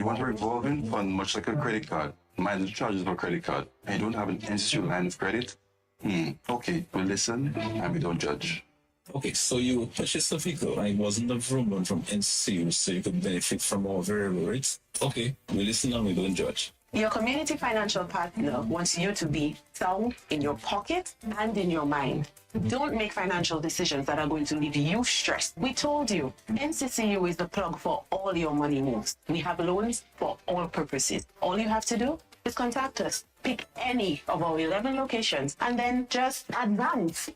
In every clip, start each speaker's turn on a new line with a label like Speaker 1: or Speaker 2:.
Speaker 1: You want a revolving fund, much like a credit card. Minus charges for credit card. And you don't have an institute line of credit? Okay, we listen and we don't judge.
Speaker 2: Okay, so you purchased a vehicle and it wasn't a vroom vroom from NCU, so you could benefit from our variable rates. Okay, we listen and we don't judge.
Speaker 3: Your community financial partner wants you to be sound in your pocket and in your mind. Don't make financial decisions that are going to leave you stressed. We told you, NCCU is the plug for all your money moves. We have loans for all purposes. All you have to do is contact us. Pick any of our 11 locations and then just advance.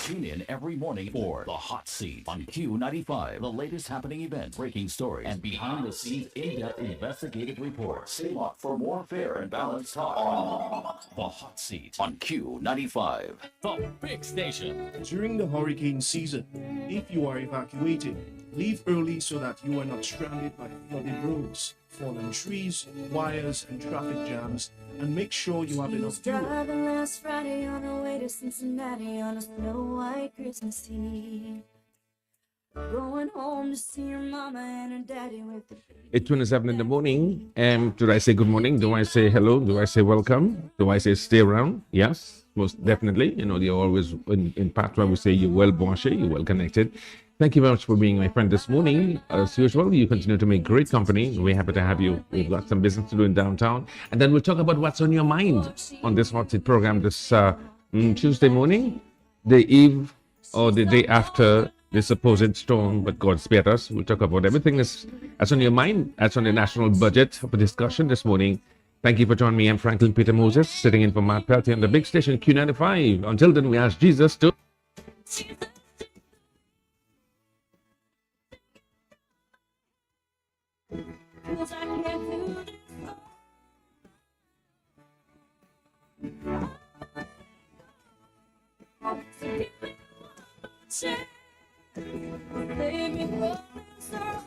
Speaker 4: Tune in every morning for The Hot Seat on Q95. The latest happening events, breaking stories, and behind-the-scenes in-depth investigative reports. Stay locked for more fair and balanced talk on The Hot Seat on Q95. The Big Station.
Speaker 5: During the hurricane season, if you are evacuating, leave early so that you are not stranded by flooded roads, fallen trees, wires, and traffic jams, and make sure you have enough fuel.
Speaker 6: Driving last Friday on the way to Cincinnati on a snow white Christmas Eve. Going home to see your mama and her daddy with the
Speaker 7: 8:27 in the morning. Do I say good morning? Do I say hello? Do I say welcome? Do I say stay around? Yes, most definitely. You know, they're always in Patois, we say you're well branché, you're well connected. Thank you very much for being my friend this morning. As usual, you continue to make great company. We're happy to have you. We've got some business to do in downtown. And then we'll talk about what's on your mind on this Hot Seat program this Tuesday morning, the eve or the day after the supposed storm, but God spared us. We'll talk about everything that's on your mind, that's on the national budget for discussion this morning. Thank you for joining me. I'm Franklin Peter Moses, sitting in for Matt Peltier on the big station Q95. Until then, we ask Jesus to...
Speaker 6: Cause I can't do this. So give me one chance. Save me from this sorrow.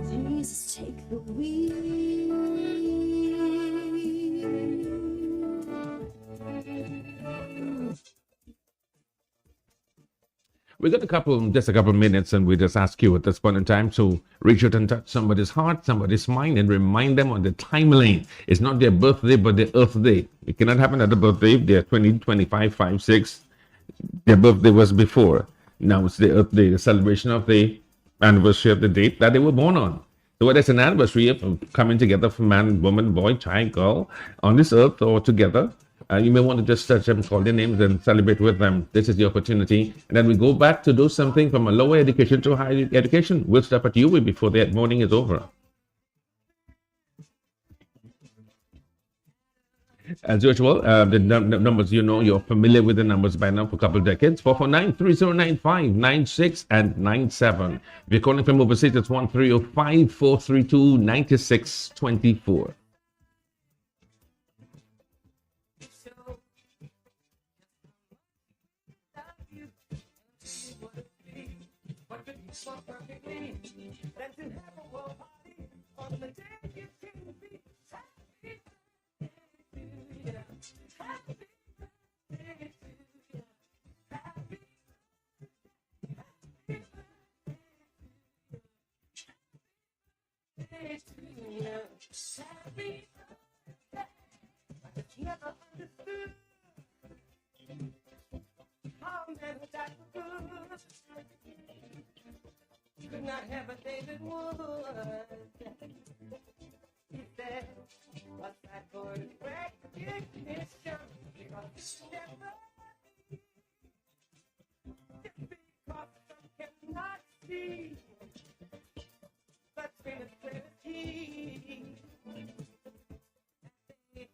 Speaker 6: Jesus, take the wheel.
Speaker 7: We got just a couple minutes, and we just ask you at this point in time to reach out and touch somebody's heart, somebody's mind, and remind them on the timeline. It's not their birthday, but their Earth Day. It cannot happen at the birthday. They're 20, 25, 5, 6. Their birthday was before. Now it's the Earth Day, the celebration of the anniversary of the date that they were born on. So whether it's an anniversary of coming together for man, woman, boy, child, girl, on this earth or together, you may want to just touch them, call their names, and celebrate with them. This is the opportunity. And then we go back to do something from a lower education to higher education. We'll stop at you before that morning is over. As usual, the numbers, you know, you're familiar with the numbers by now for a couple of decades. 449-3095-96 and 97. If you're calling from overseas, it's 1-305-432-9624.
Speaker 8: Could not have a David Wood. He said, what's that for recognition? Because it's never because some cannot see. But when it's clarity, it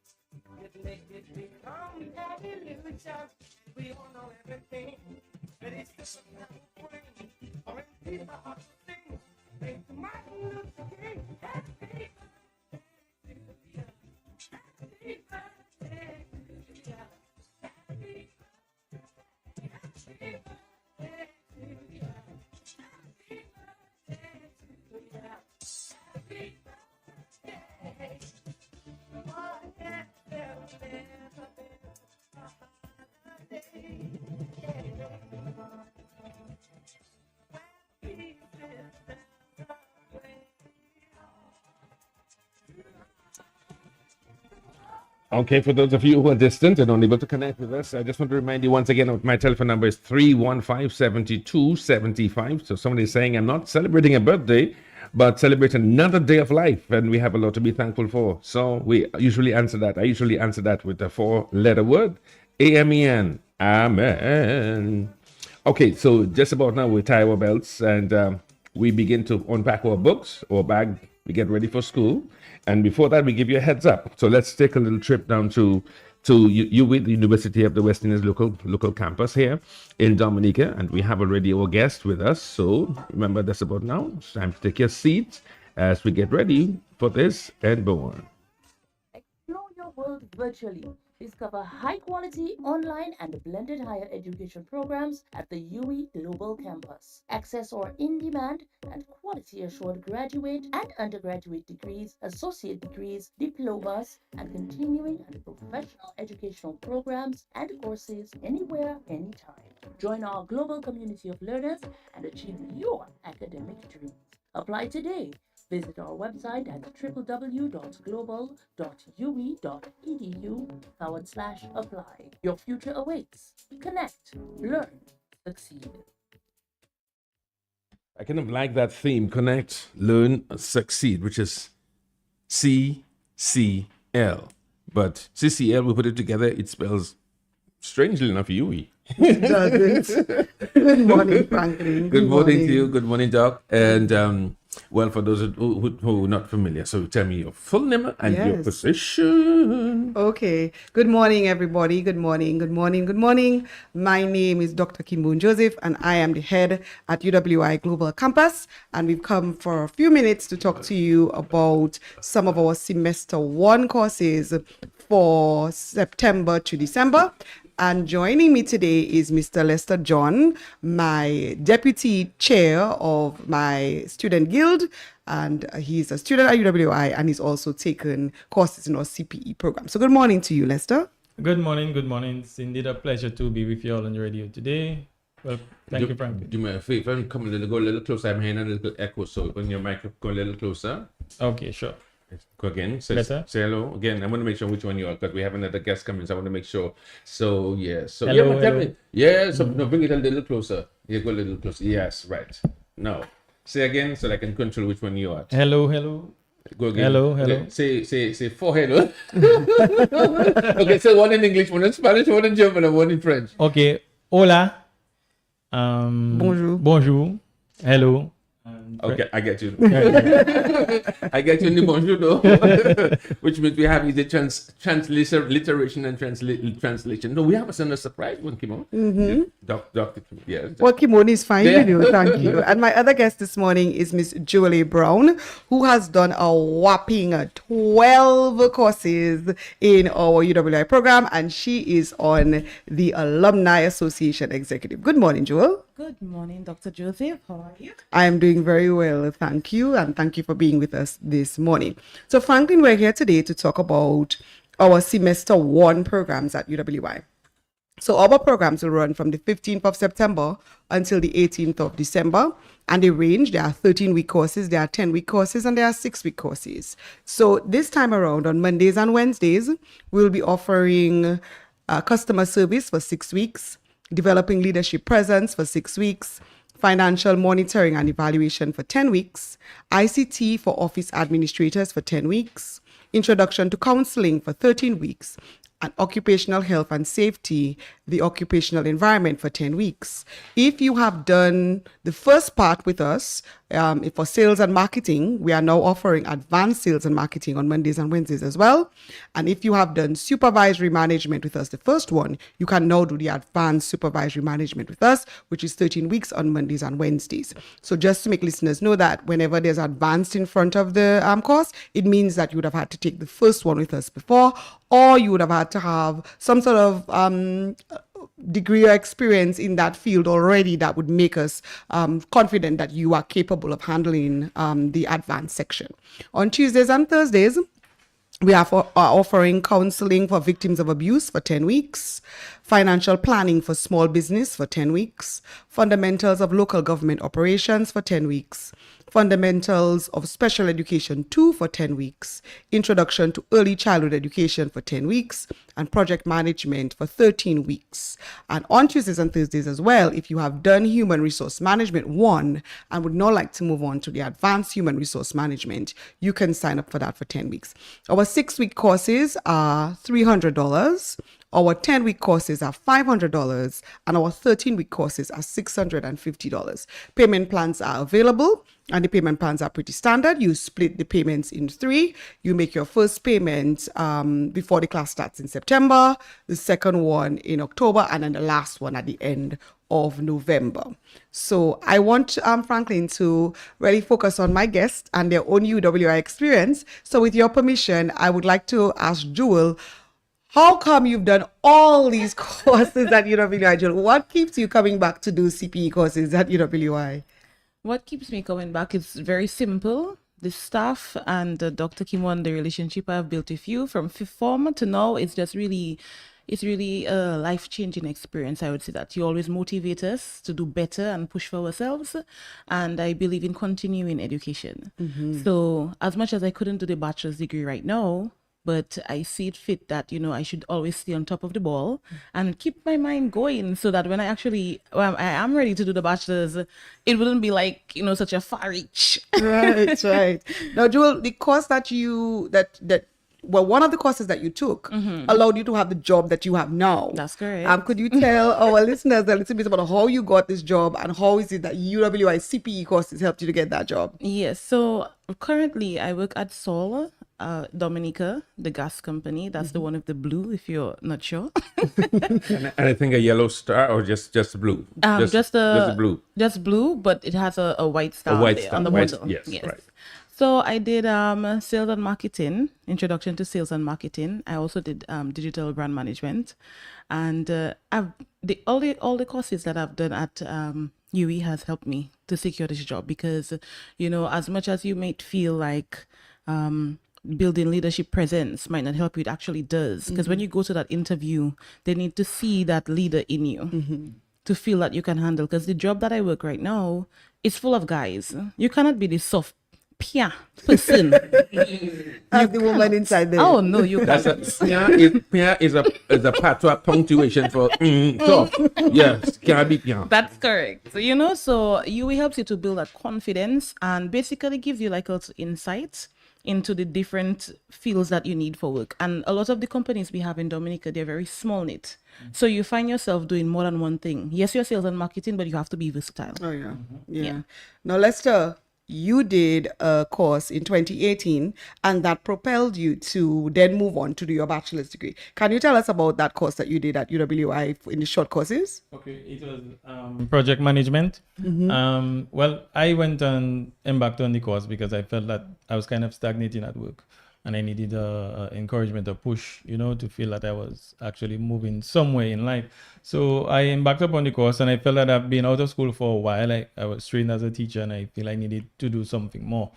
Speaker 8: makes it become an illusion. We all know everything, but it's just a little thing. Or at least a hot thing. Thanks to Martin Luther King. Happy birthday to you. Happy birthday to you. Happy birthday. Happy birthday to you. Happy birthday to you. Happy birthday. What has there never been a holiday?
Speaker 7: Okay, for those of you who are distant and unable to connect with us, I just want to remind you once again, my telephone number is 315-7275. So somebody is saying, I'm not celebrating a birthday, but celebrate another day of life, and we have a lot to be thankful for. So we usually answer that. I usually answer that with a 4-letter word, AMEN. Amen. Okay, so just about now we tie our belts and we begin to unpack our books, our bag. We get ready for school. And before that, we give you a heads up. So let's take a little trip down to UWI, the University of the West Indies local campus here in Dominica. And we have already our guest with us. So remember, that's about now. It's time to take your seats as we get ready for this and born.
Speaker 9: Explore your world virtually. Discover high-quality online and blended higher education programs at the UWI Global Campus. Access our in-demand and quality-assured graduate and undergraduate degrees, associate degrees, diplomas, and continuing and professional educational programs and courses anywhere, anytime. Join our global community of learners and achieve your academic dreams. Apply today. Visit our website at www.global.uwe.edu/apply. Your future awaits. Connect, learn, succeed.
Speaker 7: I kind of like that theme, connect, learn, succeed, which is CCL. But CCL, we put it together, it spells, strangely enough, UE.
Speaker 10: Doesn't. Good morning, Franklin.
Speaker 7: Good morning to you. Good morning, Doc. And well, for those who are not familiar, so tell me your full name and your
Speaker 10: Yes.
Speaker 7: position.
Speaker 10: Okay. Good morning, everybody. Good morning. Good morning. Good morning. My name is Dr. Kimbun Joseph, and I am the head at UWI Global Campus. And we've come for a few minutes to talk to you about some of our semester 1 courses for September to December. And joining me today is Mr. Lester John, my deputy chair of my student guild. And he's a student at UWI, and he's also taken courses in our CPE program. So good morning to you, Lester.
Speaker 11: Good morning, good morning. It's indeed a pleasure to be with you all on the radio today. Well, thank you, Frank.
Speaker 7: Do me a favor and go a little closer. I'm hearing a little echo, so when your mic go a little closer.
Speaker 11: Okay, sure.
Speaker 7: Go again. Say
Speaker 11: Better?
Speaker 7: hello again. I want to make sure which one you are, because we have another guest coming, so I want to make sure. So yeah, so
Speaker 11: Hello,
Speaker 7: yeah, but tell
Speaker 11: hello.
Speaker 7: me. Yeah, so no, bring it a little closer. Yeah, go a little closer. Yes, right. Now, say again so that I can control which one you are.
Speaker 11: Hello, hello.
Speaker 7: Go again.
Speaker 11: Hello, hello.
Speaker 7: Okay, say four hello. Okay, so one in English, one in Spanish, one in German, and one in French.
Speaker 11: Okay, hola.
Speaker 10: Bonjour.
Speaker 11: Bonjour. Hello.
Speaker 7: Okay, I get you. I get you in the bonjour though, which means we have either transliteration and translation. No, we have a surprise one, Kimon. Dr. Kim, yeah.
Speaker 10: Well, Kimon is fine
Speaker 7: Yeah.
Speaker 10: with you. Thank you. And my other guest this morning is Miss Julie Brown, who has done a whopping 12 courses in our UWI program, and she is on the Alumni Association Executive. Good morning, Jewel.
Speaker 12: Good morning, Dr. Joseph. How are you?
Speaker 10: I am doing very well, thank you, and thank you for being with us this morning. So, Franklin, we're here today to talk about our semester 1 programs at UWI. So, our programs will run from the 15th of September until the 18th of December, and they range. There are 13-week courses, there are 10-week courses, and there are 6-week courses. So, this time around on Mondays and Wednesdays, we'll be offering customer service for 6 weeks, developing leadership presence for 6 weeks, financial monitoring and evaluation for 10 weeks, ICT for office administrators for 10 weeks, introduction to counseling for 13 weeks, and occupational health and safety, the occupational environment for 10 weeks. If you have done the first part with us, for sales and marketing, we are now offering advanced sales and marketing on Mondays and Wednesdays as well. And if you have done supervisory management with us, the first one, you can now do the advanced supervisory management with us, which is 13 weeks on Mondays and Wednesdays. So just to make listeners know that whenever there's advanced in front of the course, it means that you would have had to take the first one with us before, or you would have had to have some sort of degree or experience in that field already that would make us confident that you are capable of handling the advanced section. On Tuesdays and Thursdays, we are offering counseling for victims of abuse for 10 weeks, financial planning for small business for 10 weeks, fundamentals of local government operations for 10 weeks, fundamentals of special education 2 for 10 weeks, introduction to early childhood education for 10 weeks, and project management for 13 weeks. And on Tuesdays and Thursdays as well, if you have done human resource management 1 and would not like to move on to the advanced human resource management, you can sign up for that for 10 weeks. Our 6-week courses are $300. Our 10-week courses are $500, and our 13-week courses are $650. Payment plans are available. And the payment plans are pretty standard. You split the payments in 3. You make your first payment before the class starts in September, the second one in October, and then the last one at the end of November. So I want Franklin to really focus on my guests and their own UWI experience. So with your permission, I would like to ask Jewel, how come you've done all these courses at UWI, Jewel? What keeps you coming back to do CPE courses at UWI?
Speaker 12: What keeps me coming back is very simple. The staff and Dr. Kimon, the relationship I've built with you from fifth form to now, it's really a life-changing experience. I would say that you always motivate us to do better and push for ourselves. And I believe in continuing education. So as much as I couldn't do the bachelor's degree right now, but I see it fit that, I should always stay on top of the ball and keep my mind going so that when I am ready to do the bachelor's, it wouldn't be like, such a far reach.
Speaker 10: Right. Now, Jewel, the course that one of the courses that you took allowed you to have the job that you have now.
Speaker 12: That's correct.
Speaker 10: Could you tell our listeners a little bit about how you got this job and how is it that UWI CPE courses helped you to get that job?
Speaker 12: Yes. So currently I work at Sol, Dominica, the gas company. That's the one with the blue, if you're not sure.
Speaker 7: And I think a yellow star or just blue? Just blue.
Speaker 12: Just blue, but it has a white star, on the
Speaker 7: white,
Speaker 12: bottom.
Speaker 7: yes, right.
Speaker 12: So I did sales and marketing, introduction to sales and marketing. I also did digital brand management, and all the courses that I've done at UE has helped me to secure this job because, as much as you might feel like building leadership presence might not help you, it actually does. Because when you go to that interview, they need to see that leader in you to feel that you can handle. Because the job that I work right now is full of guys. You cannot be the soft Pia person.
Speaker 10: Have the woman inside there.
Speaker 12: Oh no, you can't.
Speaker 7: Pia is a patois punctuation for tough. Yes, can't be Pia.
Speaker 12: That's correct. So so UE helps you to build that confidence and basically gives you like a little insights into the different fields that you need for work. And a lot of the companies we have in Dominica, they're very small knit. So you find yourself doing more than one thing. Yes, you're sales and marketing, but you have to be versatile.
Speaker 10: Oh yeah. Now, Lester, you did a course in 2018 and that propelled you to then move on to do your bachelor's degree. Can you tell us about that course that you did at UWI in the short courses?
Speaker 11: Okay, it was project management. Well, I went and embarked on the course because I felt that I was kind of stagnating at work and I needed encouragement, a push, to feel that I was actually moving somewhere in life. So I embarked upon the course and I felt that I've been out of school for a while. I was trained as a teacher and I feel I needed to do something more.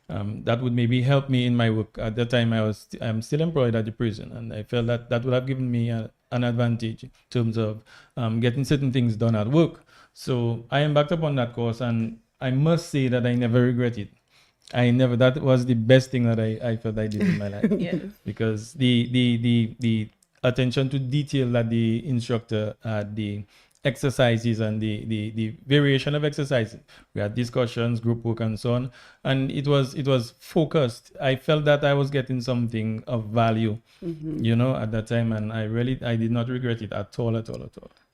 Speaker 11: That would maybe help me in my work. At that time, I'm still employed at the prison and I felt that would have given me an advantage in terms of getting certain things done at work. So I embarked upon that course and I must say that I never regret it. That was the best thing that I felt I did in my life.
Speaker 12: Yes.
Speaker 11: Because the attention to detail that the instructor had, the exercises and the variation of exercises. We had discussions, group work and so on. And it was focused. I felt that I was getting something of value, at that time. And I did not regret it at all.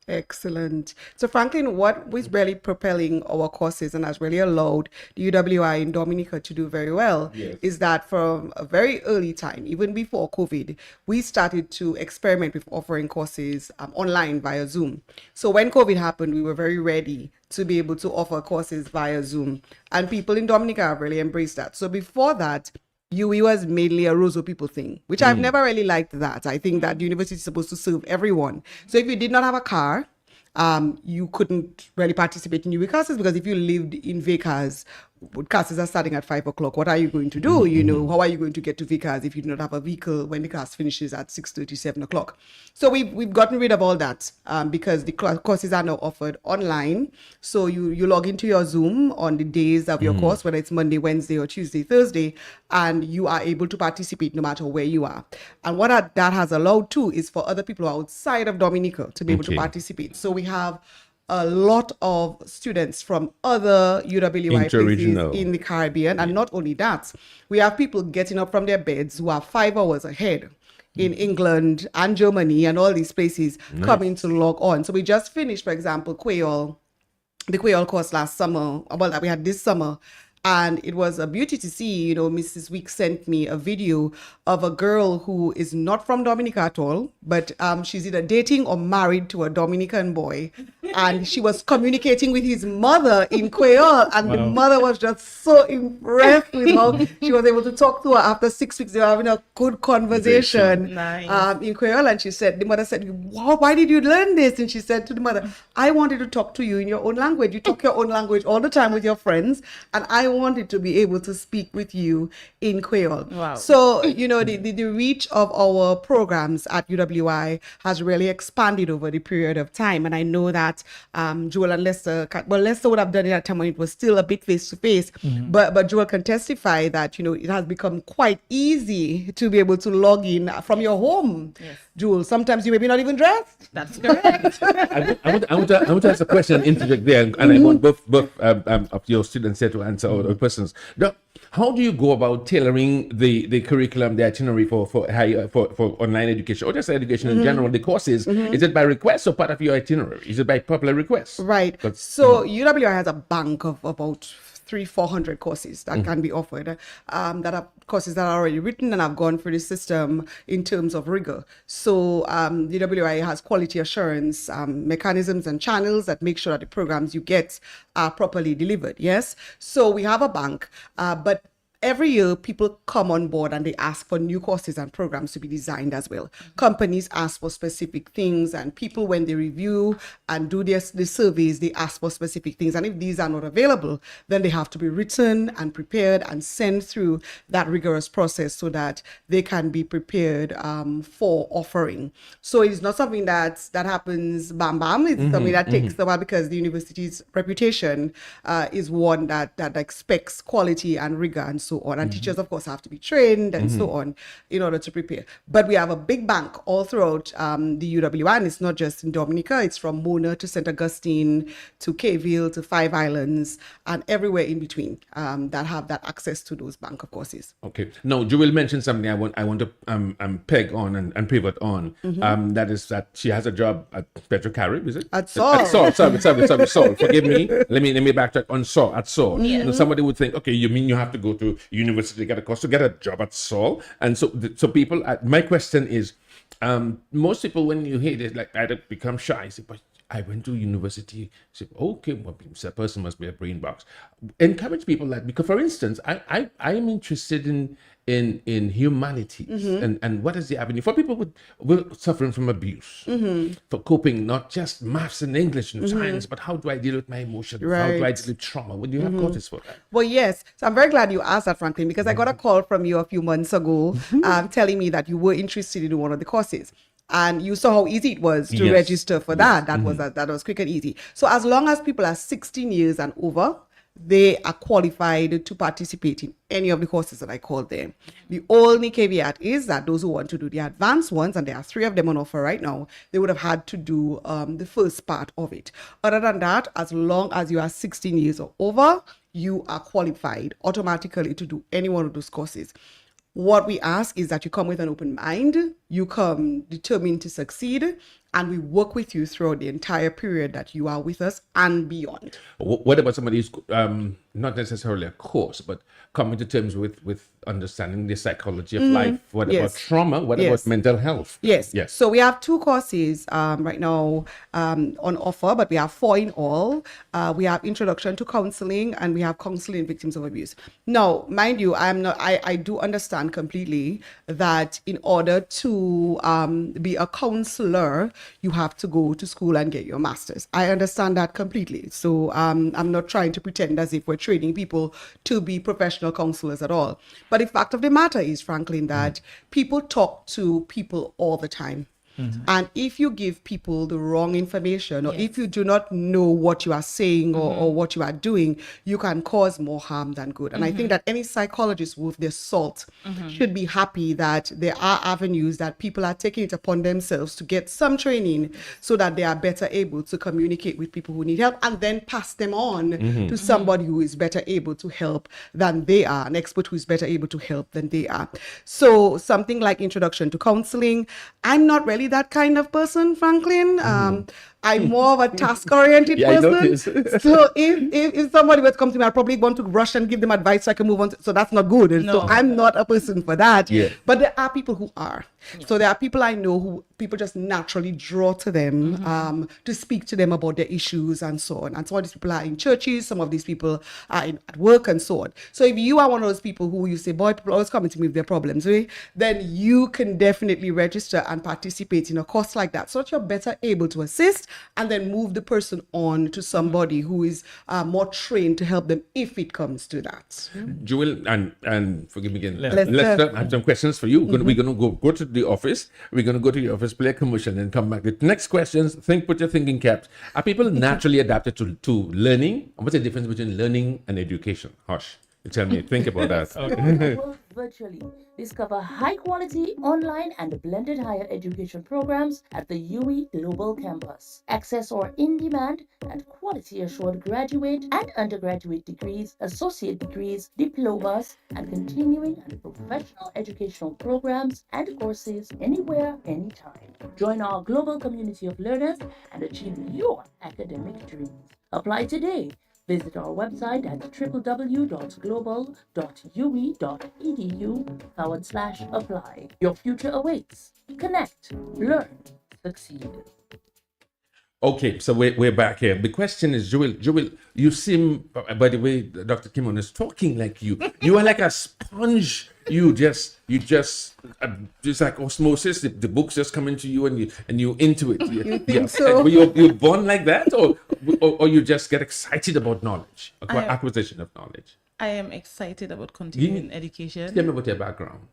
Speaker 10: Excellent. So Franklin, what was really propelling our courses and has really allowed the UWI in Dominica to do very well is that from a very early time, even before COVID, we started to experiment with offering courses online via Zoom. So when COVID happened, we were very ready to be able to offer courses via Zoom. And people in Dominica have really embraced that. So before that, UE was mainly a Roseau people thing, which I've never really liked that. I think that the university is supposed to serve everyone. So if you did not have a car, you couldn't really participate in UE classes because if you lived in Vickers, classes are starting at 5 o'clock. What are you going to do? How are you going to get to Vickers if you do not have a vehicle when the class finishes at 6:30, 7 o'clock? So we've gotten rid of all that because the courses are now offered online. So you log into your Zoom on the days of your course, whether it's Monday, Wednesday, or Tuesday, Thursday, and you are able to participate no matter where you are. And what that has allowed too is for other people outside of Dominica to be able to participate. So we have a lot of students from other UWI places in the Caribbean. And not only that, we have people getting up from their beds who are 5 hours ahead in England and Germany and all these places coming to log on. So we just finished, for example, the Creole course last summer, that we had this summer. And it was a beauty to see. You know, Mrs. Week sent me a video of a girl who is not from Dominica at all, but she's either dating or married to a Dominican boy. And she was communicating with his mother in Creole, and the mother was just so impressed with how she was able to talk to her. After 6 weeks, they were having a good conversation in Creole. And the mother said, wow, why did you learn this? And she said to the mother, I wanted to talk to you in your own language. You talk your own language all the time with your friends, and I wanted to be able to speak with you in Creole.
Speaker 12: Wow.
Speaker 10: So, you know, the reach of our programs at UWI has really expanded over the period of time. And I know that Joel and Lester, Lester would have done it at a time when it was still a bit face-to-face, but Joel can testify that, you know, it has become quite easy to be able to log in from your home.
Speaker 12: Yes.
Speaker 10: Joel, sometimes you maybe not even dressed.
Speaker 12: That's correct.
Speaker 7: I want to ask a question and interject there, and I want both of your students here to answer or persons. Now, how do you go about tailoring the curriculum, the itinerary for online education or just education in general, the courses? Is it by request or part of your itinerary? Is it by popular request?
Speaker 10: Right. So UWI has a bank of about 300-400 courses that can be offered, that are courses that are already written and have gone through the system in terms of rigor. So UWI has quality assurance mechanisms and channels that make sure that the programs you get are properly delivered. Yes. So we have a bank, but every year, people come on board and they ask for new courses and programs to be designed as well. Companies ask for specific things, and people, when they review and do the surveys, they ask for specific things. And if these are not available, then they have to be written and prepared and sent through that rigorous process so that they can be prepared for offering. So it is not something that happens bam bam. It's something that takes a while, because the university's reputation is one that expects quality and rigor and so on. And teachers, of course, have to be trained and so on in order to prepare. But we have a big bank all throughout the UWI, and it's not just in Dominica. It's from Mona to St. Augustine to Caville to Five Islands and everywhere in between that have that access to those bank of courses.
Speaker 7: Okay. Now, Jewel mentioned something I want to peg on and pivot on. That is that she has a job at Petrocarib, is it?
Speaker 10: At Sol.
Speaker 7: Sorry, Sol. Forgive me. Let me backtrack on Sol. At Sol. Now, somebody would think, okay, you mean you have to go to university to get a course to get a job at Sol? And so people. My question is, most people, when you hear it, like, either become shy. Say, but I went to university. Say, okay, well, a person must be a brain box. Encourage people that, because, for instance, I am interested in humanities and what is the avenue for people with suffering from abuse, for coping, not just maths and English and science, but how do I deal with my emotions? How do I deal with trauma? Would you have courses for that?
Speaker 10: Well, yes. So I'm very glad you asked that, Franklin, because I got a call from you a few months ago telling me that you were interested in one of the courses. And you saw how easy it was to register for that. That was quick and easy. So as long as people are 16 years and over, they are qualified to participate in any of the courses that I called there. The only caveat is that those who want to do the advanced ones, and there are 3 of them on offer right now, they would have had to do the first part of it. Other than that, as long as you are 16 years or over, you are qualified automatically to do any one of those courses. What we ask is that you come with an open mind, you come determined to succeed, and we work with you throughout the entire period that you are with us and beyond.
Speaker 7: What about somebody who's not necessarily a course, but coming to terms with understanding the psychology of life? What about trauma? What about mental health?
Speaker 10: Yes. So we have 2 courses right now on offer, but we have 4 in all. We have Introduction to Counseling, and we have Counseling Victims of Abuse. Now, mind you, I do understand completely that in order to be a counselor, you have to go to school and get your master's. I understand that completely. So I'm not trying to pretend as if we're training people to be professional counselors at all. But the fact of the matter is, Franklin, that people talk to people all the time. And if you give people the wrong information, or if you do not know what you are saying or what you are doing, you can cause more harm than good. And I think that any psychologist worth their salt should be happy that there are avenues that people are taking it upon themselves to get some training so that they are better able to communicate with people who need help, and then pass them on to somebody who is better able to help than they are, an expert who is better able to help than they are. So something like Introduction to Counseling, I'm not really really that kind of person, Franklin. I'm more of a task-oriented
Speaker 7: Yeah, I
Speaker 10: person.
Speaker 7: noticed.
Speaker 10: So if somebody were to come to me, I'd probably want to rush and give them advice so I can move on. So that's not good. And
Speaker 12: No.
Speaker 10: so I'm not a person for that.
Speaker 7: Yeah.
Speaker 10: But there are people who are. So there are people I know who people just naturally draw to them to speak to them about their issues and so on. And some of these people are in churches, some of these people are at work and so on. So if you are one of those people who you say, boy, people always coming to me with their problems, right? Then you can definitely register and participate in a course like that so that you're better able to assist and then move the person on to somebody who is more trained to help them if it comes to that.
Speaker 7: Jewel and forgive me again.
Speaker 10: Lester.
Speaker 7: Lester, I have some questions for you. We're gonna go to the office. We're gonna go to your office, play a commercial, and come back. The next questions. Put your thinking caps. Are people naturally adapted to learning? And what's the difference between learning and education? Hush. You tell me. Think about that.
Speaker 9: Work virtually. Discover high quality online and blended higher education programs at the UE Global Campus. Access our in demand and quality assured graduate and undergraduate degrees, associate degrees, diplomas, and continuing and professional educational programs and courses anywhere, anytime. Join our global community of learners and achieve your academic dreams. Apply today. Visit our website at www.global.ue.edu/apply. Your future awaits. Connect, learn, succeed.
Speaker 7: Okay, so we're back here. The question is, Jewel, you seem, by the way, Dr. Kimon is talking like you. You are like a sponge. You just like osmosis. The books just come into you, and you into it.
Speaker 10: You think so?
Speaker 7: Were you born like that, or you just get excited about knowledge, acquisition of knowledge?
Speaker 12: I am excited about continuing education.
Speaker 7: Tell me about your background.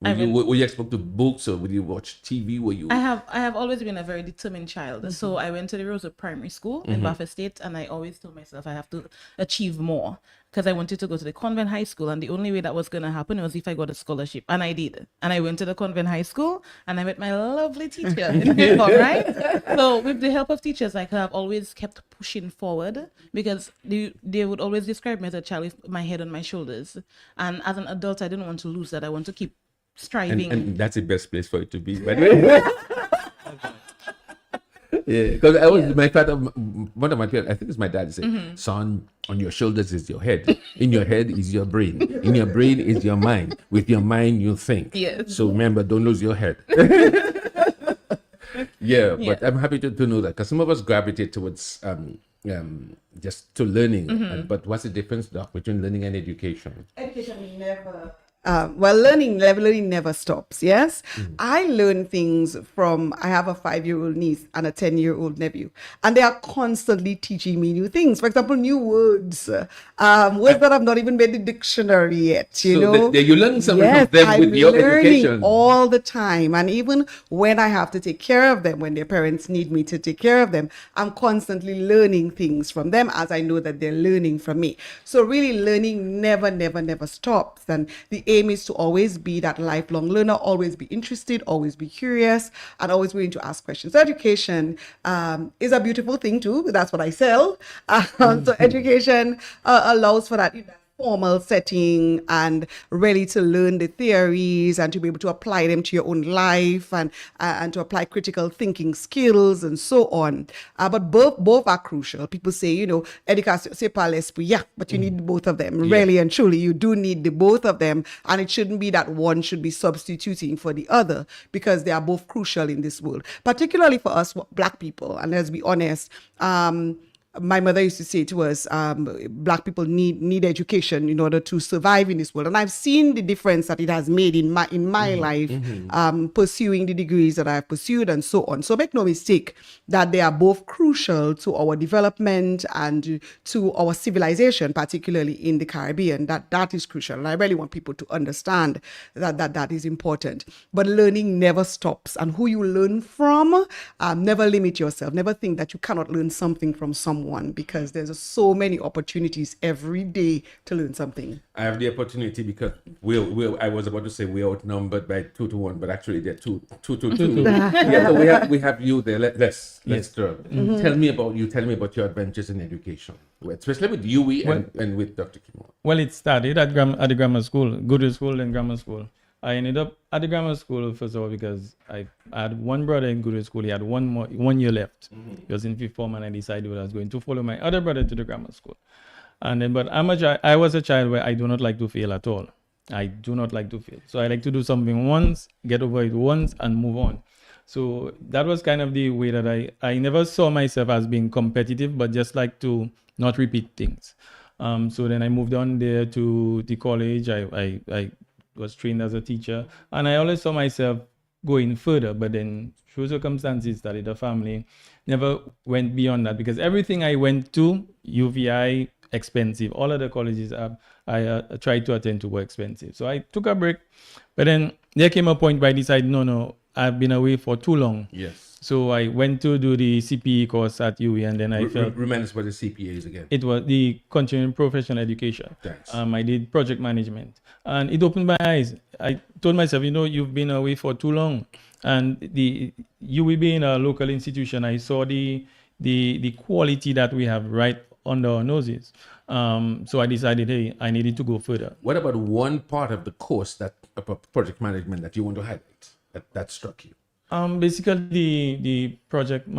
Speaker 7: Were you exposed to books, or would you watch TV?
Speaker 12: I have always been a very determined child. So I went to the Rosa Primary School in Bafa State, and I always told myself I have to achieve more because I wanted to go to the convent high school, and the only way that was going to happen was if I got a scholarship, and I did. And I went to the convent high school, and I met my lovely teacher in Hip-Hop, right? So with the help of teachers, I have always kept pushing forward because they would always describe me as a child with my head on my shoulders. And as an adult, I didn't want to lose that. I want to keep striving.
Speaker 7: And that's the best place for it to be, by the way. Yeah, because my father, one of my parents, I think it's my dad, said, son, on your shoulders is your head. In your head is your brain. In your brain is your mind. With your mind, you think.
Speaker 12: Yes.
Speaker 7: So remember, don't lose your head. Yeah, but I'm happy to know that because some of us gravitate towards just to learning. But what's the difference, Doc, between learning and education?
Speaker 10: Education never. Learning never stops. Yes, I learn things from. I have a 5-year-old niece and a 10-year-old nephew, and they are constantly teaching me new things. For example, new words, words that I've not even made the dictionary yet. You know,
Speaker 7: you learn something
Speaker 10: yes,
Speaker 7: from them
Speaker 10: I'm
Speaker 7: with your
Speaker 10: learning
Speaker 7: education
Speaker 10: all the time, and even when I have to take care of them, when their parents need me to take care of them, I'm constantly learning things from them as I know that they're learning from me. So really, learning never stops, and the aim is to always be that lifelong learner, always be interested, always be curious, and always willing to ask questions. So education is a beautiful thing too. That's what I sell. So education allows for that formal setting and really to learn the theories and to be able to apply them to your own life and to apply critical thinking skills and so on. But both are crucial. People say, education, c'est pas l'esprit. Yeah, but you need both of them. Really and truly, you do need the both of them. And it shouldn't be that one should be substituting for the other because they are both crucial in this world, particularly for us Black people. And let's be honest, my mother used to say to us, Black people need education in order to survive in this world. And I've seen the difference that it has made in my life, pursuing the degrees that I've pursued and so on. So make no mistake that they are both crucial to our development and to our civilization, particularly in the Caribbean. That is crucial. And I really want people to understand that is important. But learning never stops. And who you learn from, never limit yourself. Never think that you cannot learn something from someone, because there's so many opportunities every day to learn something.
Speaker 7: I have the opportunity because I was about to say we're outnumbered by 2 to 1, but actually they're 2 to 2. Yeah, so we have you there. Let's tell me about your adventures in education, especially with UE and with Dr. Kimon.
Speaker 11: Well, it started at the grammar school, Goodwill School and grammar school. I ended up at the grammar school first of all because I had one brother in good school. He had 1 year left. He was in fifth form, and I decided I was going to follow my other brother to the grammar school. And then, but I was a child where I do not like to fail at all. I do not like to fail. So I like to do something once, get over it once, and move on. So that was kind of the way that I never saw myself as being competitive, but just like to not repeat things. So then I moved on there to the college. I was trained as a teacher, and I always saw myself going further, but then through circumstances, started a family, never went beyond that because everything I went to, UVI, expensive. All of the colleges I tried to attend to were expensive. So I took a break, but then there came a point where I decided, no, I've been away for too long.
Speaker 7: Yes.
Speaker 11: So I went to do the CPE course at UE, and then I felt...
Speaker 7: Remind us what the CPA is again.
Speaker 11: It was the Continuing Professional Education.
Speaker 7: Thanks.
Speaker 11: I did project management, and it opened my eyes. I told myself, you've been away for too long. And the UE being a local institution, I saw the quality that we have right under our noses. So I decided, hey, I needed to go further.
Speaker 7: What about one part of the course that project management that you want to highlight that struck you?
Speaker 11: Basically the project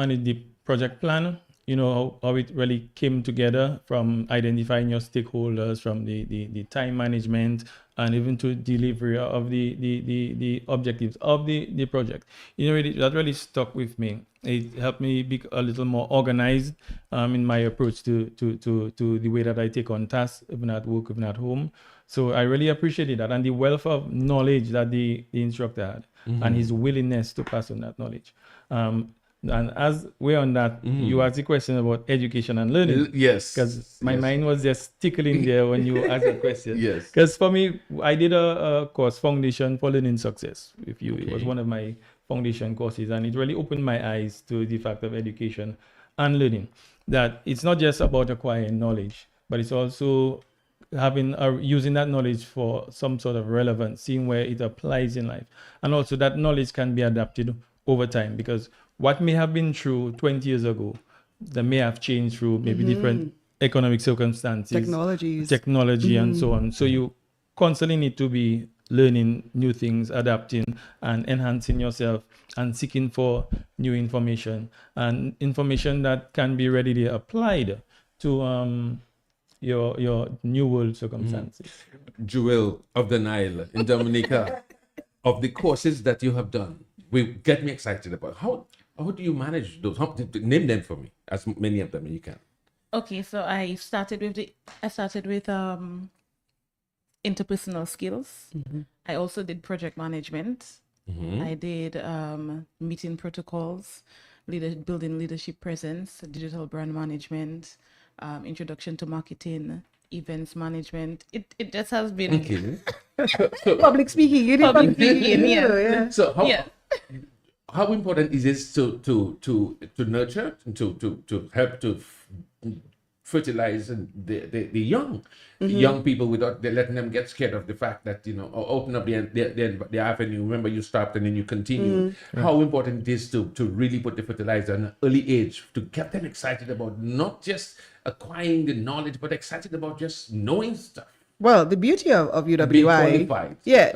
Speaker 11: plan, how it really came together from identifying your stakeholders, from the time management, and even to delivery of the objectives of the project. That really stuck with me. It helped me be a little more organized in my approach to the way that I take on tasks, even at work, even at home. So I really appreciated that, and the wealth of knowledge that the instructor had, and his willingness to pass on that knowledge. And as we're on that, you asked the question about education and learning.
Speaker 7: Yes.
Speaker 11: Because my mind was just tickling there when you asked that question.
Speaker 7: Yes.
Speaker 11: Because for me, I did a course, Foundation for Learning Success. It was one of my foundation courses, and it really opened my eyes to the fact of education and learning. That it's not just about acquiring knowledge, but it's also using that knowledge for some sort of relevance, seeing where it applies in life. And also that knowledge can be adapted over time, because what may have been true 20 years ago, that may have changed through maybe different economic circumstances, technology and so on. So you constantly need to be learning new things, adapting and enhancing yourself, and seeking for new information, and information that can be readily applied to your new world circumstances.
Speaker 7: Jewel of the Nile in Dominica, of the courses that you have done, will get me excited about. How do you manage those? Name them for me, as many of them as you can.
Speaker 12: Okay, so I started with interpersonal skills. I also did project management. I did meeting protocols, building leadership presence, digital brand management, introduction to marketing, events management. It just has been
Speaker 10: public speaking. You did public speaking,
Speaker 7: yeah. So how important is this to nurture, to help to fertilize the young people without letting them get scared of the fact that, or open up the avenue. Remember, you stopped and then you continue. How important it is to really put the fertilizer at an early age to get them excited about not just acquiring the knowledge, but excited about just knowing stuff.
Speaker 10: Well, the beauty of UWI,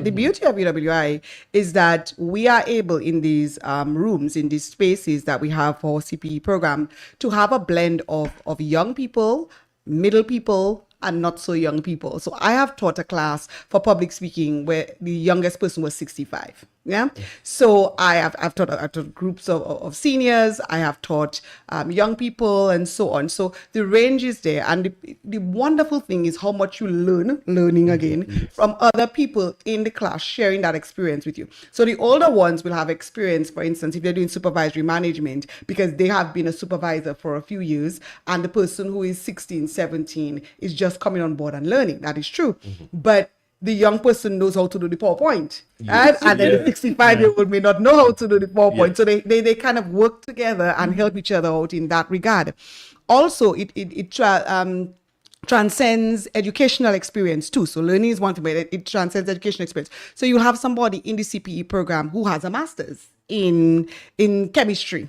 Speaker 10: the beauty of UWI is that we are able in these rooms, in these spaces that we have for CPE program, to have a blend of young people, middle people, and not so young people. So I have taught a class for public speaking where the youngest person was 65. Yeah. So I've taught groups of seniors. I have taught young people and so on. So the range is there, and the wonderful thing is how much you learning again from other people in the class, sharing that experience with you. So the older ones will have experience, for instance, if they're doing supervisory management, because they have been a supervisor for a few years, and the person who is 16, 17 is just coming on board and learning. That is true. But the young person knows how to do the PowerPoint. And then the 65-year-old may not know how to do the PowerPoint. So they kind of work together and help each other out in that regard. Also, it transcends educational experience too. So learning is one thing, but it transcends educational experience. So you have somebody in the CPE program who has a master's in chemistry.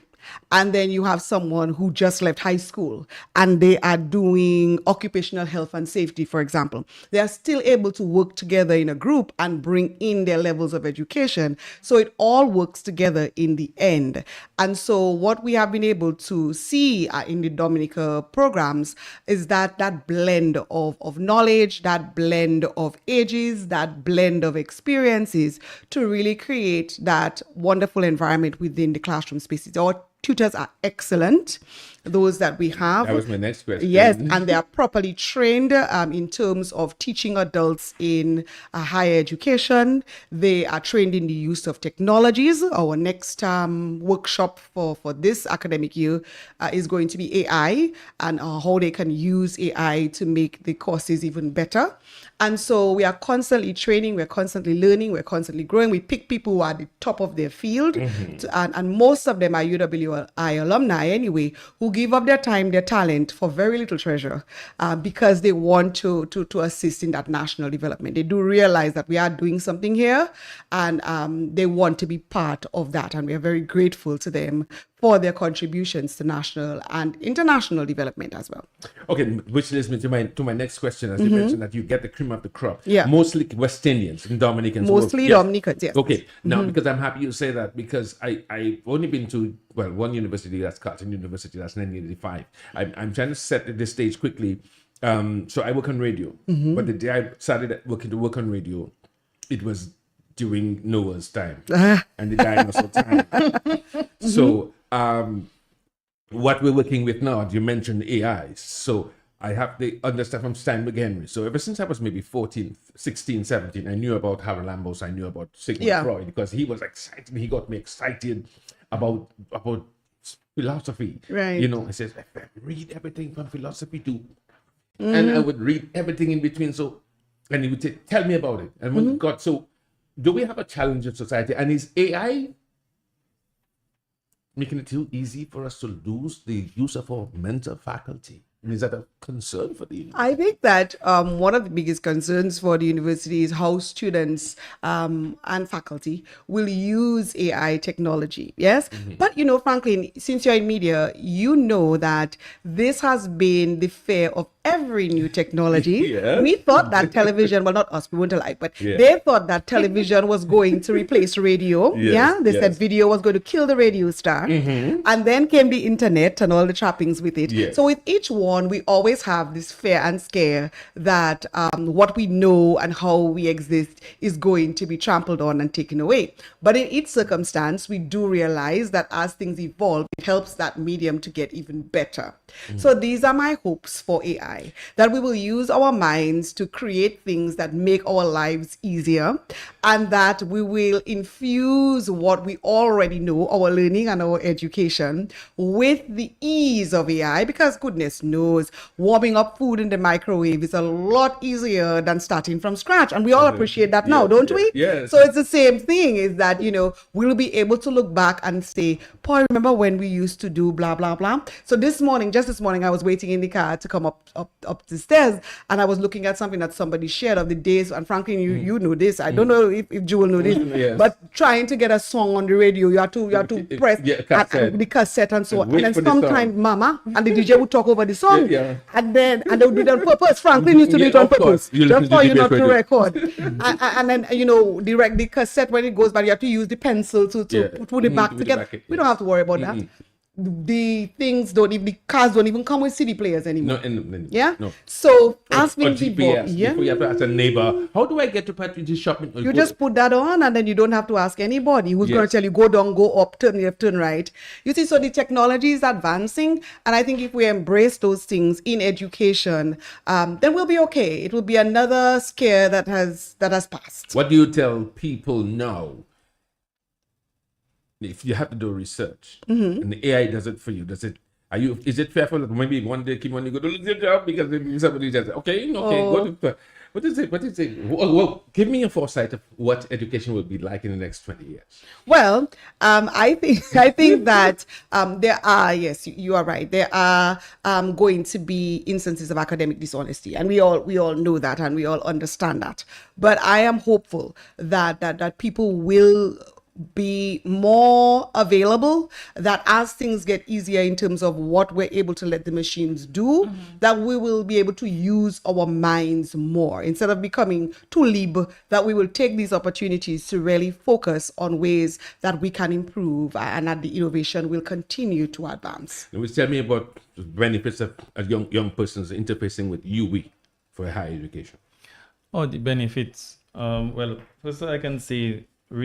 Speaker 10: and then you have someone who just left high school and they are doing occupational health and safety, for example. They are still able to work together in a group and bring in their levels of education. So it all works together in the end. And so what we have been able to see in the Dominica programs is that blend of knowledge, that blend of ages, that blend of experiences to really create that wonderful environment within the classroom spaces. Our tutors are excellent, those that we have.
Speaker 7: That was my next question.
Speaker 10: Yes, and they are properly trained in terms of teaching adults in higher education. They are trained in the use of technologies. Our next workshop for this academic year is going to be AI and how they can use AI to make the courses even better. And so we are constantly training, we're constantly learning, we're constantly growing. We pick people who are at the top of their field, and most of them are UWI alumni anyway, who give up their time, their talent for very little treasure because they want to assist in that national development. They do realize that we are doing something here, and they want to be part of that. And we are very grateful to them for their contributions to national and international development as well.
Speaker 7: Okay, which leads me to my next question. As you mentioned that you get the cream of the crop.
Speaker 10: Yeah.
Speaker 7: Mostly West Indians and Dominicans.
Speaker 10: Mostly
Speaker 7: Yes.
Speaker 10: Dominicans, yes.
Speaker 7: Okay, now because I'm happy you say that, because I've only been to, well, one university, that's Carleton University, that's 1985. I'm trying to set the stage quickly. So I work on radio, but the day I started work on radio, it was during Noah's time and the dinosaur time. So what we're working with now, you mentioned AI. So I have the understand from Steinberg Henry. So ever since I was maybe 14, 16, 17, I knew about Harold Lambos, I knew about Sigmund Freud, because he was excited. He got me excited about philosophy.
Speaker 10: Right.
Speaker 7: You know, I said, I read everything from philosophy to, and I would read everything in between. So, and he would say, tell me about it. And when God, so do we have a challenge in society? And is AI making it too easy for us to lose the use of our mental faculty? And is that a concern for the university?
Speaker 10: I think that one of the biggest concerns for the university is how students and faculty will use AI technology. Yes. But, you know, Franklin, since you're in media, you know that this has been the fear of every new technology.
Speaker 7: Yes.
Speaker 10: We thought that television, well, not us, we weren't alike, but
Speaker 7: Yeah.
Speaker 10: they thought that television was going to replace radio.
Speaker 7: Yes,
Speaker 10: Yeah. They said
Speaker 7: yes.
Speaker 10: video was going to kill the radio star. And then came the internet and all the trappings with it.
Speaker 7: Yes.
Speaker 10: So with each one, we always have this fear and scare that what we know and how we exist is going to be trampled on and taken away. But in each circumstance, we do realize that as things evolve, it helps that medium to get even better. So these are my hopes for AI, that we will use our minds to create things that make our lives easier, and that we will infuse what we already know, our learning and our education, with the ease of AI, because goodness knows, warming up food in the microwave is a lot easier than starting from scratch. And we all appreciate that now, don't we?
Speaker 7: Yes.
Speaker 10: So it's the same thing, is that, you know, we'll be able to look back and say, Paul, remember when we used to do blah, blah, blah. So this morning, just this morning, I was waiting in the car to come up the stairs, and I was looking at something that somebody shared of the days. And Franklin, you know this. I don't know if Jewel know this,
Speaker 7: Yes.
Speaker 10: but trying to get a song on the radio, you have to press
Speaker 7: cassette.
Speaker 10: the cassette and so on.
Speaker 7: Wait
Speaker 10: And
Speaker 7: for
Speaker 10: then
Speaker 7: the song.
Speaker 10: sometimes Mama and the DJ would talk over the song,
Speaker 7: Yeah.
Speaker 10: and they would do it on purpose. Franklin used to do
Speaker 7: Yeah,
Speaker 10: it on
Speaker 7: of course.
Speaker 10: purpose,
Speaker 7: You
Speaker 10: just
Speaker 7: listen to
Speaker 10: for you
Speaker 7: DBS
Speaker 10: not to
Speaker 7: radio.
Speaker 10: record. and then, you know, the cassette, when it goes by, you have to use the pencil to put it back
Speaker 7: Put it
Speaker 10: together.
Speaker 7: back,
Speaker 10: We don't have to worry about that. The cars don't even come with CD players anymore. Yeah.
Speaker 7: No.
Speaker 10: So as
Speaker 7: Or
Speaker 10: things evolve,
Speaker 7: GPS.
Speaker 10: yeah,
Speaker 7: Before you have to ask a neighbor, how do I get to Patrick's shopping?
Speaker 10: you just put that on, and then you don't have to ask anybody who's going to
Speaker 7: Yes.
Speaker 10: tell you go down, go up, turn left, turn right. You see, so the technology is advancing, and I think if we embrace those things in education, then we'll be okay. It will be another scare that has passed.
Speaker 7: What do you tell people now? If you have to do research and the AI does it for you, is it fearful that maybe one day when you go to lose your job because maybe somebody just go to, what is it? Well, give me a foresight of what education will be like in the next 20 years.
Speaker 10: Well, I think that there are, yes, you are right. There are going to be instances of academic dishonesty, and we all know that, and we all understand that. But I am hopeful that people will be more available, that as things get easier in terms of what we're able to let the machines do, that we will be able to use our minds more instead of becoming too libre, that we will take these opportunities to really focus on ways that we can improve and that the innovation will continue to advance.
Speaker 7: Louis, tell me about the benefits of a young person's interfacing with UE for higher education.
Speaker 11: Oh, the benefits. Well, first I can say,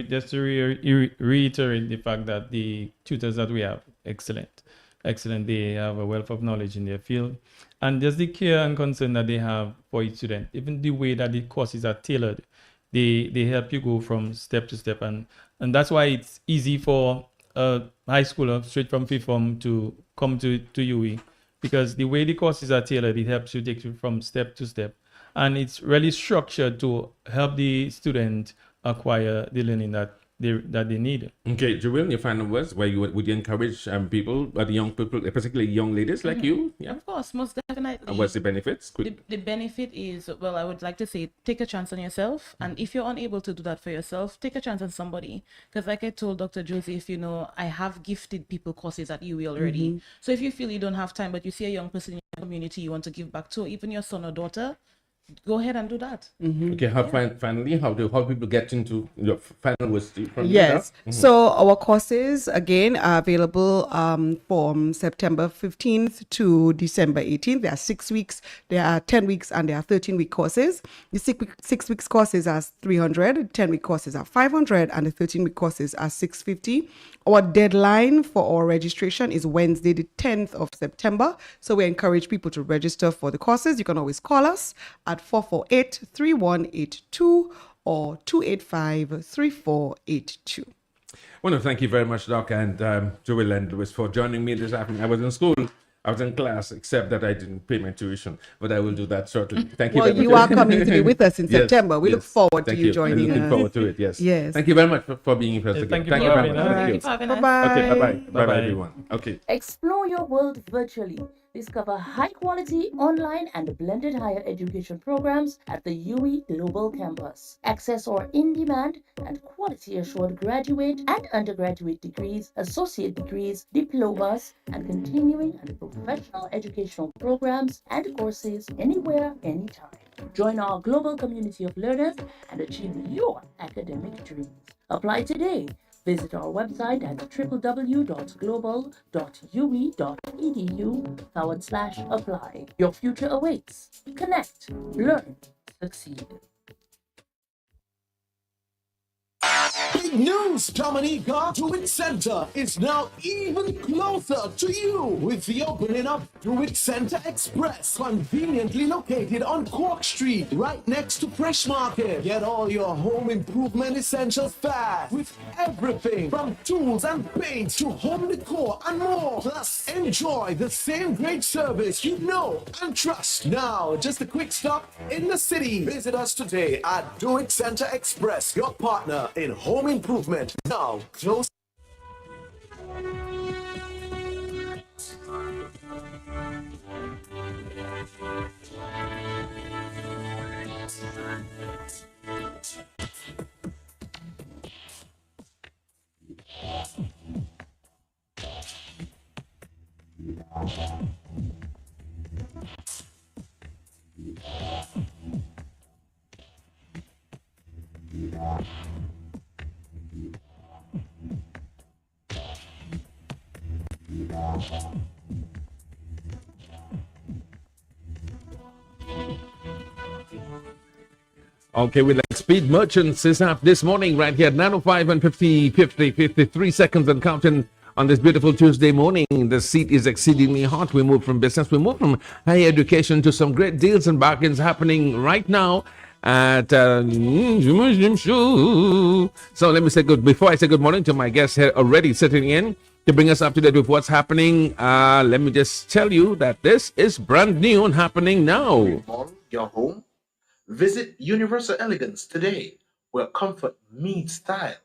Speaker 11: just to reiterate the fact that the tutors that we have, excellent. They have a wealth of knowledge in their field. And just the care and concern that they have for each student, even the way that the courses are tailored, they help you go from step to step. And that's why it's easy for a high schooler straight from fifth form to come to UE, because the way the courses are tailored, it helps you take you from step to step. And it's really structured to help the student acquire the learning that they need.
Speaker 7: Okay, Jewel, your final words, where would you encourage people, the young people, particularly young ladies like you? Yeah.
Speaker 12: Of course, most definitely.
Speaker 7: And what's the benefits?
Speaker 12: The benefit is, well, I would like to say, take a chance on yourself. And if you're unable to do that for yourself, take a chance on somebody. Because like I told Dr. Joseph, I have gifted people courses at UE already. So if you feel you don't have time, but you see a young person in your community you want to give back to, even your son or daughter, go ahead and do that.
Speaker 7: Okay, finally, how do people get into your final words from
Speaker 10: Yes. So our courses again are available from September 15th to December 18th. There are 6 weeks, there are 10 weeks, and there are 13-week courses. The 6 weeks courses are 300, 10-week courses are 500, and the 13-week courses are 650. Our deadline for our registration is Wednesday, the 10th of September. So we encourage people to register for the courses. You can always call us at 448-3182 or 285-3482.
Speaker 7: I want to thank you very much, Doc, and Joel and Louis for joining me this afternoon. I was in school. I was in class, except that I didn't pay my tuition, but I will do that shortly. Thank you.
Speaker 10: Well, you are coming to be with us in September. We look forward to you joining us.
Speaker 7: Looking forward to it, yes.
Speaker 10: Yes.
Speaker 7: Thank you very much for being with us again.
Speaker 11: Thank you very much.
Speaker 7: Thank you.
Speaker 10: Bye-bye.
Speaker 7: Okay, bye-bye. Bye-bye, everyone. Okay.
Speaker 9: Explore your world virtually. Discover high-quality online and blended higher education programs at the UE Global Campus. Access our in-demand and quality-assured graduate and undergraduate degrees, associate degrees, diplomas, and continuing and professional educational programs and courses anywhere, anytime. Join our global community of learners and achieve your academic dreams. Apply today. Visit our website at www.global.ue.edu/apply. Your future awaits. Connect, learn, succeed.
Speaker 13: Big news, Dominica! DoIT Center is now even closer to you with the opening of DoIT Center Express, conveniently located on Cork Street, right next to Fresh Market. Get all your home improvement essentials fast with everything from tools and paints to home decor and more. Plus, enjoy the same great service you know and trust. Now, just a quick stop in the city. Visit us today at DoIT Center Express, your partner in home improvement. Now, close.
Speaker 7: Okay, with Speed Merchants this morning right here at 9:05 and 53 seconds and counting on this beautiful Tuesday morning. The seat is exceedingly hot. We move from business, we move from higher education to some great deals and bargains happening right now at So let me say before I say good morning to my guests here already sitting in to bring us up to date with what's happening. Let me just tell you that this is brand new and happening now.
Speaker 14: Remodel your home? Visit Universal Elegance today, where comfort meets style.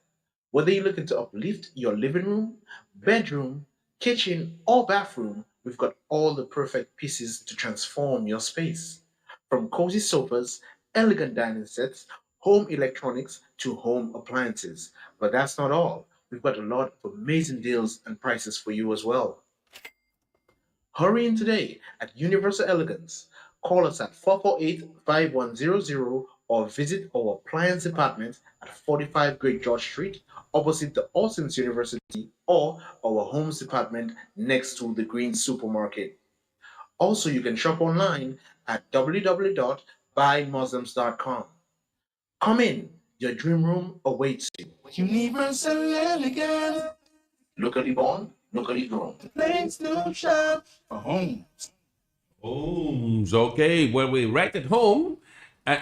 Speaker 14: Whether you're looking to uplift your living room, bedroom, kitchen, or bathroom, we've got all the perfect pieces to transform your space. From cozy sofas, elegant dining sets, home electronics, to home appliances. But that's not all. We've got a lot of amazing deals and prices for you as well. Hurry in today at Universal Elegance. Call us at 448-5100 or visit our appliance department at 45 Great George Street, opposite the Austin's University, or our homes department next to the Green Supermarket. Also, you can shop online at www.buymuslims.com. Come in, your dream room awaits you.
Speaker 13: Universal Elegance,
Speaker 14: Locally born, locally grown.
Speaker 13: place to shop for homes.
Speaker 7: Homes. Okay. Well, we're right at home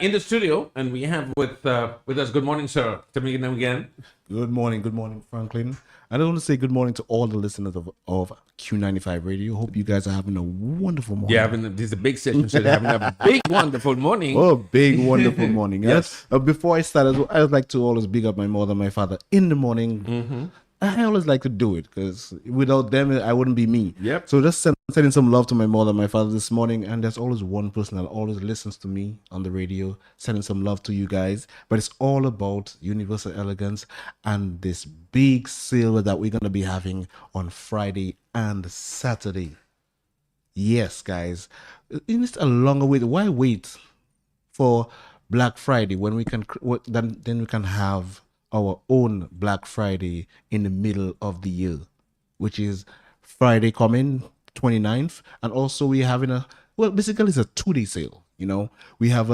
Speaker 7: in the studio, and we have with us. Good morning, sir. Tell me your name again.
Speaker 15: Good morning, Franklin. I just want to say good morning to all the listeners of Q95 Radio. Hope you guys are having a wonderful morning.
Speaker 7: Yeah, this is a big session, so they're having a big, wonderful morning.
Speaker 15: Oh, big, wonderful morning.
Speaker 7: Yes.
Speaker 15: Before I start, I would like to always big up my mother and my father in the morning.
Speaker 7: Mm-hmm.
Speaker 15: I always like to do it because without them, I wouldn't be me.
Speaker 7: Yep.
Speaker 15: So just sending some love to my mother and my father this morning. And there's always one person that always listens to me on the radio, sending some love to you guys. But it's all about Universal Elegance and this big sale that we're going to be having on Friday and Saturday. Yes, guys. It's a longer wait. Why wait for Black Friday when we can then we can have our own Black Friday in the middle of the year, which is Friday coming 29th, and also we're having basically it's a 2-day sale. We have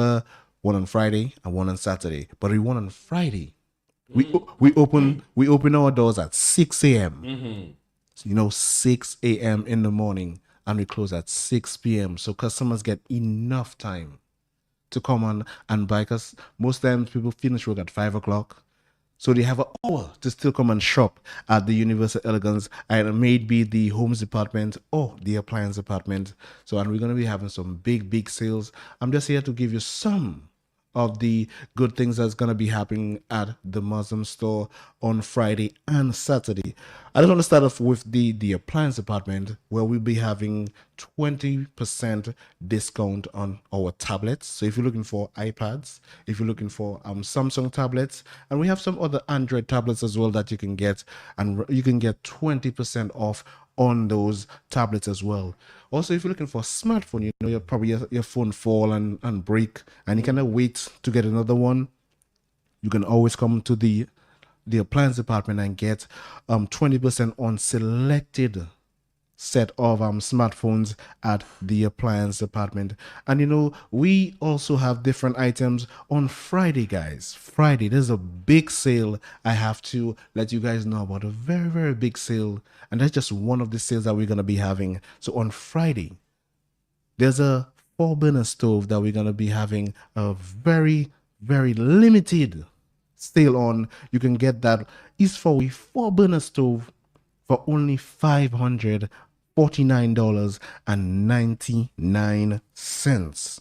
Speaker 15: one on Friday and one on Saturday, but we one on Friday. We open our doors at 6 a.m.
Speaker 7: Mm-hmm.
Speaker 15: 6 a.m. in the morning, and we close at 6 p.m. so customers get enough time to come on and buy, because most times people finish work at 5 o'clock. So they have an hour to still come and shop at the Universal Elegance, and it may be the homes department or the appliance department. And we're going to be having some big sales. I'm just here to give you some of the good things that's going to be happening at the Muslim store on Friday and Saturday. I just want to start off with the appliance department, where we'll be having 20% discount on our tablets. So if you're looking for iPads, if you're looking for Samsung tablets, and we have some other Android tablets as well that you can get, and you can get 20% off on those tablets as well. Also, if you're looking for a smartphone, you're probably your phone fall and break, and you cannot wait to get another one, you can always come to the appliance department and get 20% on selected set of smartphones at the appliance department. And we also have different items on Friday, guys. Friday, there's a big sale. I have to let you guys know about a very, very big sale, and that's just one of the sales that we're going to be having. So on Friday, there's a 4-burner stove that we're going to be having a very, very limited sale on. You can get that. It's for a 4-burner stove for only $549.99.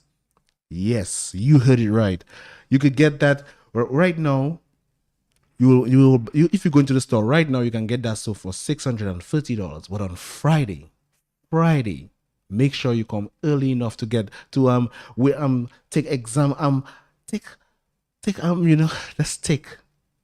Speaker 15: Yes, you heard it right. You could get that right now. If you go into the store right now, you can get that stove for $630. But on Friday, make sure you come early enough to get to let's take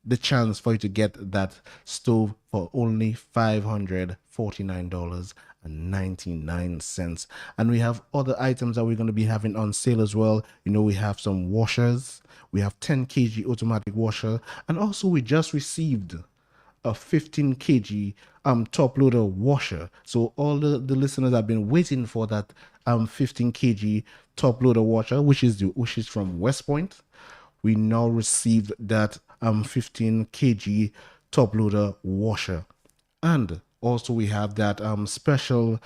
Speaker 15: the chance for you to get that stove for only $549.99. And we have other items that we're going to be having on sale as well. We have some washers. We have 10 kg automatic washer, and also we just received a 15 kg top loader washer. So all the listeners have been waiting for that 15 kg top loader washer, which is from West Point. We now received that 15 kg top loader washer, and also we have that special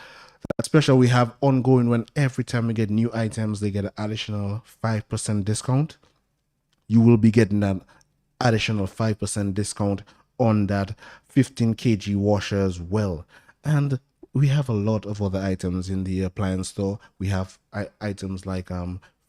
Speaker 15: we have ongoing. When every time we get new items, they get an additional 5% discount. You will be getting that additional 5% discount on that 15 kg washer as well. And we have a lot of other items in the appliance store. We have items like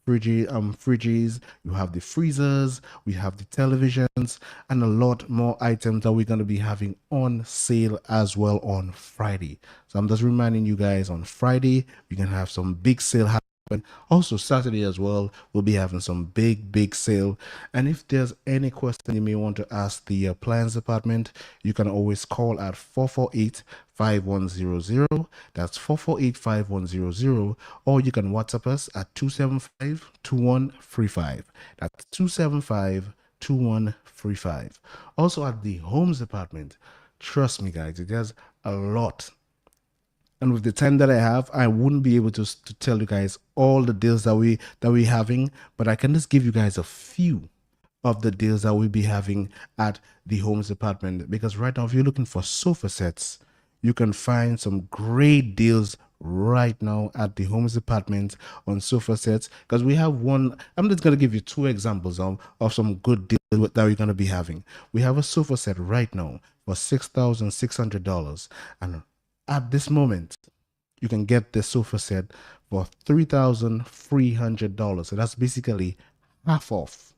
Speaker 15: fridges, you have the freezers, we have the televisions, and a lot more items that we're going to be having on sale as well on Friday. So I'm just reminding you guys, on Friday, we can have some big sale Department. Also, Saturday as well, we'll be having some big sale. And if there's any question you may want to ask the Appliance Department, you can always call at 448-5100. That's 448-5100. Or you can WhatsApp us at 275-2135. That's 275-2135. Also at the Homes Department, trust me guys, there's a lot. And with the time that I have, I wouldn't be able to tell you guys all the deals that we're having, but I can just give you guys a few of the deals that we'll be having at the Homes Department. Because right now, if you're looking for sofa sets, you can find some great deals right now at the Homes Department on sofa sets. Because we have one, I'm just going to give you two examples of some good deals that we're going to be having. We have a sofa set right now for $6,600, and at this moment, you can get the sofa set for $3,300. So that's basically half off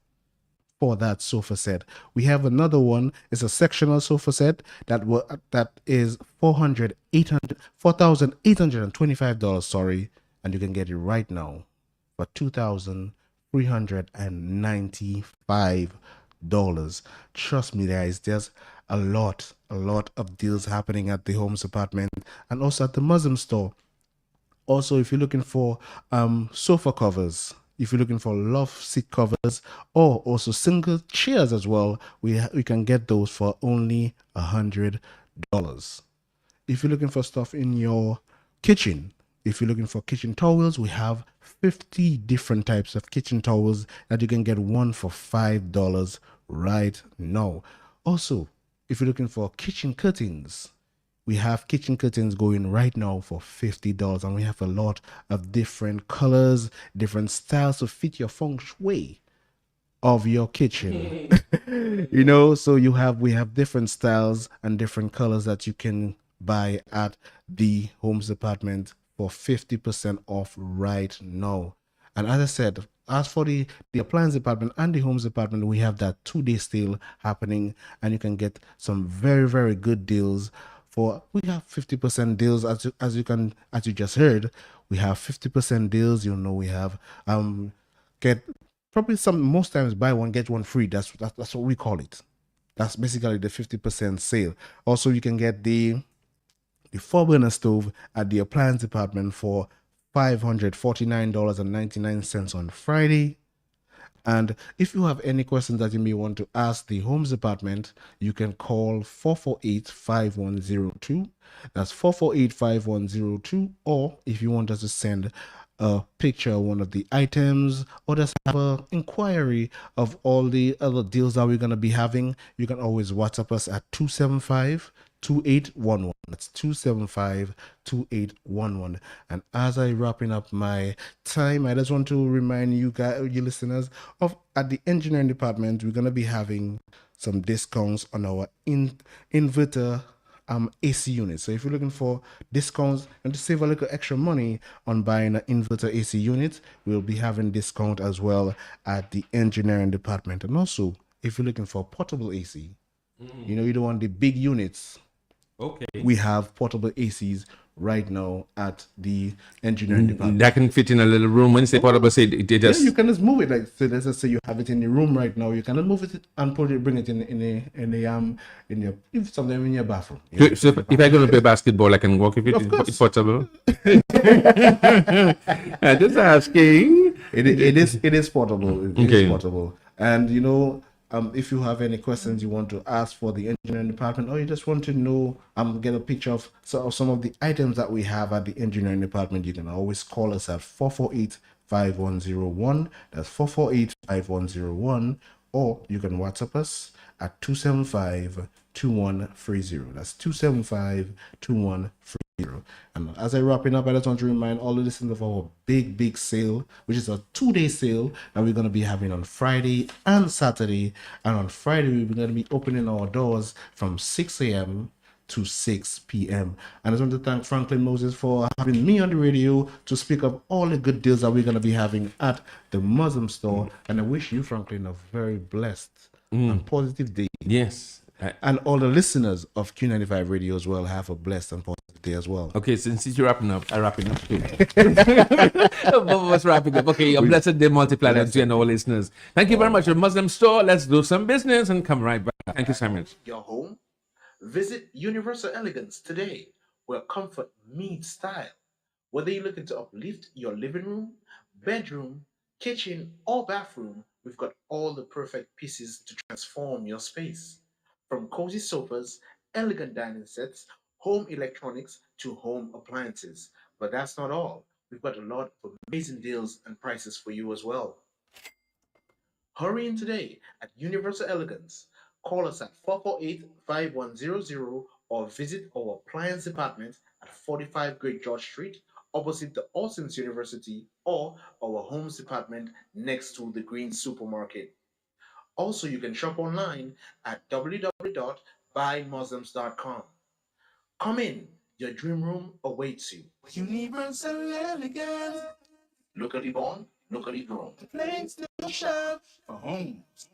Speaker 15: for that sofa set. We have another one. It's a sectional sofa set that is $4,825. Sorry, and you can get it right now for $2,395. Trust me, guys. There's a lot of deals happening at the Homes Department and also at the Muslim store. Also, if you're looking for sofa covers, if you're looking for love seat covers, or also single chairs as well, we can get those for only $100. If you're looking for stuff in your kitchen, if you're looking for kitchen towels, we have 50 different types of kitchen towels that you can get one for $5 right now. Also, if you're looking for kitchen curtains, we have kitchen curtains going right now for $50, and we have a lot of different colors, different styles to fit your feng shui of your kitchen. You know, so we have different styles and different colors that you can buy at the Homes Department for 50% off right now. And as I said, as for the Appliance Department and the Homes Department, we have that 2-day sale happening, and you can get some very good deals. We have 50% deals, as you just heard. We have 50% deals. You know, we have get probably most times buy one get one free. That's what we call it. That's basically the 50% sale. Also, you can get the 4-burner stove at the Appliance Department for $549.99 on Friday. And if you have any questions that you may want to ask the Homes Department, you can call 448-5102. That's 448-5102. Or if you want us to send a picture of one of the items, or just have an inquiry of all the other deals that we're going to be having, you can always WhatsApp us at 275-2811. That's 275-2811. And as I wrapping up my time, I just want to remind you guys, you listeners, of at the engineering department, we're going to be having some discounts on our inverter AC unit. So if you're looking for discounts and to save a little extra money on buying an inverter AC unit, we'll be having discount as well at the engineering department. And also, if you're looking for portable AC, you know, you don't want the big units.
Speaker 7: Okay.
Speaker 15: We have portable ACs right now at the engineering department.
Speaker 7: That can fit in a little room. When you say portable, say it just...
Speaker 15: Yeah, you can just move it. Like, so let's just say you have it in the room right now. You can just move it and bring it in your sometime in your bathroom.
Speaker 7: So if I'm going to play basketball, I can walk if it's portable. I'm just asking.
Speaker 15: It is portable. It is portable. And you know, if you have any questions you want to ask for the engineering department, or you just want to know, get a picture of some of the items that we have at the engineering department, you can always call us at 448-5101. That's 448-5101. Or you can WhatsApp us at 275-2130. That's 275-2130. And as I wrapping up, I just want to remind all the listeners of our big sale, which is a 2-day sale that we're going to be having on Friday and Saturday. And on Friday, we're going to be opening our doors from 6 a.m. to 6 p.m. And I just want to thank Franklin Moses for having me on the radio to speak of all the good deals that we're going to be having at the Muslim store. And I wish you, Franklin, a very blessed and positive day.
Speaker 7: Yes.
Speaker 15: And all the listeners of Q95 Radio as well have a blessed and positive day as well.
Speaker 7: Okay, since you're wrapping up, I'm wrapping up too. Both of us wrapping up. Okay, a blessed day multiplied unto you and all listeners. Thank you very much. The Muslim Store. Let's do some business and come right back. Thank you so much.
Speaker 14: Your home? Visit Universal Elegance today, where comfort meets style. Whether you're looking to uplift your living room, bedroom, kitchen, or bathroom, we've got all the perfect pieces to transform your space. From cozy sofas, elegant dining sets, home electronics, to home appliances. But that's not all. We've got a lot of amazing deals and prices for you as well. Hurry in today at Universal Elegance. Call us at 448-5100 or visit our appliance department at 45 Great George Street, opposite the Austin's University, or our homes department next to the Green Supermarket. Also, you can shop online at www.buymuslims.com. Come in, your dream room awaits you.
Speaker 13: Universal Elegance.
Speaker 14: Locally born, locally grown.
Speaker 13: The place to shop for homes.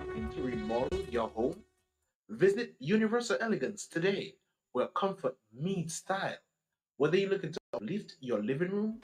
Speaker 14: Looking to remodel your home? Visit Universal Elegance today, where comfort meets style. Whether you're looking to uplift your living room,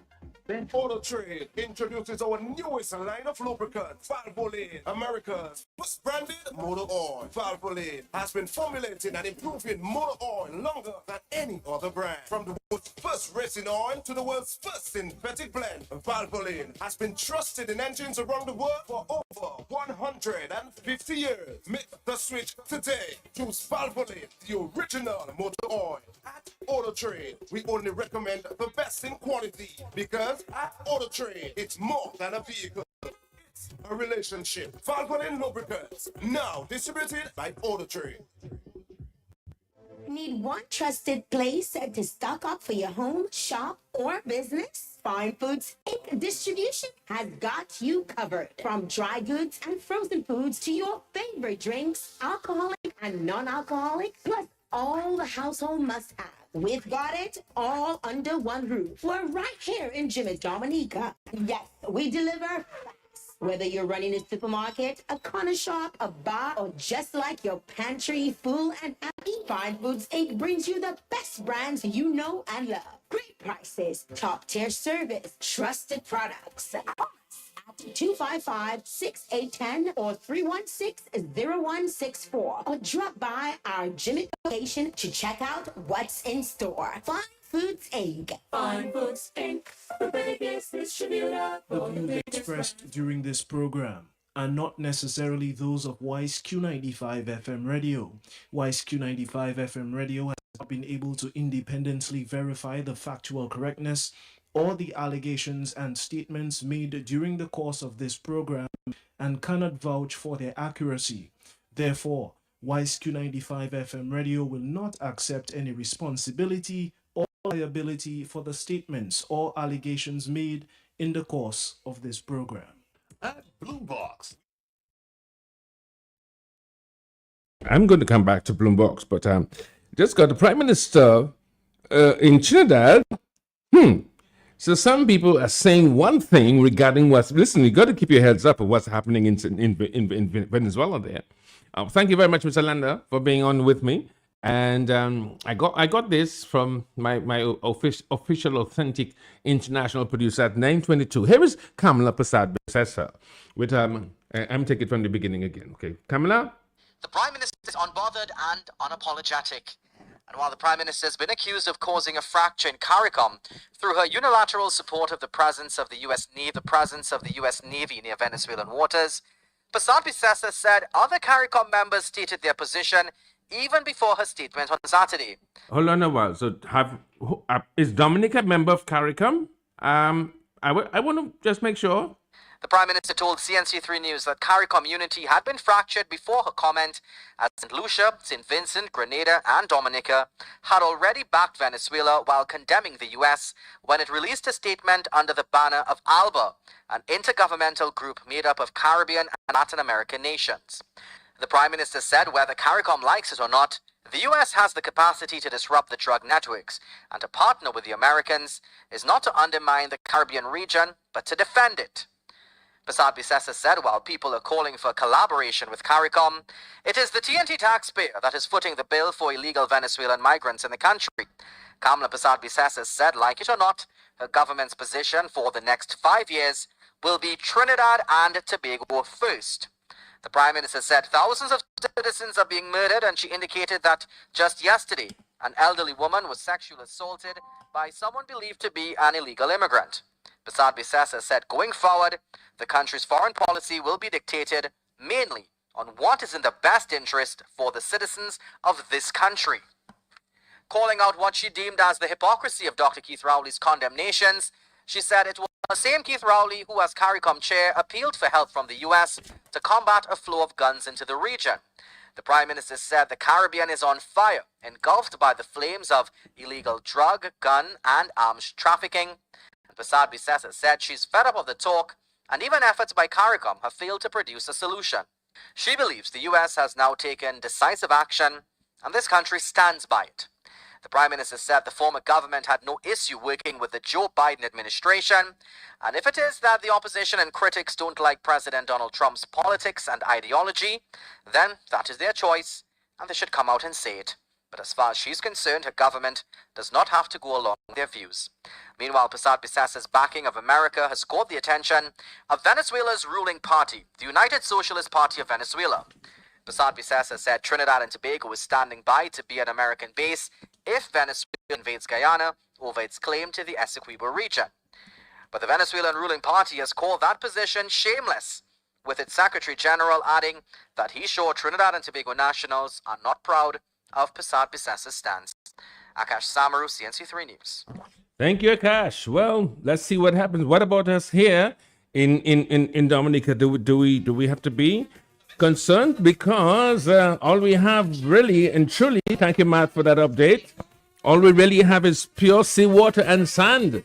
Speaker 13: Auto Trade introduces our newest line of lubricants, Valvoline, America's first branded motor oil. Valvoline has been formulating and improving motor oil longer than any other brand. From the world's first racing oil to the world's first synthetic blend, Valvoline has been trusted in engines around the world for over 150 years. Make the switch today. Choose Valvoline, the original motor oil. At Auto Trade, we only recommend the best in quality because at Auto Trade, it's more than a vehicle. It's a relationship. Valvoline Lubricants, now distributed by Auto Trade.
Speaker 16: Need one trusted place to stock up for your home, shop, or business? Fine Foods Inc. Distribution has got you covered. From dry goods and frozen foods to your favorite drinks, alcoholic and non-alcoholic, plus all the household must-have. We've got it all under one roof. We're right here in Jimmy Dominica. Yes, we deliver fast. Whether you're running a supermarket, a corner shop, a bar, or just like your pantry full and happy, Fine Foods Inc. brings you the best brands you know and love. Great prices, top tier service, trusted products. At 255-6810 or 316-0164, or drop by our Jimmy location to check out what's in store. Fine Foods Inc. Fine Foods Inc. The biggest distributor.
Speaker 5: The views expressed during this program are not necessarily those of Wise Q95 FM radio. Wise Q95 FM radio has not been able to independently verify the factual correctness or the allegations and statements made during the course of this program and cannot vouch for their accuracy. Therefore, Wise Q95 FM radio will not accept any responsibility or liability for the statements or allegations made in the course of this program.
Speaker 13: At Blue Box.
Speaker 7: I'm going to come back to Bloombox, but just got the Prime Minister in Trinidad. So some people are saying one thing regarding what's... Listen, you got to keep your heads up of what's happening in Venezuela there. Thank you very much, Mr. Landa, for being on with me. And I got this from my official, authentic international producer at 9:22. Here is Kamala Persad-Bissessar with I'm take it from the beginning again. Okay, Kamala.
Speaker 17: The Prime Minister is unbothered and unapologetic. And while the Prime Minister has been accused of causing a fracture in CARICOM through her unilateral support of the presence of the U.S. Navy near Venezuelan waters, Persad-Bissessar said other CARICOM members stated their position even before her statement on Saturday.
Speaker 7: Hold on a while. So is Dominic a member of CARICOM? I want to just make sure.
Speaker 17: The Prime Minister told CNC3 News that CARICOM unity had been fractured before her comment, as St. Lucia, St. Vincent, Grenada and Dominica had already backed Venezuela while condemning the US when it released a statement under the banner of ALBA, an intergovernmental group made up of Caribbean and Latin American nations. The Prime Minister said whether CARICOM likes it or not, the US has the capacity to disrupt the drug networks, and to partner with the Americans is not to undermine the Caribbean region, but to defend it. Persad-Bissessar said while people are calling for collaboration with CARICOM, it is the TNT taxpayer that is footing the bill for illegal Venezuelan migrants in the country. Kamala Persad-Bissessar said, like it or not, her government's position for the next 5 years will be Trinidad and Tobago first. The Prime Minister said thousands of citizens are being murdered, and she indicated that just yesterday, an elderly woman was sexually assaulted by someone believed to be an illegal immigrant. Persad-Bissessar said going forward, the country's foreign policy will be dictated mainly on what is in the best interest for the citizens of this country. Calling out what she deemed as the hypocrisy of Dr. Keith Rowley's condemnations, she said it was the same Keith Rowley who, as CARICOM chair, appealed for help from the US to combat a flow of guns into the region. The Prime Minister said the Caribbean is on fire, engulfed by the flames of illegal drug, gun and arms trafficking. Persad-Bissessar said she's fed up of the talk, and even efforts by CARICOM have failed to produce a solution. She believes the US has now taken decisive action, and this country stands by it. The Prime Minister said the former government had no issue working with the Joe Biden administration, and if it is that the opposition and critics don't like President Donald Trump's politics and ideology, then that is their choice, and they should come out and say it. But as far as she's concerned, her government does not have to go along with their views. Meanwhile, Persad-Bissessar's backing of America has caught the attention of Venezuela's ruling party, the United Socialist Party of Venezuela. Persad-Bissessar said Trinidad and Tobago is standing by to be an American base if Venezuela invades Guyana over its claim to the Essequibo region. But the Venezuelan ruling party has called that position shameless, with its Secretary General adding that he's sure Trinidad and Tobago nationals are not proud of Persad-Bissessar's stance. Akash Samaru, CNC3 News.
Speaker 7: Thank you, Akash. Well, let's see what happens. What about us here in Dominica? Do we have to be concerned? Because all we have really and truly, thank you, Matt, for that update. All we really have is pure seawater and sand.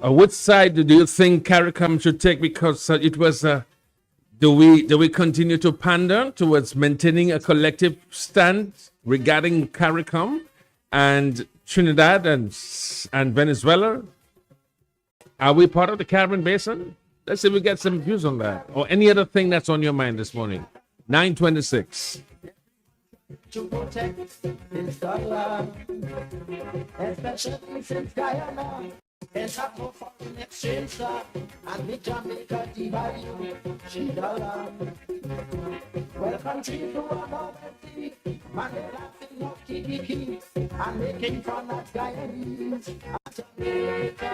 Speaker 7: Which side do you think CARICOM should take? Because it was, do we continue to pander towards maintaining a collective stand regarding CARICOM and Trinidad and Venezuela? Are we part of the Caribbean Basin? Let's see if we get some views on that. Or any other thing that's on your mind this morning. 9:26.
Speaker 8: To protect his dollar, especially since Guyana has had no foreign exchange sir, and the Jamaica devalue she dollar. Well, countries who are now empty, man, they're laughing up Kiki and making fun of Guyanese and Jamaica.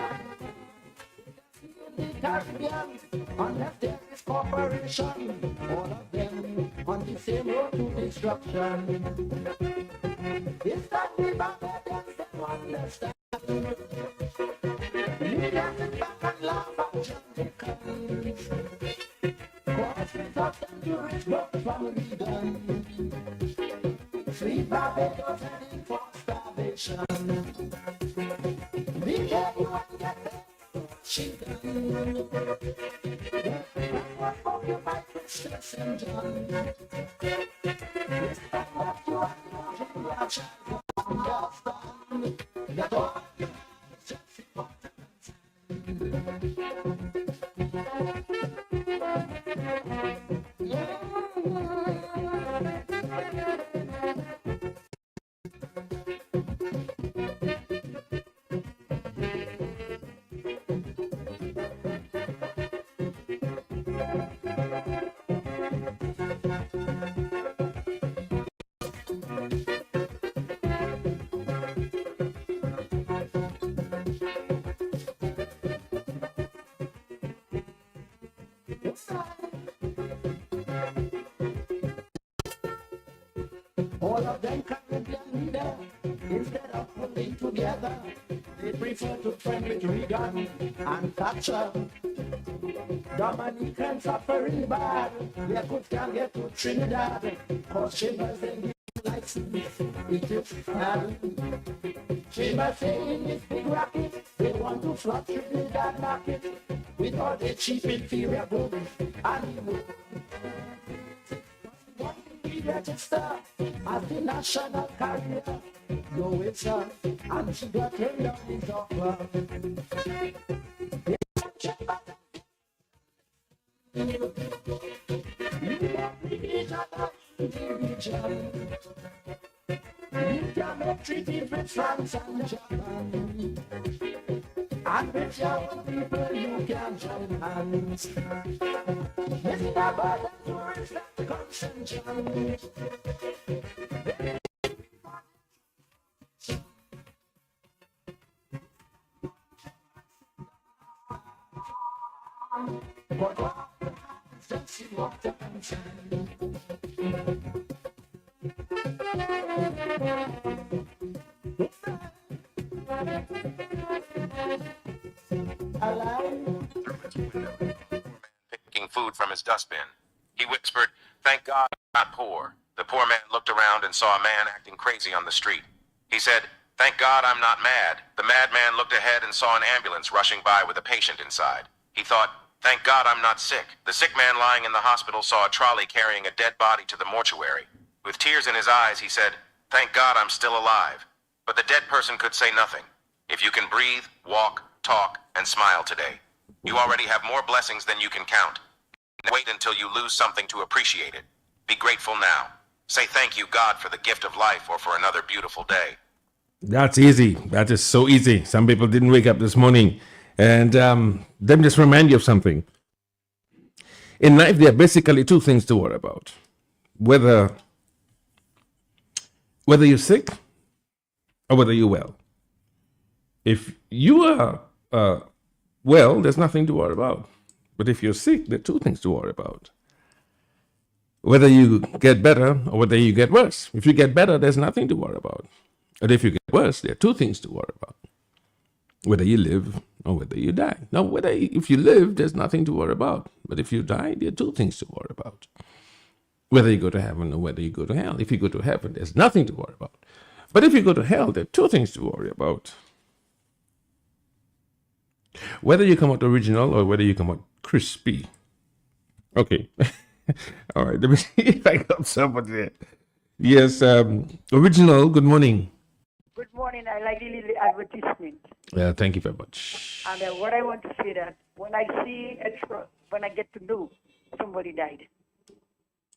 Speaker 8: The Caribbean, unless there is cooperation, all of them on the same road to destruction. It's that the Barbadians don't understand. Millions sit back and laugh at Jamaicans. Causes of them to rich but from Reagan. Sweet Barbados heading for starvation. Be careful and get there. She done. What for you fight with stress and John? It's not what you are doing, your child. Understand that all you have is just all of them Caribbean leaders, instead of pulling together, they prefer to friend with Reagan and Thatcher. Dominicans suffering bad, their goods can get to Trinidad, cause Chambers ain't giving license, it is sad. Chambers saying this big racket, they want to flood Trinidad market, with all the cheap inferior goods, and register as the national carrier. Go with her and she got turned down his offer. You don't need each other in the region. You can make treaties with France and Japan. And with your own people you can join hands. It's not bad to respect the consension. But what happens when she walked up and said,
Speaker 18: picking food from his dustbin. He whispered, "Thank God I'm not poor." The poor man looked around and saw a man acting crazy on the street. He said, "Thank God I'm not mad." The madman looked ahead and saw an ambulance rushing by with a patient inside. He thought, "Thank God I'm not sick." The sick man lying in the hospital saw a trolley carrying a dead body to the mortuary. With tears in his eyes, he said, "Thank God I'm still alive." But the dead person could say nothing. If you can breathe, walk, talk, and smile today, you already have more blessings than you can count. Wait until you lose something to appreciate it. Be grateful now. Say thank you, God, for the gift of life or for another beautiful day.
Speaker 7: That's easy. That is so easy. Some people didn't wake up this morning. And let me just remind you of something. In life, there are basically two things to worry about. Whether you're sick or whether you're well. If you are well, there's nothing to worry about. But if you're sick, there are two things to worry about. Whether you get better or whether you get worse. If you get better, there's nothing to worry about. But if you get worse, there are two things to worry about. Whether you live or whether you die. Now, if you live, there's nothing to worry about. But if you die, there are two things to worry about. Whether you go to heaven or whether you go to hell. If you go to heaven, there's nothing to worry about. But if you go to hell, there are two things to worry about. Whether you come out original or whether you come out crispy. Okay. All right. Let me see if I got somebody there. Yes. Original, good morning.
Speaker 8: Good morning.
Speaker 19: morning. I like the little advertisement.
Speaker 7: Yeah, thank you very much.
Speaker 19: And what I want to say that when I see when I get to know somebody died,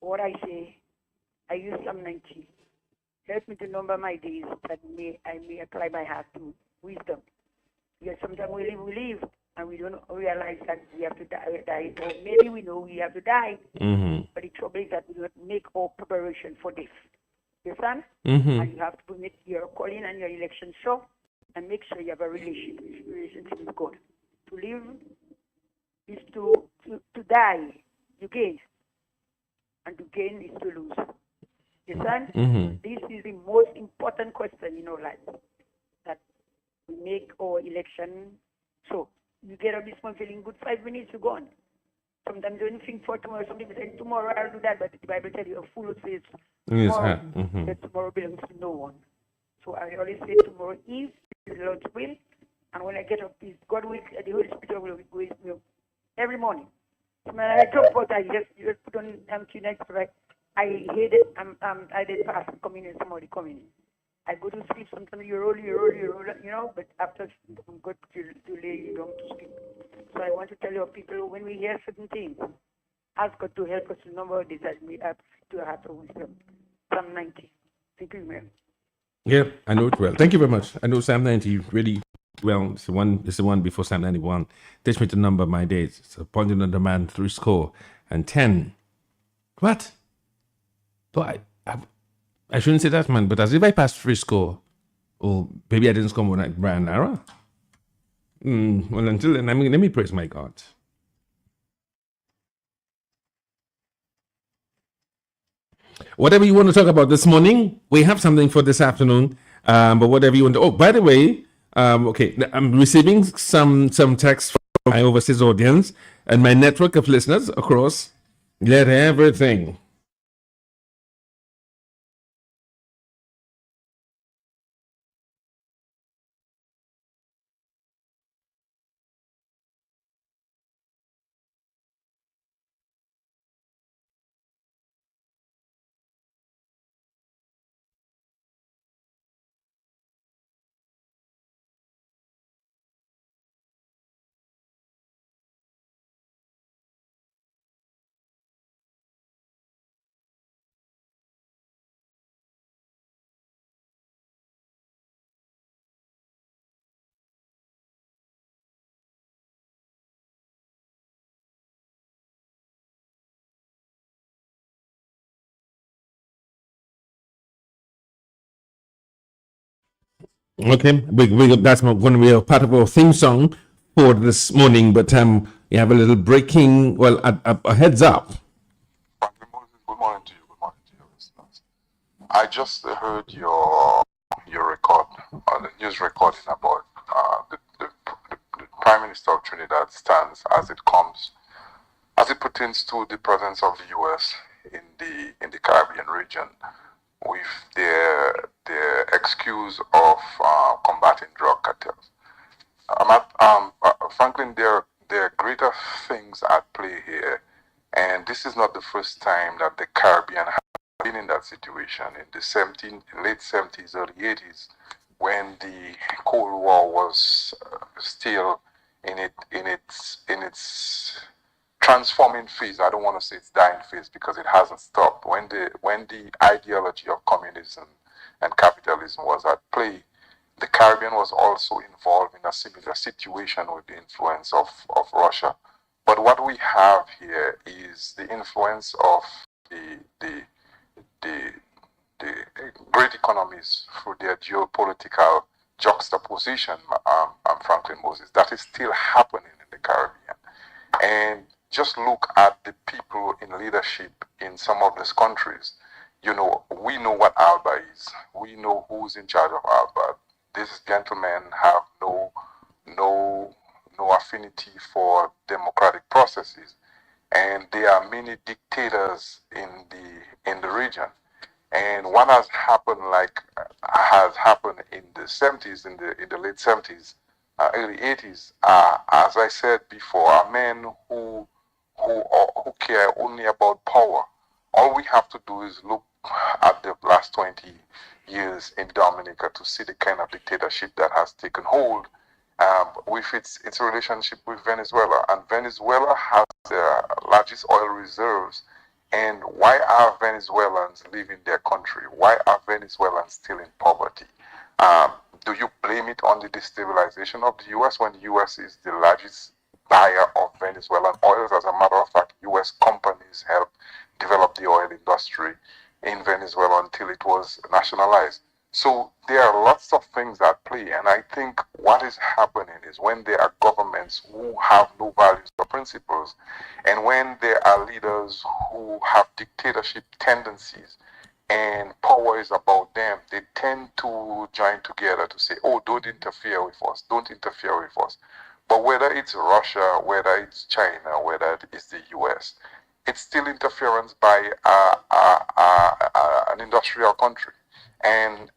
Speaker 19: what I say, I use Psalm 90. Help me to number my days that I may apply my heart to wisdom. Because sometimes we live, and we don't realize that we have to die, or maybe we know we have to die, but the trouble is that we don't make all preparation for death. You understand? And you have to make your calling and your election sure, and make sure you have a relationship with God. To live is to die, you gain, and to gain is to lose. You understand? This is the most important question in our life, that we make our election so. You get up this morning feeling good, 5 minutes, you're gone. Sometimes you don't think for tomorrow. Some people say, tomorrow I'll do that, but the Bible tells you a fool says tomorrow, that tomorrow belongs to no one. So I always say tomorrow is the Lord's will, and when I get up, is God will, the Holy Spirit will go with me every morning. So when I talk about that, you just put on Q next, right? I hate it. I did pass communion, somebody coming in. I go to sleep, sometimes you roll, you know, but after good to lay you down to sleep. So I want to tell your people, when we hear certain things, ask God to help us to number this as we have to a heart of wisdom. Psalm 90. Thank you, ma'am.
Speaker 7: Yeah, I know it well. Thank you very much. I know Psalm 90 really well. It's the one before Psalm 91. Teach me to number my days. It's appointed unto man 70 and 10. What? So I shouldn't say that, man, but as if I passed 70, or maybe I didn't score more like Brian Lara. Well, until then, let me praise my God. Whatever you want to talk about this morning, we have something for this afternoon. But whatever you want to. Oh, by the way, okay, I'm receiving some text from my overseas audience and my network of listeners across. Let everything. Okay, that's going to be a part of our theme song for this morning. But we have a little breaking. Well, a heads up.
Speaker 1: Good morning to you. Good morning to your listeners. I just heard your record, the news recording about the Prime Minister of Trinidad stance as it pertains to the presence of the U.S. in the Caribbean region, with their excuse of combating drug cartels. Franklin, there are greater things at play here, and this is not the first time that the Caribbean has been in that situation. In the late 70s, early 80s, when the Cold War was still in its transforming phase. I don't want to say it's dying phase because it hasn't stopped. When the ideology of communism and capitalism was at play, the Caribbean was also involved in a similar situation with the influence of Russia. But what we have here is the influence of the great economies through their geopolitical juxtaposition, Franklin Moses, that is still happening in the Caribbean. And just look at the people in leadership in some of these countries. You know, we know what ALBA is. We know who's in charge of ALBA. These gentlemen have no affinity for democratic processes, and there are many dictators in the region. And what has happened in the 70s, in the late 70s, early 80s, as I said before, are men who care only about power. All we have to do is look at the last 20 years in Dominica to see the kind of dictatorship that has taken hold with its relationship with Venezuela. And Venezuela has the largest oil reserves. And why are Venezuelans leaving their country? Why are Venezuelans still in poverty? Do you blame it on the destabilization of the U.S. when the U.S. is the largest buyer of Venezuelan oils? As a matter of fact, U.S. companies helped develop the oil industry in Venezuela until it was nationalized. So there are lots of things at play, and I think what is happening is when there are governments who have no values or principles, and when there are leaders who have dictatorship tendencies, and power is about them, they tend to join together to say, oh, don't interfere with us, don't interfere with us. But whether it's Russia, whether it's China, whether it's the US, it's still interference by an industrial country. And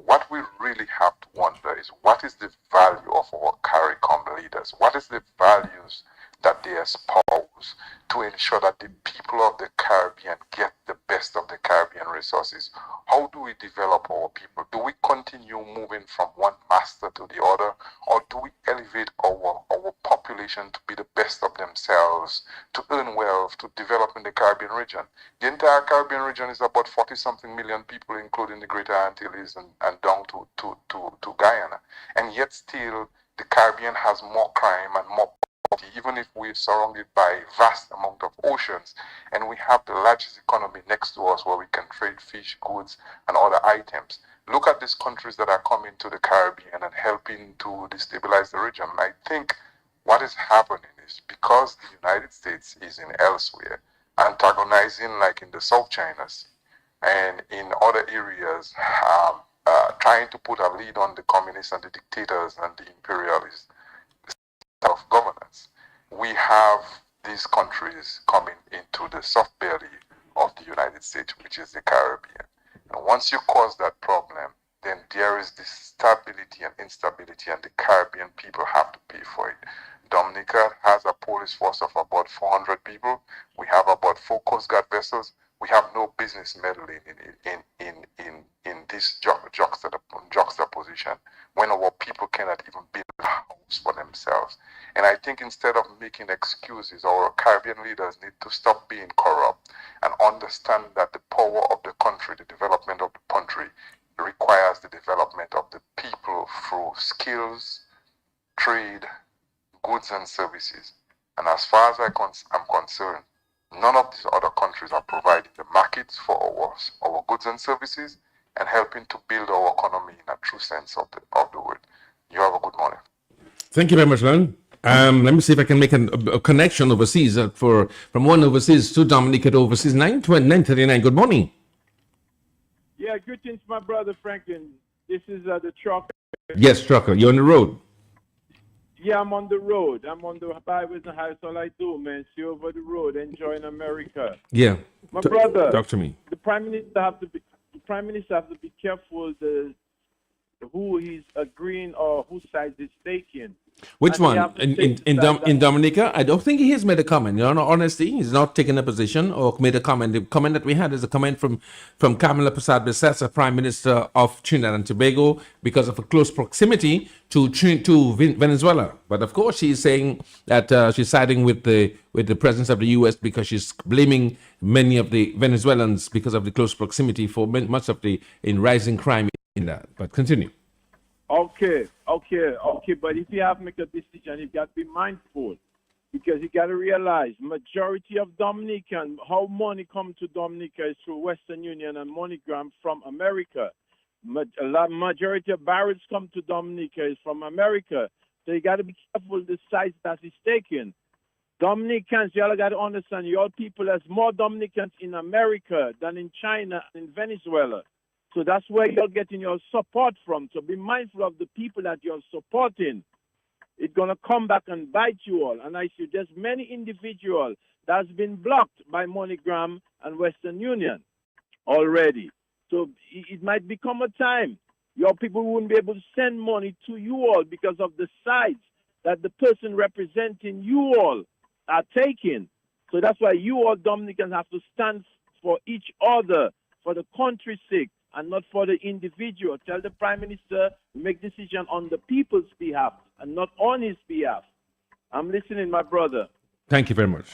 Speaker 1: what we really have to wonder is, what is the value of our CARICOM leaders? What is the values that they espouse to ensure that the people of the Caribbean get the best of the Caribbean resources? How do we develop our people? Do we continue moving from one master to the other, or do we elevate our population to be the best of themselves, to earn wealth, to develop in the Caribbean region? The entire Caribbean region is about 40-something million people, including the Greater Antilles and down to Guyana. And yet still, the Caribbean has more crime and more poverty, even if we're surrounded by vast amount of oceans, and we have the largest economy next to us where we can trade fish, goods, and other items. Look at these countries that are coming to the Caribbean and helping to destabilize the region. I think what is happening is, because the United States is in elsewhere, antagonizing like in the South China Sea and in other areas, trying to put a lead on the communists and the dictators and the imperialists of governance. We have these countries coming into the soft belly of the United States, which is the Caribbean. And once you cause that problem, then there is this stability and instability, and the Caribbean people have to pay for it. Dominica has a police force of about 400 people. We have about 4 Coast Guard vessels. We have no business meddling in this juxtaposition when our people cannot even build a house for themselves. And I think instead of making excuses, our Caribbean leaders need to stop being corrupt and understand that the power of the country, the development of the country, requires the development of the people through skills, trade, goods and services. And as far as I'm concerned, none of these other countries are providing the markets for our goods and services and helping to build our economy in a true sense of the word. You have a good morning.
Speaker 7: Thank you very much, Len. Let me see if I can make a connection overseas from one overseas to Dominica to overseas. 939. Good morning.
Speaker 20: Yeah, greetings, my brother Franklin. This is the truck.
Speaker 7: Yes, Trucker, you're on the road.
Speaker 20: Yeah, I'm on the road. I'm on the byways and highways. All I do, man, see over the road, enjoying America.
Speaker 7: Yeah.
Speaker 20: My brother.
Speaker 7: Talk to me.
Speaker 20: The prime minister have to be careful who he's agreeing or whose side he's taking.
Speaker 7: Which one? In Dominica? I don't think he has made a comment. In honesty, he's not taken a position or made a comment. The comment that we had is a comment from Kamala Persad-Bissessar, Prime Minister of Trinidad and Tobago, because of a close proximity to Venezuela. But of course, she's saying that she's siding with the presence of the U.S. because she's blaming many of the Venezuelans because of the close proximity for much of the rising crime in that. But continue.
Speaker 20: Okay. But if you have to make a decision, you got to be mindful, because you got to realize majority of Dominican, how money come to Dominica is through Western Union and MoneyGram from America. Majority of barrels come to Dominica is from America. So you got to be careful the size that is taken. Dominicans, you all got to understand, your people has more Dominicans in America than in China and in Venezuela. So that's where you're getting your support from. So be mindful of the people that you're supporting. It's going to come back and bite you all. And I see there's many individuals that's been blocked by MoneyGram and Western Union already. So it might become a time your people wouldn't be able to send money to you all because of the sides that the person representing you all are taking. So that's why you all Dominicans have to stand for each other, for the country's sake, and not for the individual. Tell the Prime Minister to make decision on the people's behalf and not on his behalf. I'm listening, my brother.
Speaker 7: Thank you very much.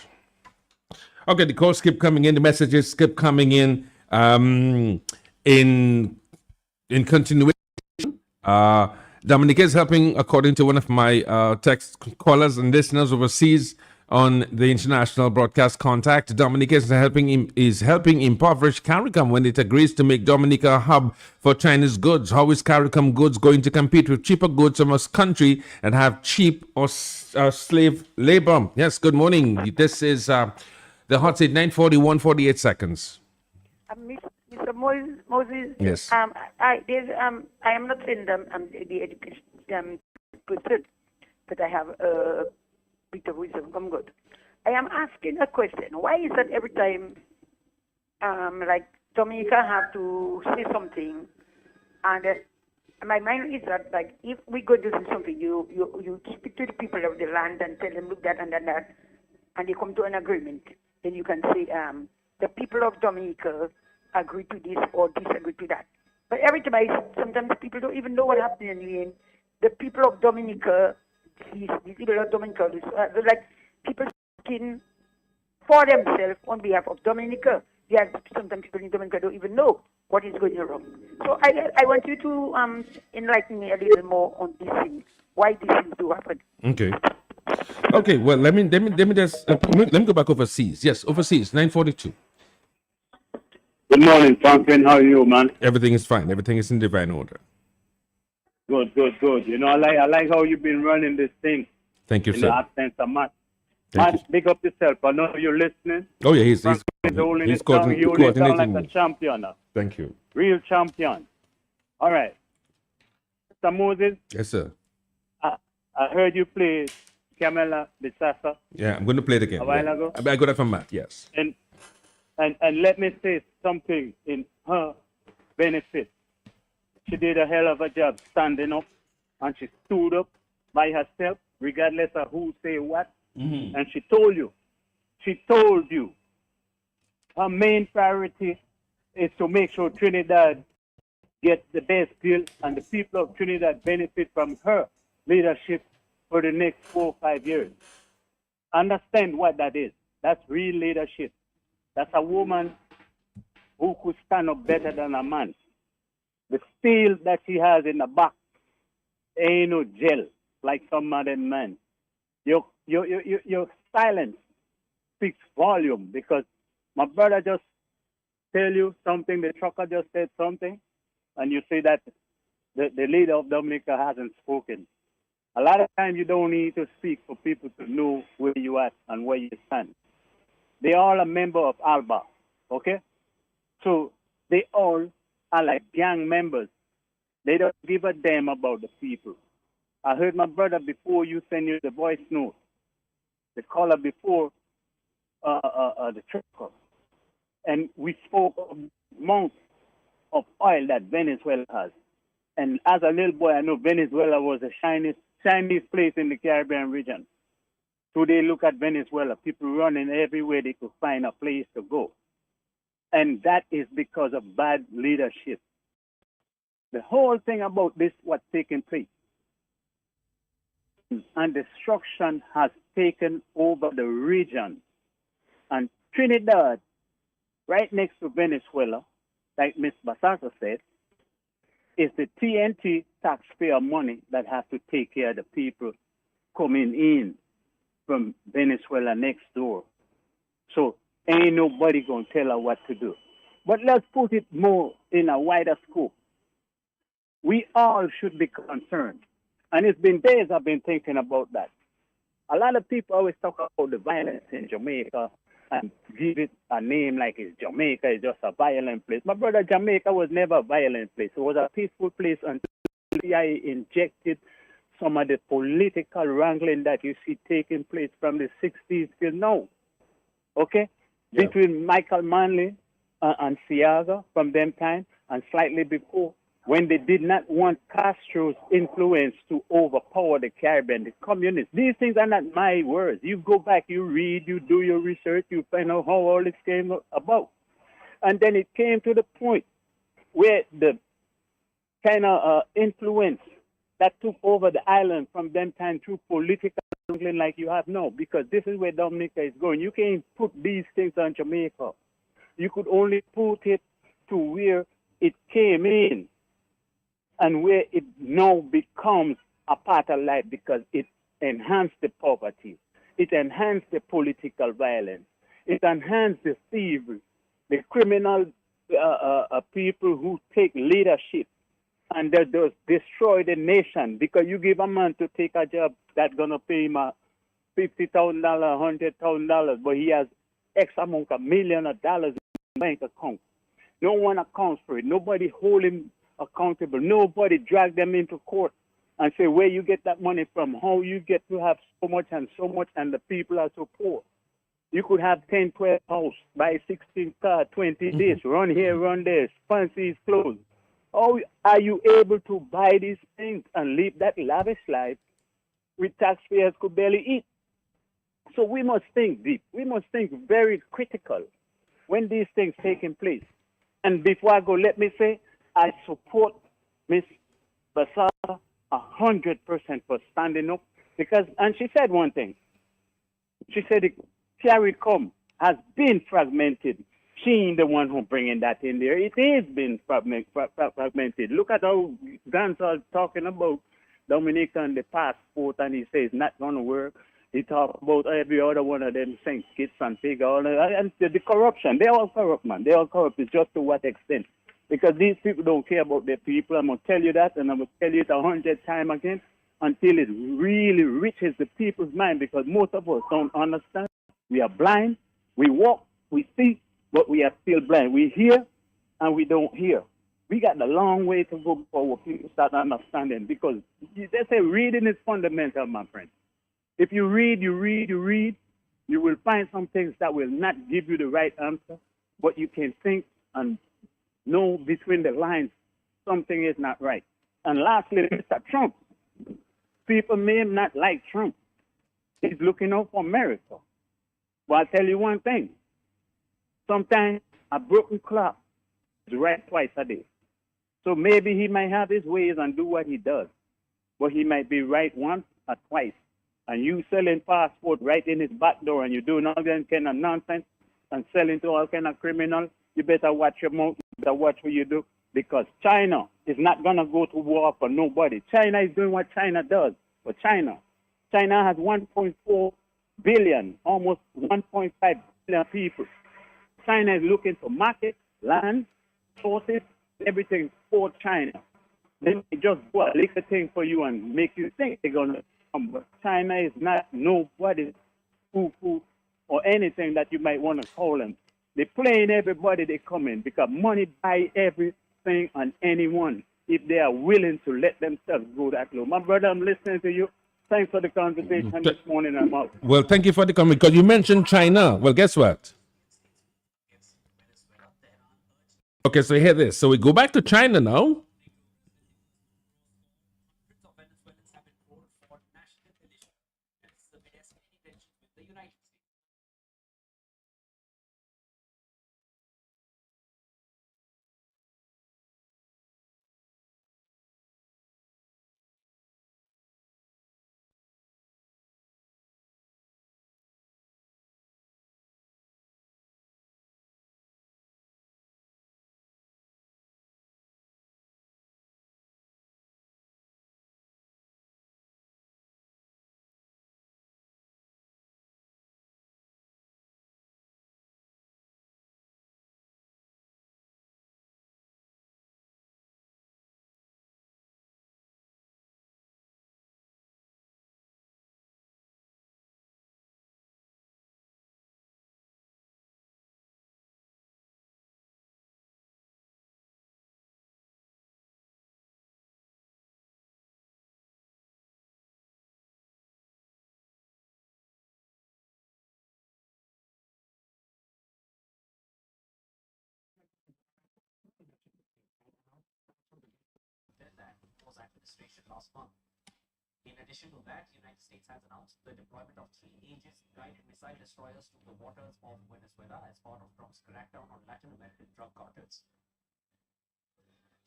Speaker 7: Okay, the calls keep coming in, the messages keep coming in. In continuation, Dominica is helping, according to one of my text callers and listeners overseas on the international broadcast contact. Dominica is helping impoverished CARICOM when it agrees to make Dominica a hub for Chinese goods. How is CARICOM goods going to compete with cheaper goods from a country and have cheap or slave labor? Yes, good morning. This is the hot seat, 9:41, 48 seconds.
Speaker 19: Mr. Moses.
Speaker 7: Yes.
Speaker 19: I am not saying the education person, but I have a bit of wisdom from God. I am asking a question. Why is that every time, like Dominica have to say something, and my mind is that like if we go to do something, you speak to the people of the land and tell them look that and that, and they come to an agreement. Then you can say the people of Dominica agree to this or disagree to that. But every time sometimes people don't even know what happened in the end. The people of Dominica, these people of Dominica, they're like people speaking for themselves on behalf of Dominica. Sometimes people in Dominica don't even know what is going wrong. So I want you to enlighten me a little more on this thing. Why these things do happen?
Speaker 7: Okay. Okay. Well, let me just let me go back overseas. Yes, overseas, 9:42.
Speaker 21: Good morning, Franklin. How are you, man?
Speaker 7: Everything is fine. Everything is in divine order.
Speaker 21: Good. You know, I like how you've been running this thing.
Speaker 7: Thank you,
Speaker 21: in
Speaker 7: sir.
Speaker 21: the absence of Matt.
Speaker 7: Thank
Speaker 21: Matt, big up yourself. I know you're listening.
Speaker 7: Oh yeah, he's
Speaker 21: holding it down.
Speaker 7: coordinating.
Speaker 21: You hold it down like a champion.
Speaker 7: Thank you.
Speaker 21: Real champion. All right. Mr. Moses.
Speaker 7: Yes, sir.
Speaker 21: I heard you play Camilla Bisasa.
Speaker 7: Yeah, I'm going to play it again.
Speaker 21: A while ago.
Speaker 7: I got that from Matt. Yes.
Speaker 21: And let me say something in her benefit. She did a hell of a job standing up, and she stood up by herself, regardless of who say what.
Speaker 7: Mm-hmm.
Speaker 21: And she told you, her main priority is to make sure Trinidad gets the best deal, and the people of Trinidad benefit from her leadership for the next 4 or 5 years. Understand what that is. That's real leadership. That's a woman who could stand up better than a man. The steel that she has in the back ain't no gel like some other men. Your silence speaks volume, because my brother just tell you something, the trucker just said something, and you say that the leader of Dominica hasn't spoken. A lot of times you don't need to speak for people to know where you at and where you stand. They all a member of ALBA, okay? So they all are like gang members. They don't give a damn about the people. I heard my brother before you send you the voice note, the caller before the trucker. And we spoke of amounts of oil that Venezuela has. And as a little boy, I know Venezuela was a Chinese place in the Caribbean region. Today, look at Venezuela. People running everywhere they could find a place to go. And that is because of bad leadership. The whole thing about this, what's taking place, and destruction has taken over the region. And Trinidad, right next to Venezuela, like Ms. Basasa said, is the TNT taxpayer money that has to take care of the people coming in from Venezuela next door. So ain't nobody going to tell her what to do. But let's put it more in a wider scope. We all should be concerned. And it's been days I've been thinking about that. A lot of people always talk about the violence in Jamaica and give it a name like it's Jamaica is just a violent place. My brother, Jamaica was never a violent place. It was a peaceful place until the CIA injected some of the political wrangling that you see taking place from the 60s till now. Okay? Yeah. Between Michael Manley and Seaga from them time and slightly before, when they did not want Castro's influence to overpower the Caribbean, the communists. These things are not my words. You go back, you read, you do your research, you find out how all this came about. And then it came to the point where the kind of influence that took over the island from them time through political wrangling like you have now, because this is where Dominica is going. You can't put these things on Jamaica. You could only put it to where it came in and where it now becomes a part of life, because it enhanced the poverty, it enhanced the political violence, it enhanced the thievery, the criminal people who take leadership and that does destroy the nation, because you give a man to take a job that's gonna pay him $50,000, $100,000, but he has X amount of million of dollars in bank account. No one accounts for it. Nobody hold him accountable. Nobody drag them into court and say where you get that money from, how you get to have so much, and the people are so poor. You could have 10, 12 house, buy 16 car, 20 this, run here, run there, fancy clothes. How are you able to buy these things and live that lavish life with taxpayers could barely eat? So we must think deep. We must think very critical when these things taking place. And before I go, let me say I support Miss Basara 100% for standing up, because, and she said one thing. She said the CARICOM has been fragmented. She ain't the one who bringing that in there. It is been fragmented. Look at how Gansall talking about Dominica and the passport, and he says it's not going to work. He talk about every other one of them saying skits and pig, and the corruption. They're all corrupt, man. They're all corrupt. It's just to what extent? Because these people don't care about their people. I'm going to tell you that, and I'm going to tell you it 100 times again until it really reaches the people's mind, because most of us don't understand. We are blind. We walk, we see, but we are still blind. We hear, and we don't hear. We got a long way to go before people start understanding, because they say reading is fundamental, my friend. If you read, you will find some things that will not give you the right answer, but you can think and know between the lines something is not right. And lastly, Mr. Trump. People may not like Trump. He's looking out for America. But I'll tell you one thing. Sometimes a broken clock is right twice a day. So maybe he might have his ways and do what he does, but he might be right once or twice. And you selling passport right in his back door, and you doing all that kind of nonsense and selling to all kind of criminals, you better watch your mouth, you better watch what you do, because China is not going to go to war for nobody. China is doing what China does. But China has 1.4 billion, almost 1.5 billion people. China is looking for market, land, sources, everything for China. They just do a little thing for you and make you think they're going to come. But China is not nobody's foo-foo or anything that you might want to call them. They're playing everybody they come in, because money buy everything and anyone if they are willing to let themselves go that low. My brother, I'm listening to you. Thanks for the conversation this morning. I'm out.
Speaker 7: Well, thank you for the comment, because you mentioned China. Well, guess what? Okay, so hear this. So we go back to China now.
Speaker 2: Administration last month. In addition to that, the United States has announced the deployment of 3 Aegis-guided missile destroyers to the waters of Venezuela as part of Trump's crackdown on Latin American drug cartels.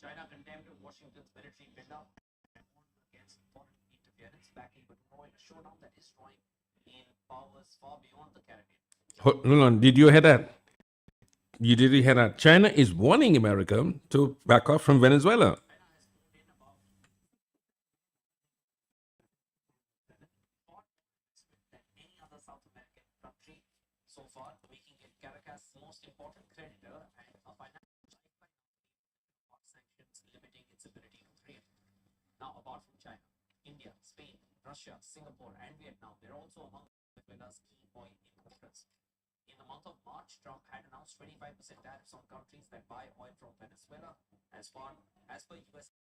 Speaker 2: China condemned Washington's military buildup and warned against foreign interference, backing Maduro in a showdown that is drawing in powers far beyond the Caribbean.
Speaker 7: Hold on, did you hear that? You did hear that? China is warning America to back off from Venezuela.
Speaker 2: Any other South American country so far, making it Caracas' most important creditor and a financial lifeline on sanctions limiting its ability to trade. Now, apart from China, India, Spain, Russia, Singapore, and Vietnam, they're also among Venezuela's key oil importers. In the month of March, Trump had announced 25% tariffs on countries that buy oil from Venezuela. As per U.S.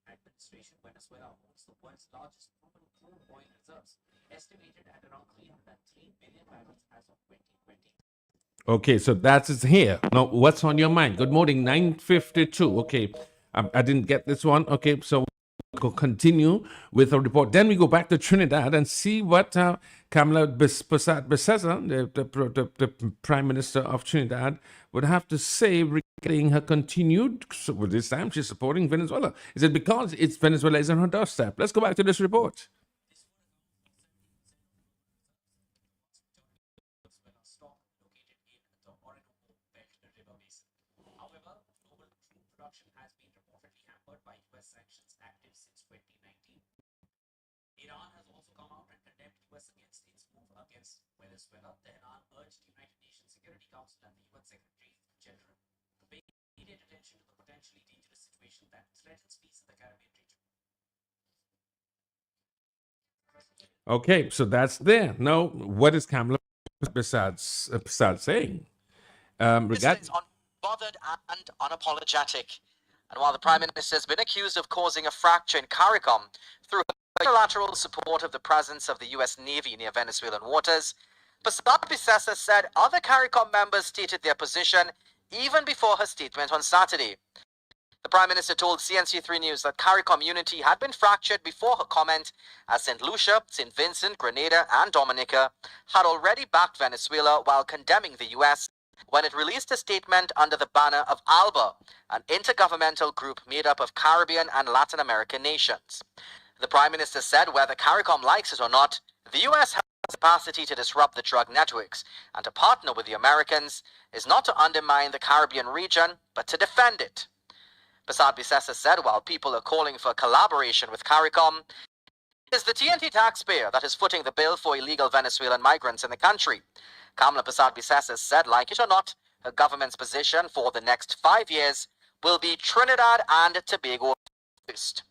Speaker 2: administration, Venezuela owns the world's largest proven crude oil reserves, estimated at around 303 billion barrels as of 2020.
Speaker 7: Okay, so that's it here. Now, what's on your mind? Good morning, 9:52. Okay, I didn't get this one. Okay, so we'll continue with a report. Then we go back to Trinidad and see what Kamala Besseza, the Prime Minister of Trinidad, would have to say regarding her continued, so with this time she's supporting Venezuela. Is it because Venezuela is on her doorstep? Let's go back to this report.
Speaker 2: However, global crude production has been reportedly hampered by U.S. sanctions active since 2019. Iran has also come out and condemned U.S. against its move against Venezuela. Tehran urged United Nations Security Council and the UN Secretary General to pay immediate attention to the potentially dangerous situation that threatens peace in the Caribbean region.
Speaker 7: Okay, so that's there. Now, what is Kamala Bessez saying?
Speaker 17: Minister is unbothered and unapologetic. And while the Prime Minister has been accused of causing a fracture in CARICOM through unilateral support of the presence of the U.S. Navy near Venezuelan waters, Passat Besseza said other CARICOM members stated their position even before her statement on Saturday. The Prime Minister told CNC3 News that CARICOM unity had been fractured before her comment, as St. Lucia, St. Vincent, Grenada, and Dominica had already backed Venezuela while condemning the U.S. when it released a statement under the banner of ALBA, an intergovernmental group made up of Caribbean and Latin American nations. The Prime Minister said whether CARICOM likes it or not, the U.S. has the capacity to disrupt the drug networks, and to partner with the Americans is not to undermine the Caribbean region, but to defend it. Passat Besseza said while people are calling for collaboration with CARICOM, it is the TNT taxpayer that is footing the bill for illegal Venezuelan migrants in the country. Kamala Passat Besseza said, like it or not, her government's position for the next 5 years will be Trinidad and Tobago first.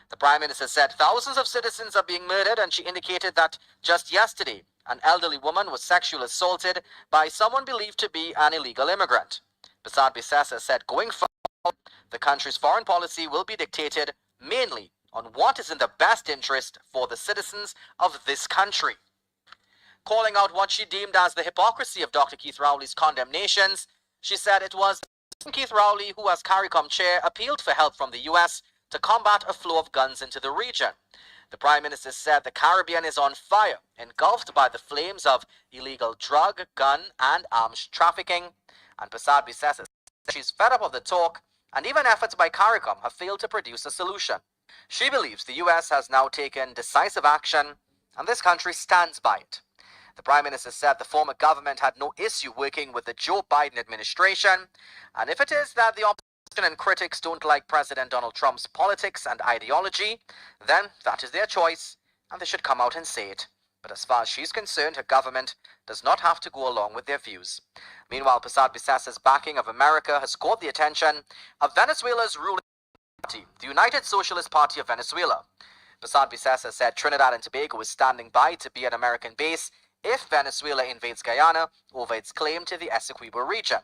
Speaker 17: The Prime Minister said thousands of citizens are being murdered, and she indicated that just yesterday, an elderly woman was sexually assaulted by someone believed to be an illegal immigrant. Passat Besseza said going forward, the country's foreign policy will be dictated mainly on what is in the best interest for the citizens of this country. Calling out what she deemed as the hypocrisy of Dr. Keith Rowley's condemnations, she said it was Keith Rowley who, as CARICOM chair, appealed for help from the U.S. to combat a flow of guns into the region. The Prime Minister said the Caribbean is on fire, engulfed by the flames of illegal drug, gun, and arms trafficking. And Passat Besseza said she's fed up of the talk, and even efforts by CARICOM have failed to produce a solution. She believes the U.S. has now taken decisive action, and this country stands by it. The Prime Minister said the former government had no issue working with the Joe Biden administration, and if it is that the opposition and critics don't like President Donald Trump's politics and ideology, then that is their choice, and they should come out and say it. But as far as she's concerned, her government does not have to go along with their views. Meanwhile, Passat Besseza's backing of America has caught the attention of Venezuela's ruling party, the United Socialist Party of Venezuela. Passat Besseza said Trinidad and Tobago is standing by to be an American base if Venezuela invades Guyana over its claim to the Essequibo region.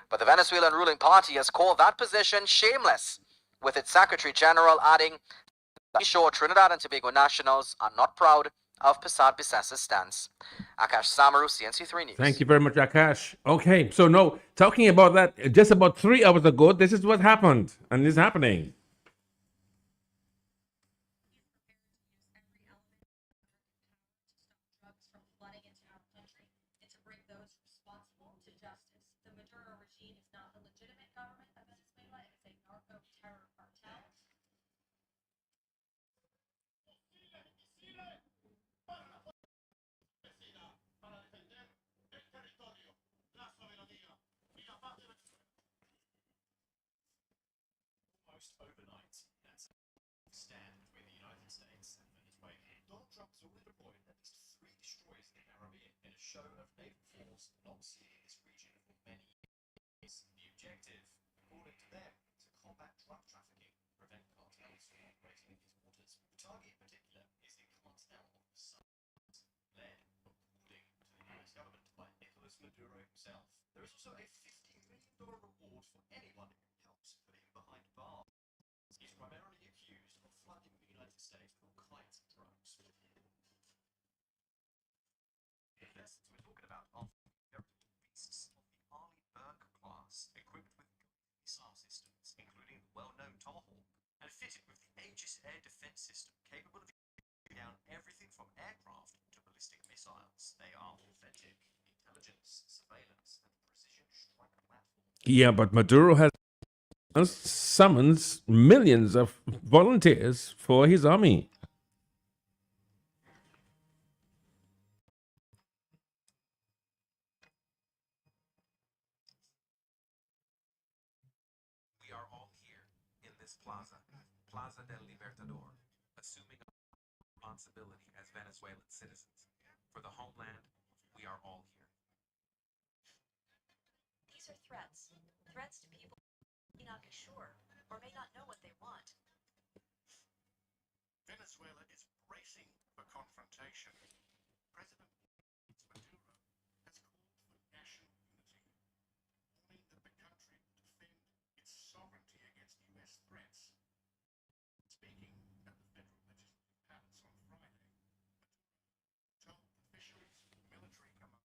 Speaker 17: But the Venezuelan ruling party has called that position shameless, with its Secretary General adding, "I'm sure Trinidad and Tobago nationals are not proud of Passat Besseza's stance." Akash Samaru, CNC3 News.
Speaker 7: Thank you very much, Akash. Okay, so no, talking about that, just about 3 hours ago, this is what happened, and it's happening.
Speaker 2: almost overnight. That's a stand between the United States and Venezuela. Donald Trump has already deployed at least 3 destroyers in the Caribbean in a show of naval force not seen in this region for many years. The objective, according to them, to combat drug trafficking, prevent cartels from operating in these waters. The target in particular is the cartel of the Sun, led, according to the US government, by Nicolas Maduro himself. There is also a $50 million reward for anyone who helps put him behind bars. He's primarily accused of flooding the United States with all kinds of drugs. The vessels we're talking about are beasts of the Arleigh Burke class, equipped with missile systems, including the well-known Tomahawk, and fitted with the Aegis air defense system, capable of shooting down everything from aircraft to ballistic missiles. They are authentic intelligence, surveillance, and precision strike platforms.
Speaker 7: Yeah, but Maduro has summons millions of volunteers for his army.
Speaker 18: We are all here in this plaza, Plaza del Libertador, assuming a responsibility as Venezuelan citizens. For the homeland, we are all here.
Speaker 3: These are threats. Threats to people who may not be sure or may not know what they want.
Speaker 22: Venezuela is bracing for confrontation. President Maduro has called for national unity, warning that the country will defend its sovereignty against U.S. threats. Speaking at the Federal Legislative Palace on Friday, Maduro told officials, military command.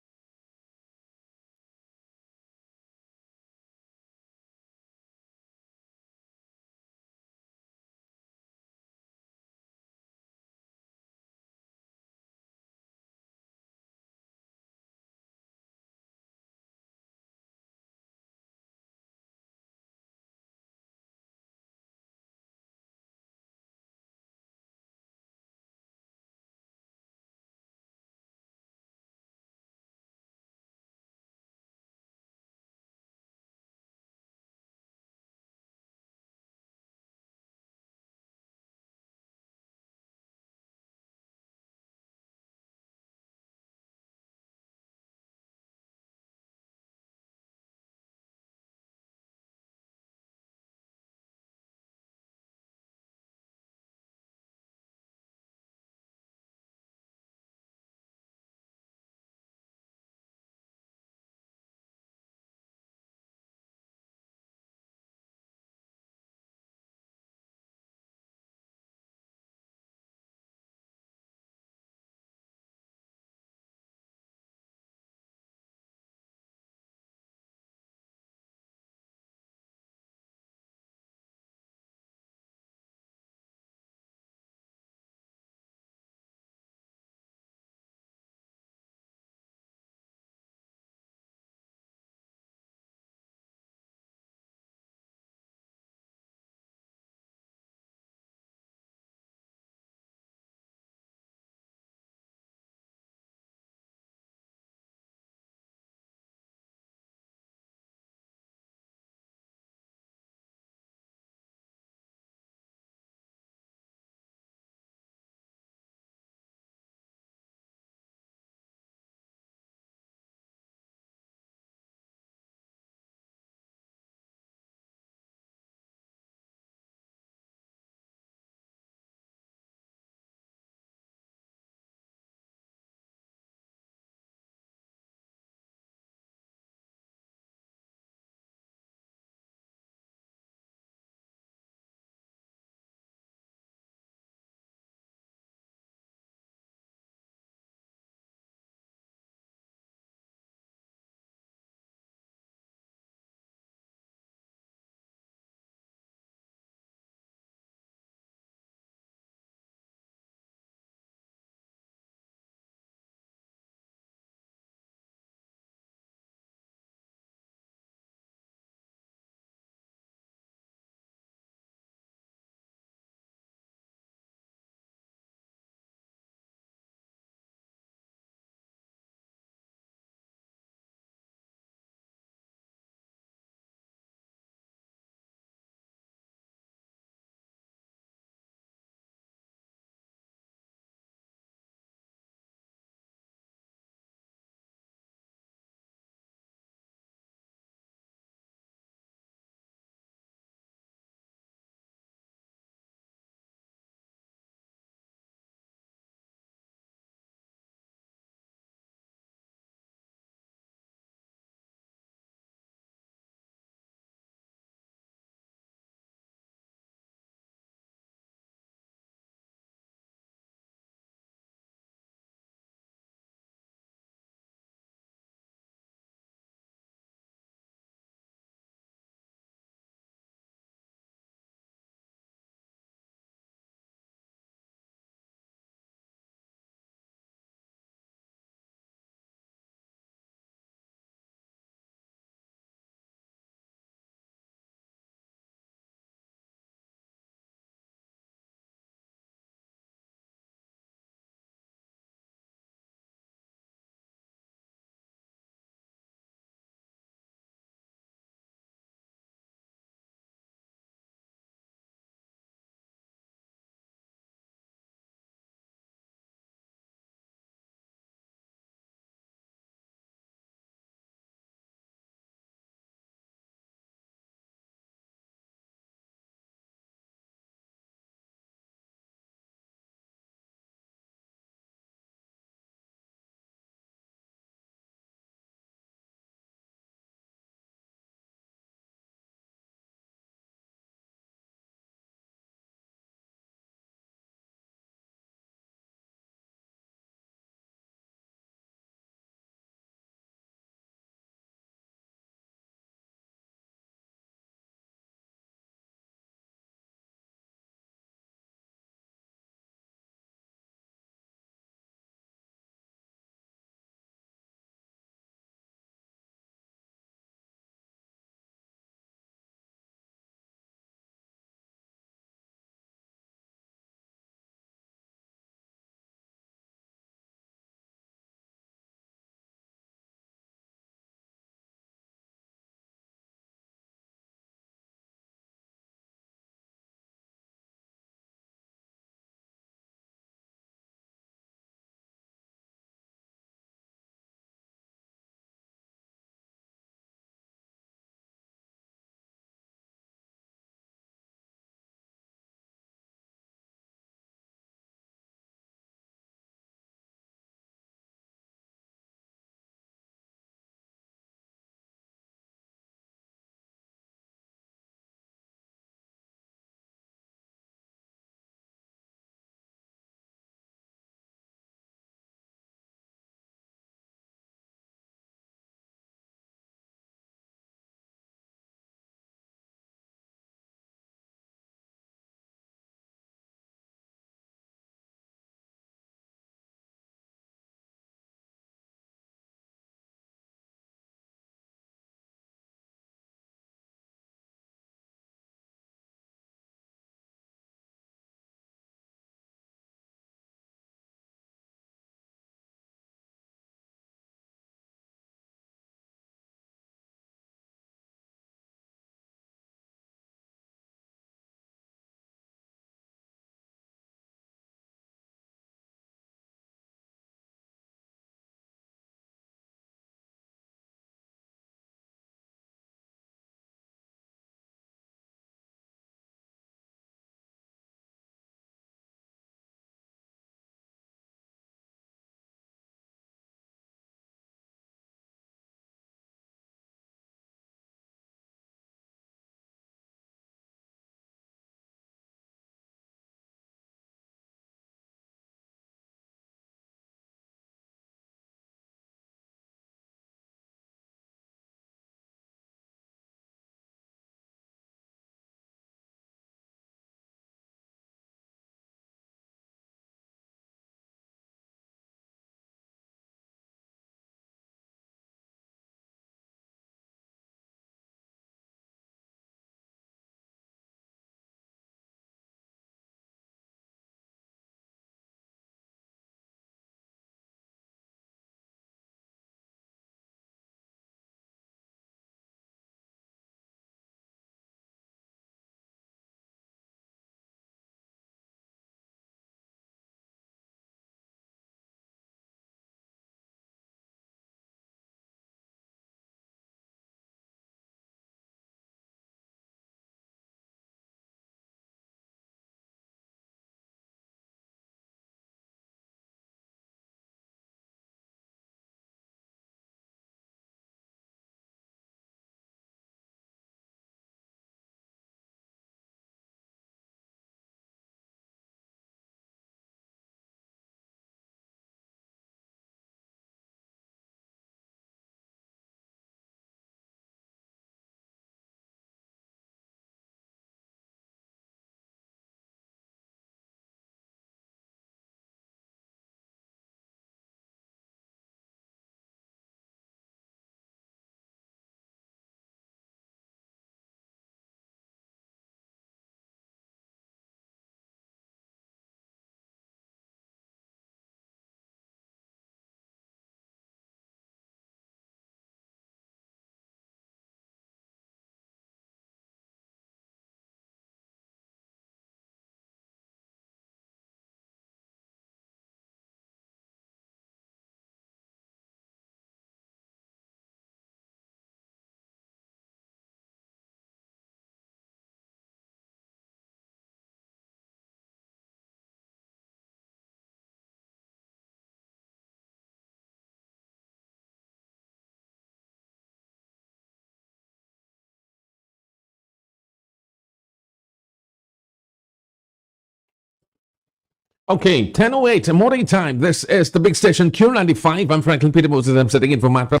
Speaker 7: Okay, 10:08 morning time. This is the big station Q95. I'm Franklin Peter Moses. I'm sitting in for Matt right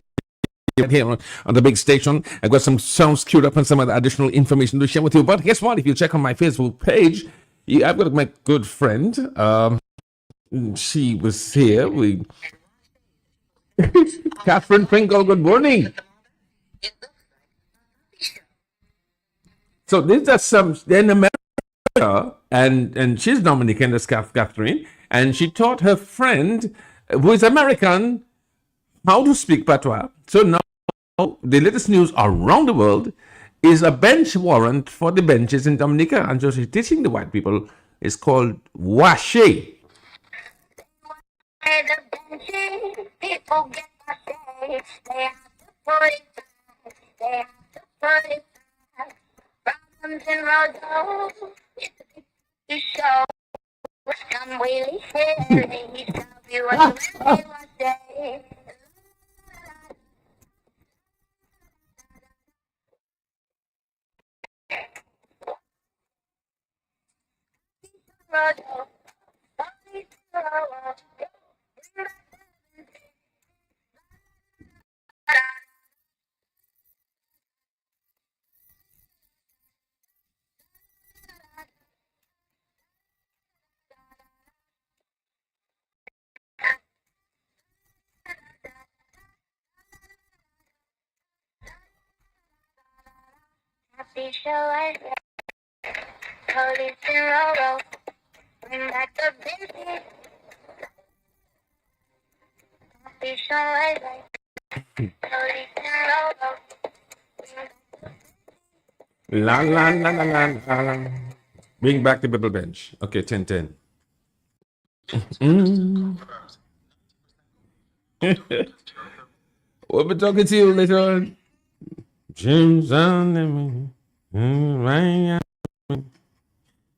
Speaker 7: here on the big station. I've got some sounds queued up and some other additional information to share with you. But guess what? If you check on my Facebook page, I've got my good friend. She was here. Catherine Pringle, good morning. So these are some in America, and she's Dominican, this Catherine, and she taught her friend who is American how to speak patois. So now the latest news around the world is a bench warrant for the benches in Dominica, and so she's teaching the white people. It's called washe.
Speaker 4: People get my say, they have to put it back, they have to put it back. Problems in roads, to show. I'm really silly, tell me what you really want to say. Happy show I said, police in Roro, bring back the business. Happy show I said, police in Roro.
Speaker 7: La la la la la la. Bring back the Bible bench. Okay, 10:10. We'll be talking to you later on. James on me.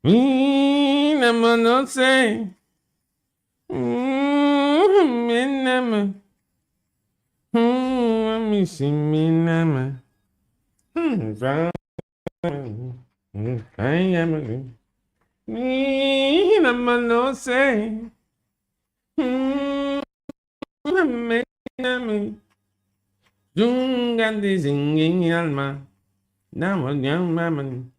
Speaker 7: Me never no say. Me never. Me see me never. I am. Me never no say. Me never. Jungan di singing alma. Now a young woman.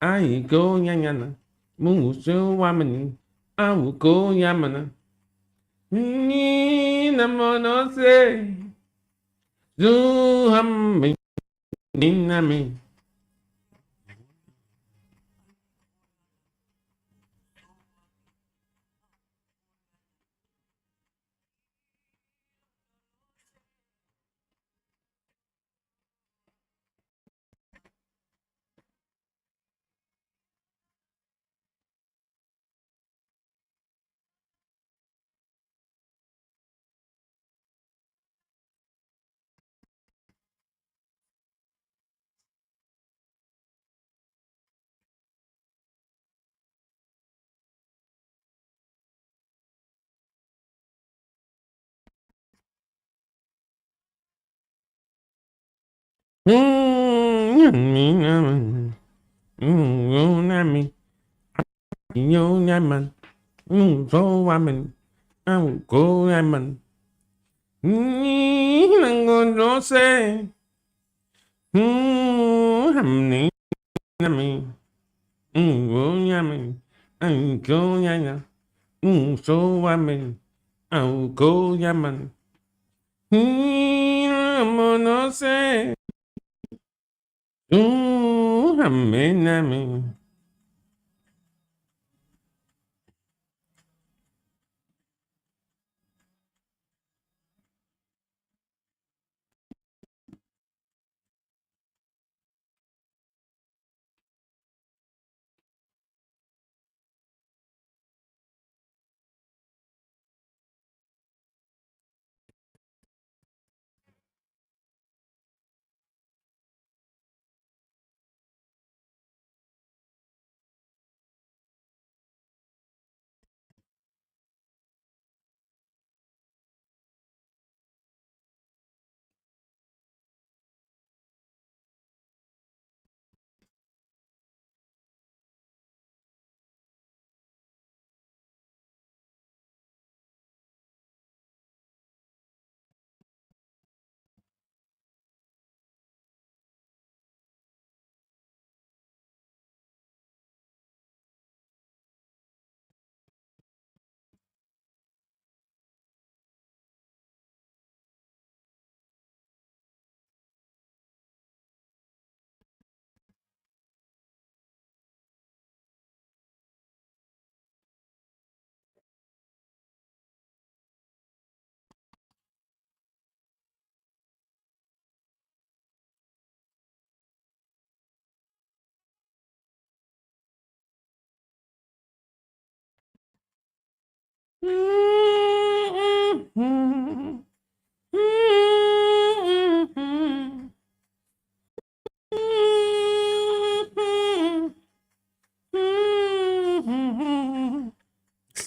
Speaker 7: I go yana. Muso woman. I will go yamana. Ni namono say. Do hum me. Dinami. Nami. Yo yaman. So woman. I will go yaman. No say. Hamni. Nami. Go yaman. I go yana. So woman. I will go yaman. No say. Nami.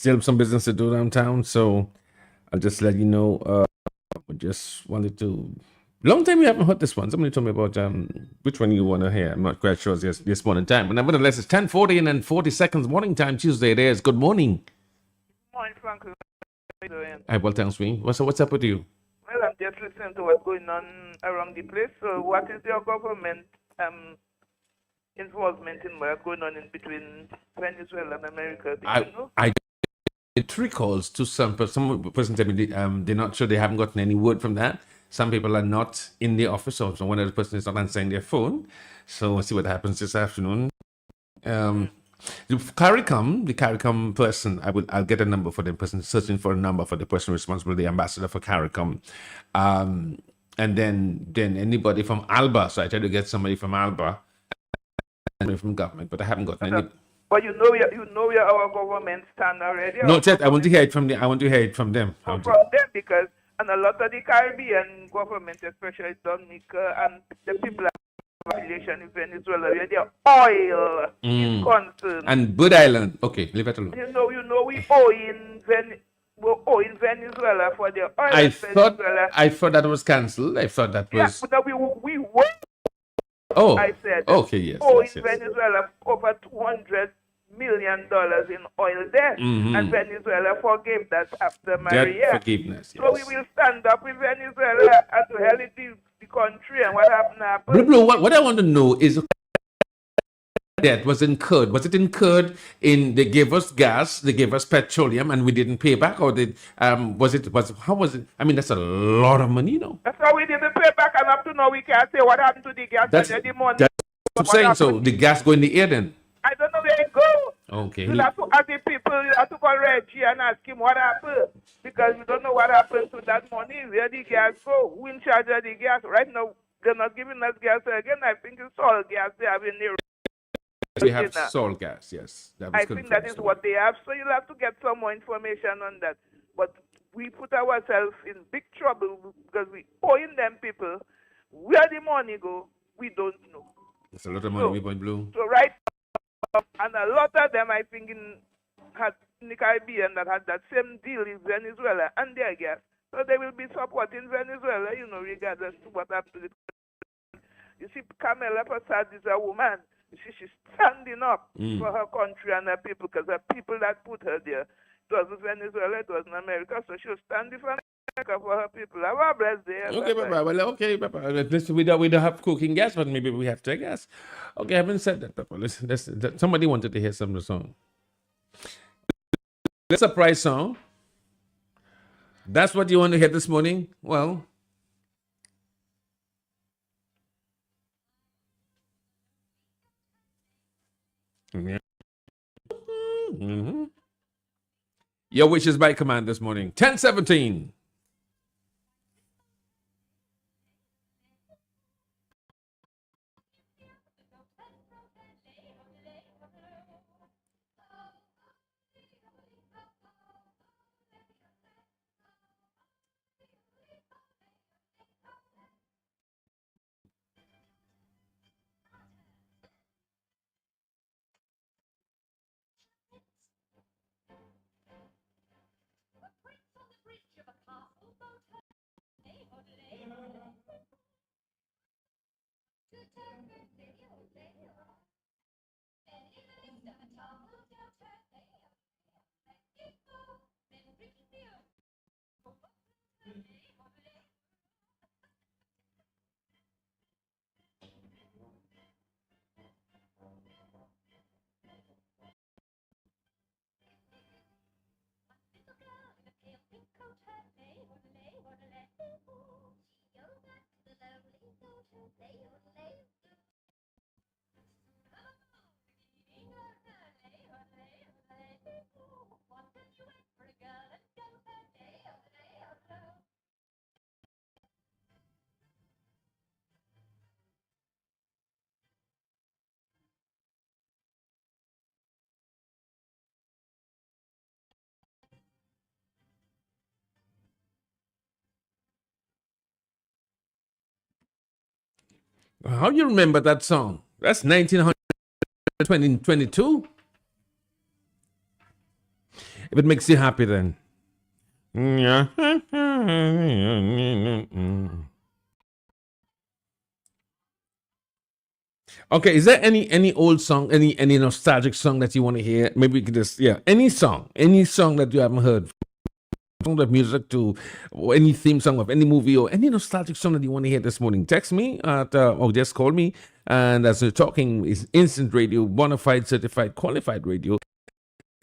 Speaker 7: still some business to do downtown, so I'll just let you know. I just wanted to. Long time we haven't heard this one. Somebody told me about which one you want to hear. I'm not quite sure this morning time, but nevertheless, it's 10:40 and then 40 seconds morning time. Tuesday. It is. Good morning.
Speaker 6: Morning, Frank. How you doing?
Speaker 7: Hi, well, thanks, Swing. What's up with you?
Speaker 6: Well, I'm just listening to what's going on around the place. So, what is your government involvement in what's going on in between Venezuela and America? Do you know?
Speaker 7: I get 3 calls to some person tell me they're not sure, they haven't gotten any word from that. Some people are not in the office, so one of the person is not answering their phone. So we'll see what happens this afternoon. The CARICOM person, I'll get a number for the person, searching for a number for the person responsible, the ambassador for CARICOM. And then anybody from ALBA. So I tried to get somebody from ALBA and from government, but I haven't gotten any.
Speaker 6: But you know where our government stand already.
Speaker 7: No, Chet, I want to hear it from them.
Speaker 6: From them, because and a lot of the Caribbean government, especially Dominica, and the people have a relation in Venezuela where their oil is concerned.
Speaker 7: And Bird Island. Okay, leave it alone.
Speaker 6: You know, we owe in Venezuela for the oil.
Speaker 7: I thought that was cancelled. I thought that was.
Speaker 6: Yeah, but we were.
Speaker 7: Oh.
Speaker 6: I said.
Speaker 7: Okay. Yes.
Speaker 6: In Venezuela over $200 million in oil there, and Venezuela forgave that after Maria.
Speaker 7: Forgiveness. Yes.
Speaker 6: So we will stand up with Venezuela and to help the country. And what happened?
Speaker 7: Blue, what I want to know is that was incurred. Was it incurred in they gave us gas, they gave us petroleum, and we didn't pay back, or did how was it? I mean, that's a lot of money, you know.
Speaker 6: That's why we didn't pay back, and up to now we can't say what happened to the gas and the money.
Speaker 7: That's what I'm saying. So the gas go in the air then.
Speaker 6: I don't know where it go.
Speaker 7: Okay.
Speaker 6: You have to ask the people, you have to call Reggie and ask him what happened. Because you don't know what happened to that money, where the gas go, who in charge of the gas. Right now, they're not giving us gas again. I think it's all gas they have in there.
Speaker 7: We have salt gas, yes.
Speaker 6: I think that is what they have. So you'll have to get some more information on that. But we put ourselves in big trouble because we owing them people. Where the money go, we don't know.
Speaker 7: It's a lot of money, we went blue.
Speaker 6: So right now, and a lot of them, I think, in the Caribbean that had that same deal in Venezuela and their gas. So they will be supporting Venezuela, you know, regardless to what happened to it. You see, Kamala Prasad is a woman. You see, she's standing up for her country and her people, because the people that put her there. It wasn't Venezuela, it wasn't America, so she'll stand for America for her people. Have a blessed day.
Speaker 7: Okay, Papa. Well, okay, Papa. Listen, we don't have cooking gas, but maybe we have to gas. Okay, I haven't said that, Papa. Listen, somebody wanted to hear some of the song. The surprise song. That's what you want to hear this morning? Well, yeah. Your wish is by command this morning. 10:17. How you remember that song? That's 1922. If it makes you happy, then. Yeah. Okay, is there any old song, any nostalgic song that you want to hear? Maybe we can just any song that you haven't heard, from the music to or any theme song of any movie or any nostalgic song that you want to hear this morning. Text me at or just call me. And as we're talking, is instant radio, bona fide, certified, qualified radio.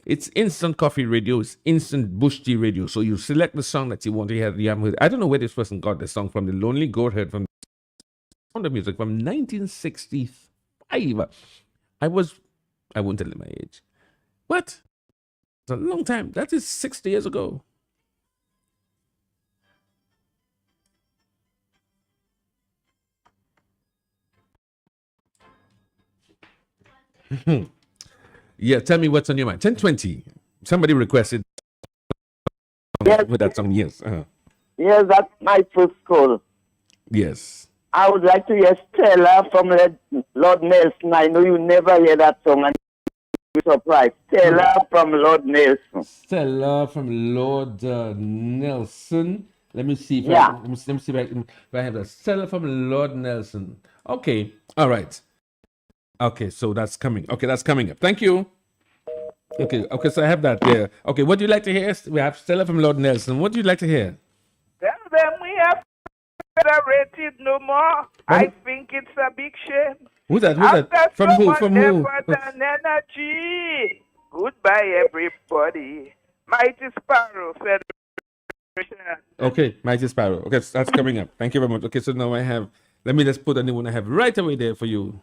Speaker 7: It's instant coffee radio. It's instant bush tea radio. So you select the song that you want to hear. You haven't heard. I don't know where this person got the song from. The Lonely Goat heard from the music from 1965. I won't tell you my age. What? It's a long time. That is 60 years ago. Yeah, tell me what's on your mind. 10:20. Somebody requested with that song. Yes.
Speaker 11: Yes, that's my first call.
Speaker 7: Yes.
Speaker 11: I would like to hear Stella from Lord Nelson. I know you never hear that song and you're surprised. Stella from Lord Nelson.
Speaker 7: Stella from Lord Nelson. Let me see if
Speaker 11: Yeah.
Speaker 7: let me see if I have that. Stella from Lord Nelson. Okay. All right. Okay, so that's coming. Okay, that's coming up. Thank you. Okay, so I have that there. Okay, what do you like to hear? We have Stella from Lord Nelson. What do you like to hear?
Speaker 6: Tell them we have federated no more. I think it's a big shame.
Speaker 7: Who's that? Who's that?
Speaker 6: After
Speaker 7: From who?
Speaker 6: so
Speaker 7: From
Speaker 6: much
Speaker 7: who?
Speaker 6: effort and energy. Goodbye, everybody. Mighty Sparrow Federation.
Speaker 7: Okay, Mighty Sparrow. Okay, so that's coming up. Thank you very much. Okay, so now I have, let me just put the new one I have right away there for you.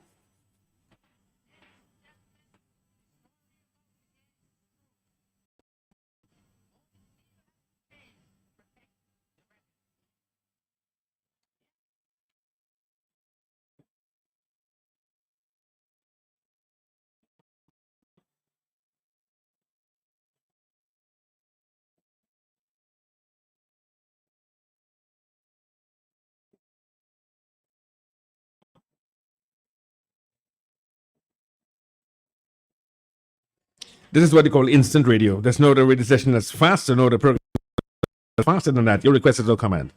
Speaker 7: This is what they call instant radio. There's no other radio session that's faster, no other program that's faster than that. Your request is no command.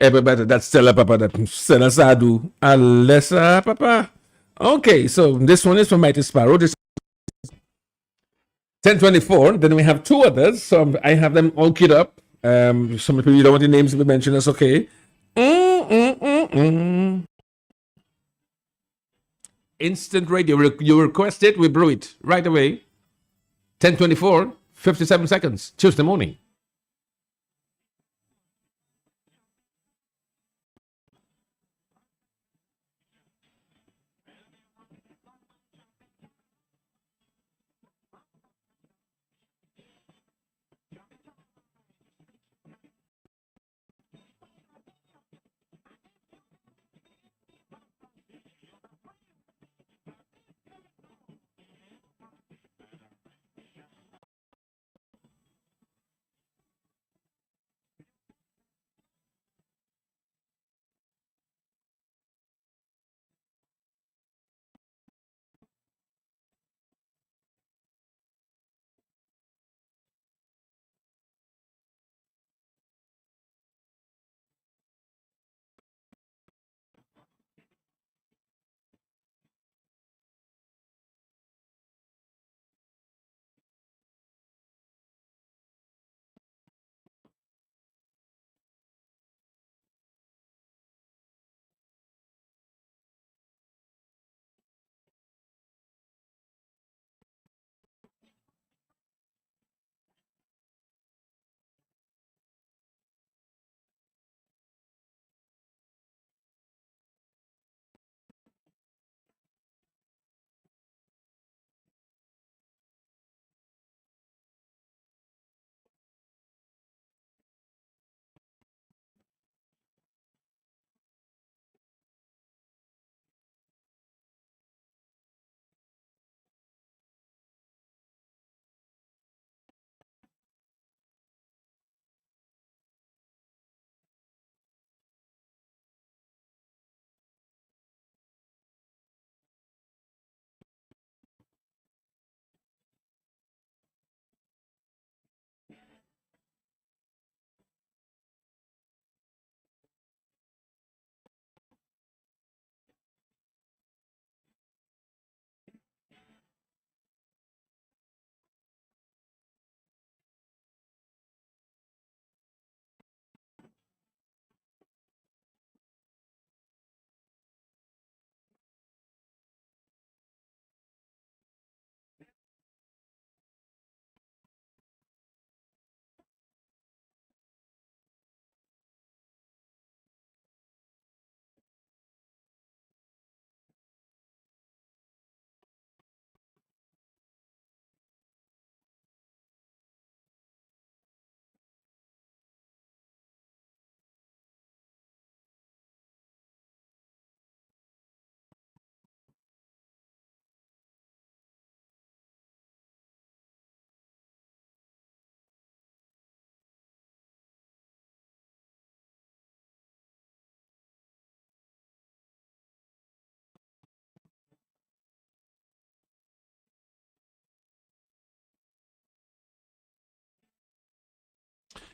Speaker 7: Everybody, that's Stella Papa, that Stella Sadu, Alessa Papa. Okay, so this one is from Mighty Sparrow. This 1024. Then we have two others. So I have them all keyed up. Some people you don't want the names to be mentioned. That's okay. Instant radio. You request it, we brew it right away. 1024, 57 seconds, Tuesday morning.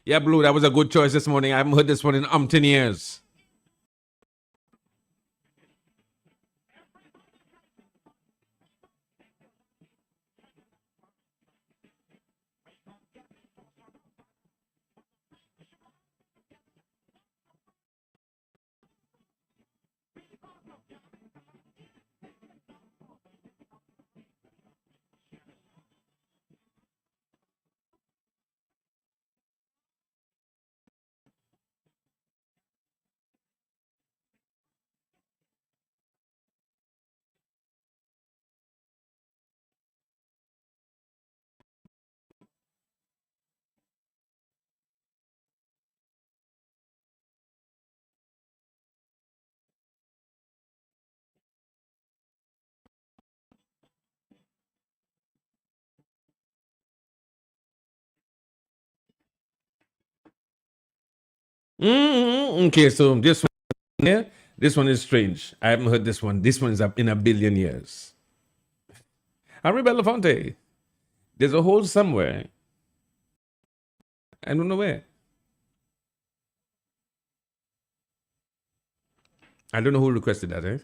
Speaker 7: Yeah, Blue, that was a good choice this morning. I haven't heard this one in umpteen years. Okay, so this one here, this one is strange. I haven't heard this one. This one is up in a billion years. Harry Belafonte. There's a hole somewhere. I don't know where. I don't know who requested that, eh?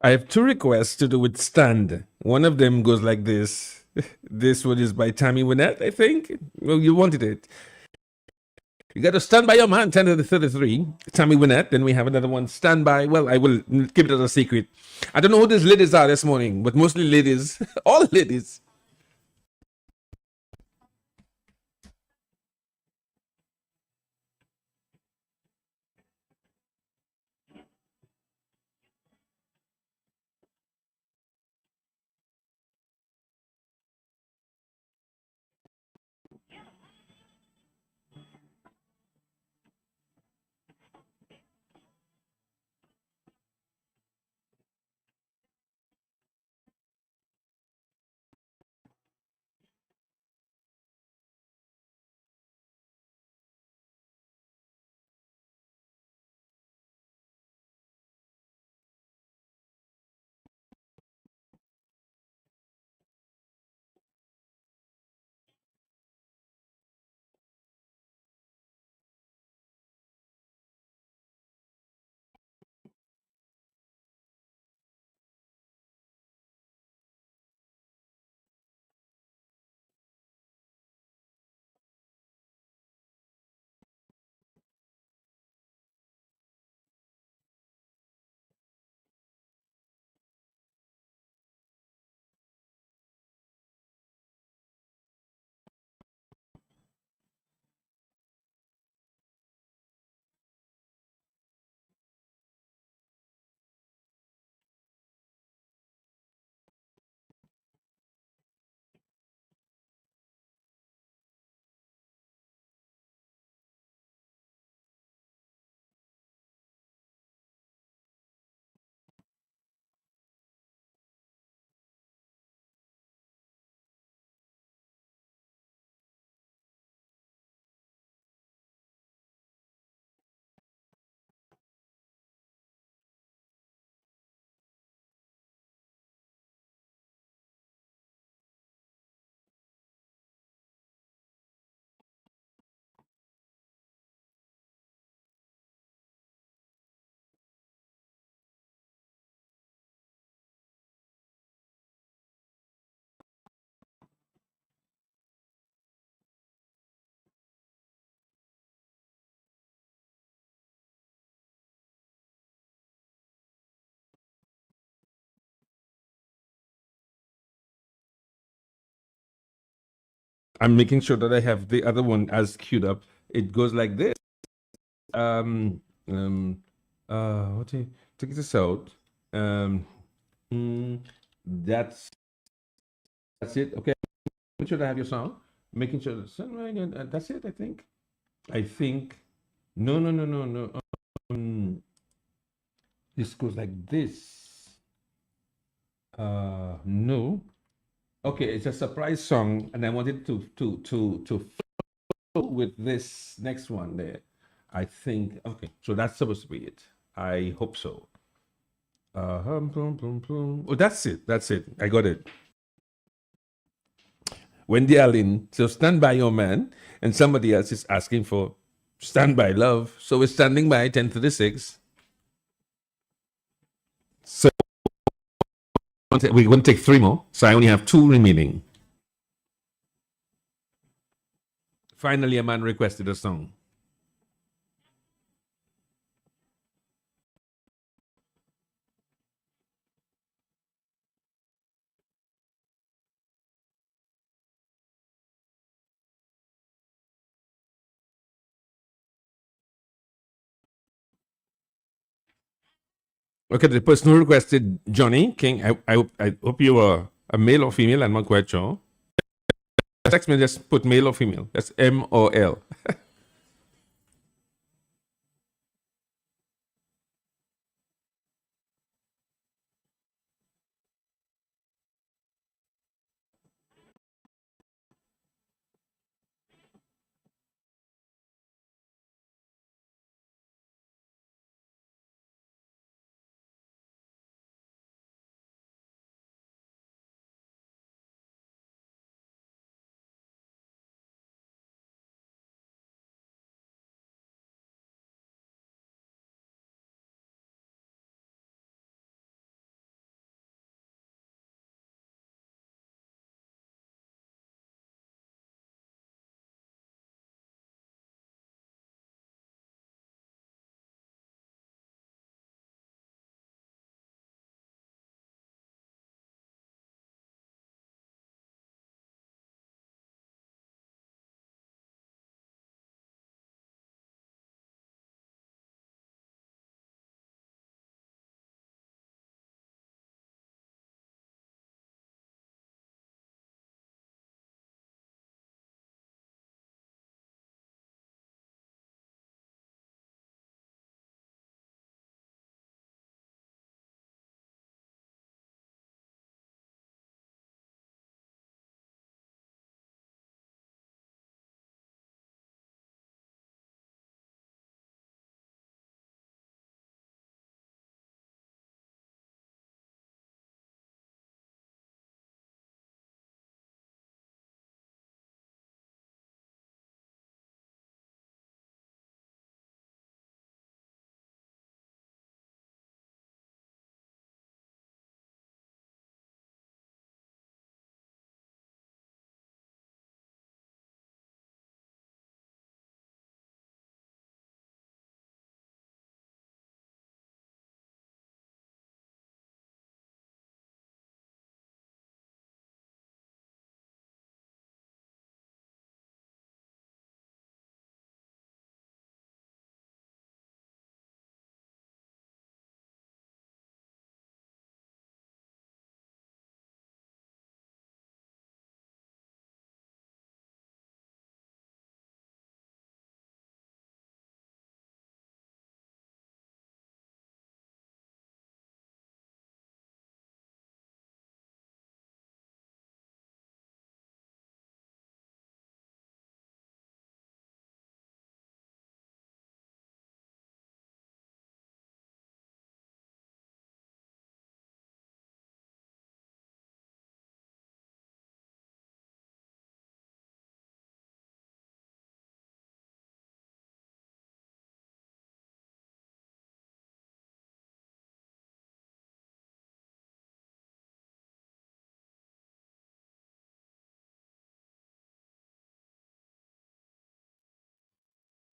Speaker 7: I have two requests to do with stand. One of them goes like this. This one is by Tammy Wynette, I think. Well, you wanted it. You got to stand by your man, 10 to the 33. Tammy Wynette. Then we have another one, stand by. Well, I will keep it as a secret. I don't know who these ladies are this morning, but mostly ladies. All ladies. I'm making sure that I have the other one as queued up. It goes like this. What do you take this out? That's it. Okay, making sure that I have your song. Making sure the sunrise, and that's it. I think. No. This goes like this. No. Okay, it's a surprise song, and I wanted to with this next one there. I think okay, so that's supposed to be it. I hope so. Oh, that's it. That's it. I got it. Wendy Allen. So stand by your man, and somebody else is asking for stand by love. So we're standing by 10:36. So we're going to take 3 more. So I only have 2 remaining. Finally, a man requested a song. Okay, the person who requested Johnny King, I hope you are a male or female. I'm not quite sure. Text me, just put male or female. That's M or L.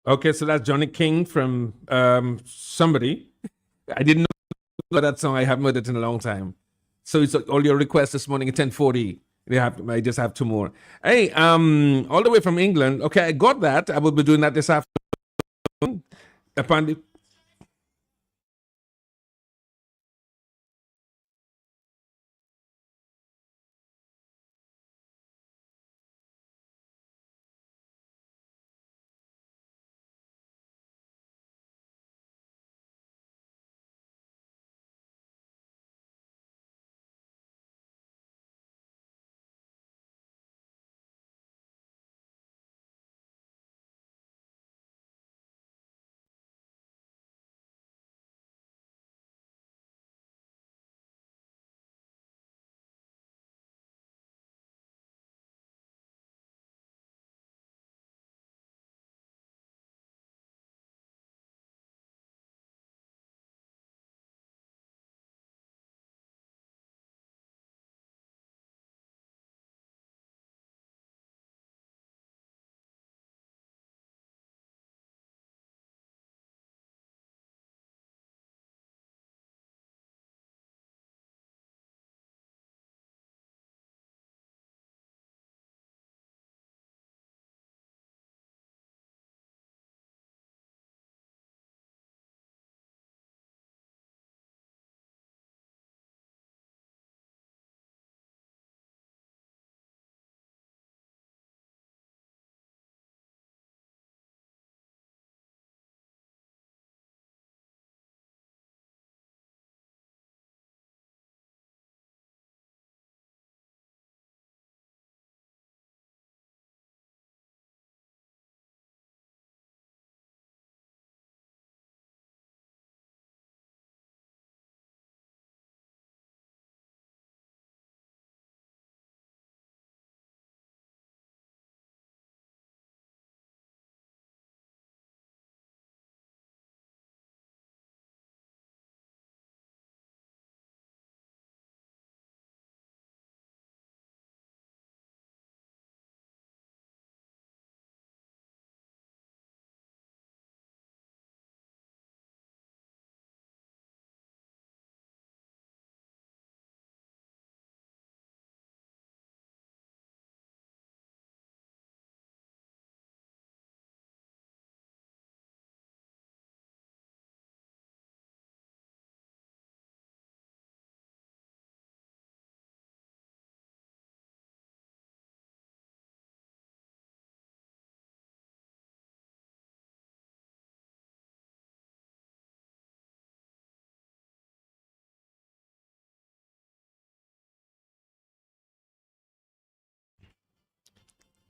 Speaker 7: Okay, so that's Johnny King from somebody. I didn't know that song. I haven't heard it in a long time. So it's all your requests this morning at 10:40. I just have two more. Hey, all the way from England. Okay, I got that. I will be doing that this afternoon. Upon the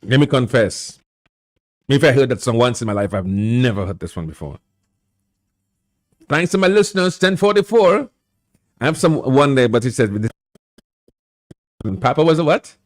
Speaker 7: let me confess. If I heard that song once in my life, I've never heard this one before. Thanks to my listeners, 1044. I have some one day, but he said, Papa was a what?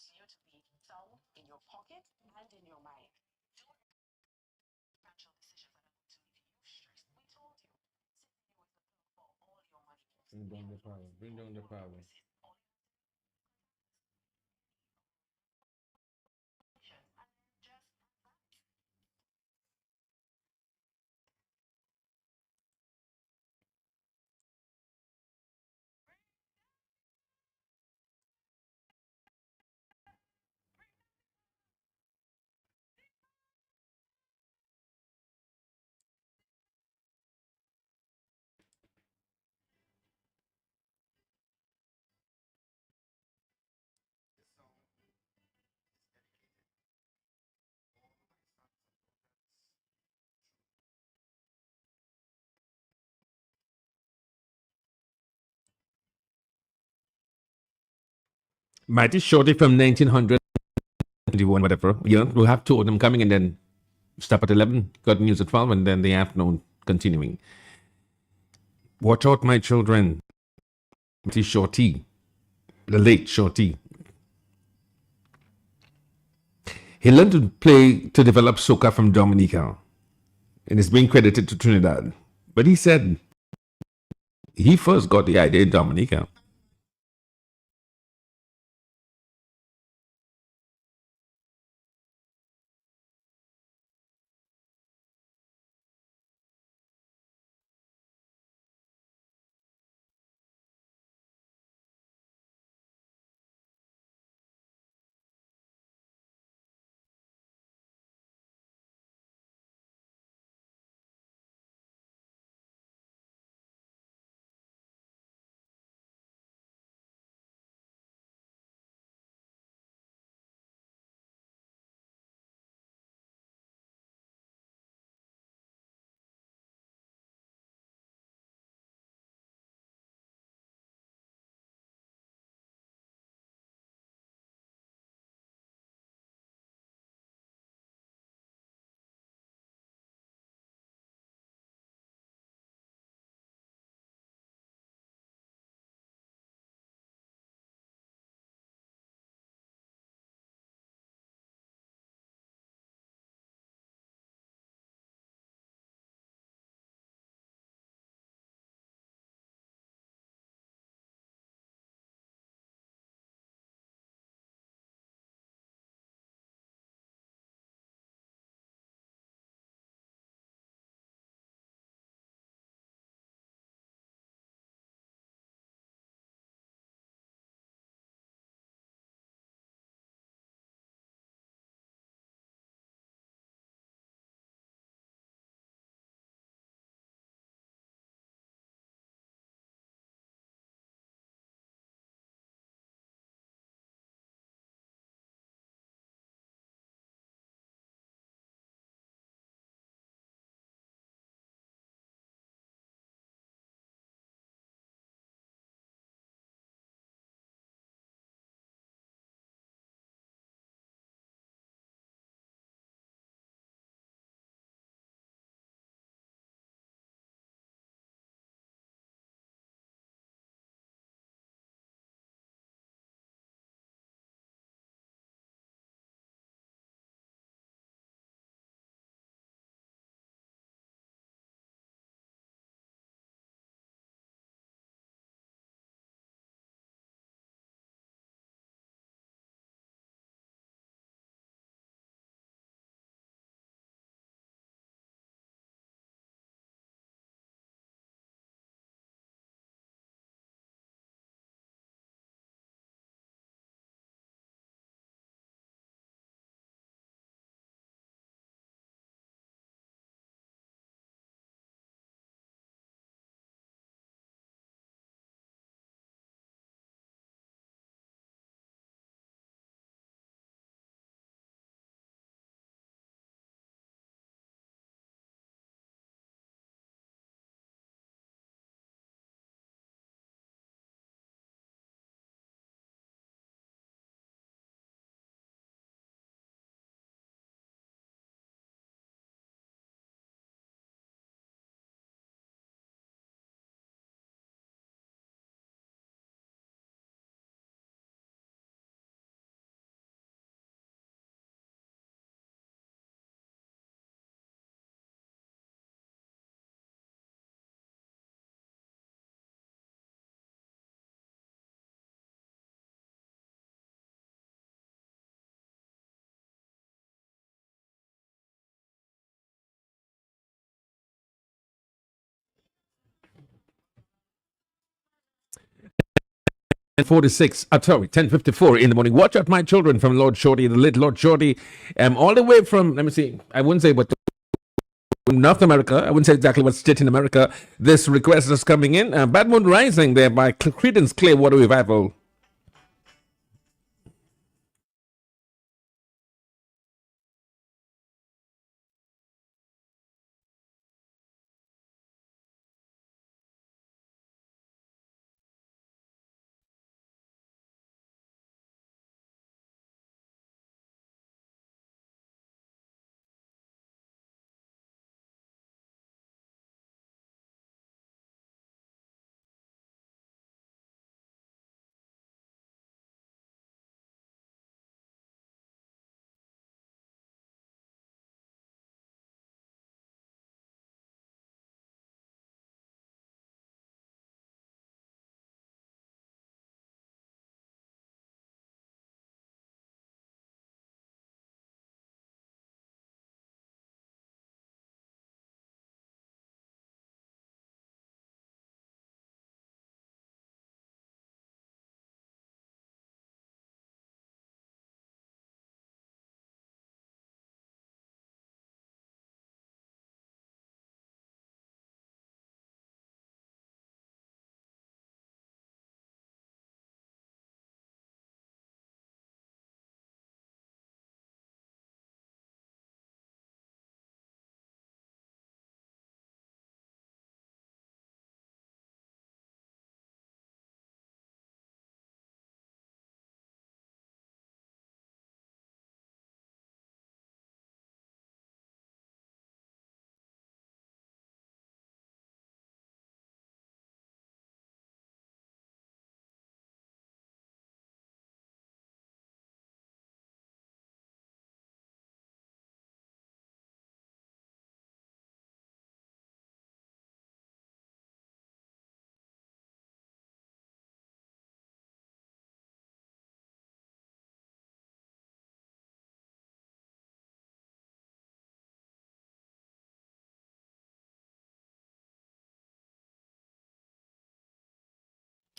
Speaker 10: want you to be sound in your pocket and in your mind. Don't financial decisions that are going to leave you stressed. We told you, CPU is the plug for all your money moves.
Speaker 7: Bring down the power. Bring down the power. Mighty Shorty from 1921, whatever. Yeah, we'll have two of them coming and then stop at 11, got news at 12, and then the afternoon continuing. Watch out, my children. Mighty Shorty, the late Shorty. He learned to play to develop soca from Dominica and is being credited to Trinidad. But he said he first got the idea in Dominica. 10:46, sorry, 10:54 in the morning. Watch out, my children, from Lord Shorty, the late Lord Shorty, all the way from, let me see, I wouldn't say what, North America. I wouldn't say exactly what state in America this request is coming in. Bad Moon Rising there by Creedence Clearwater Revival.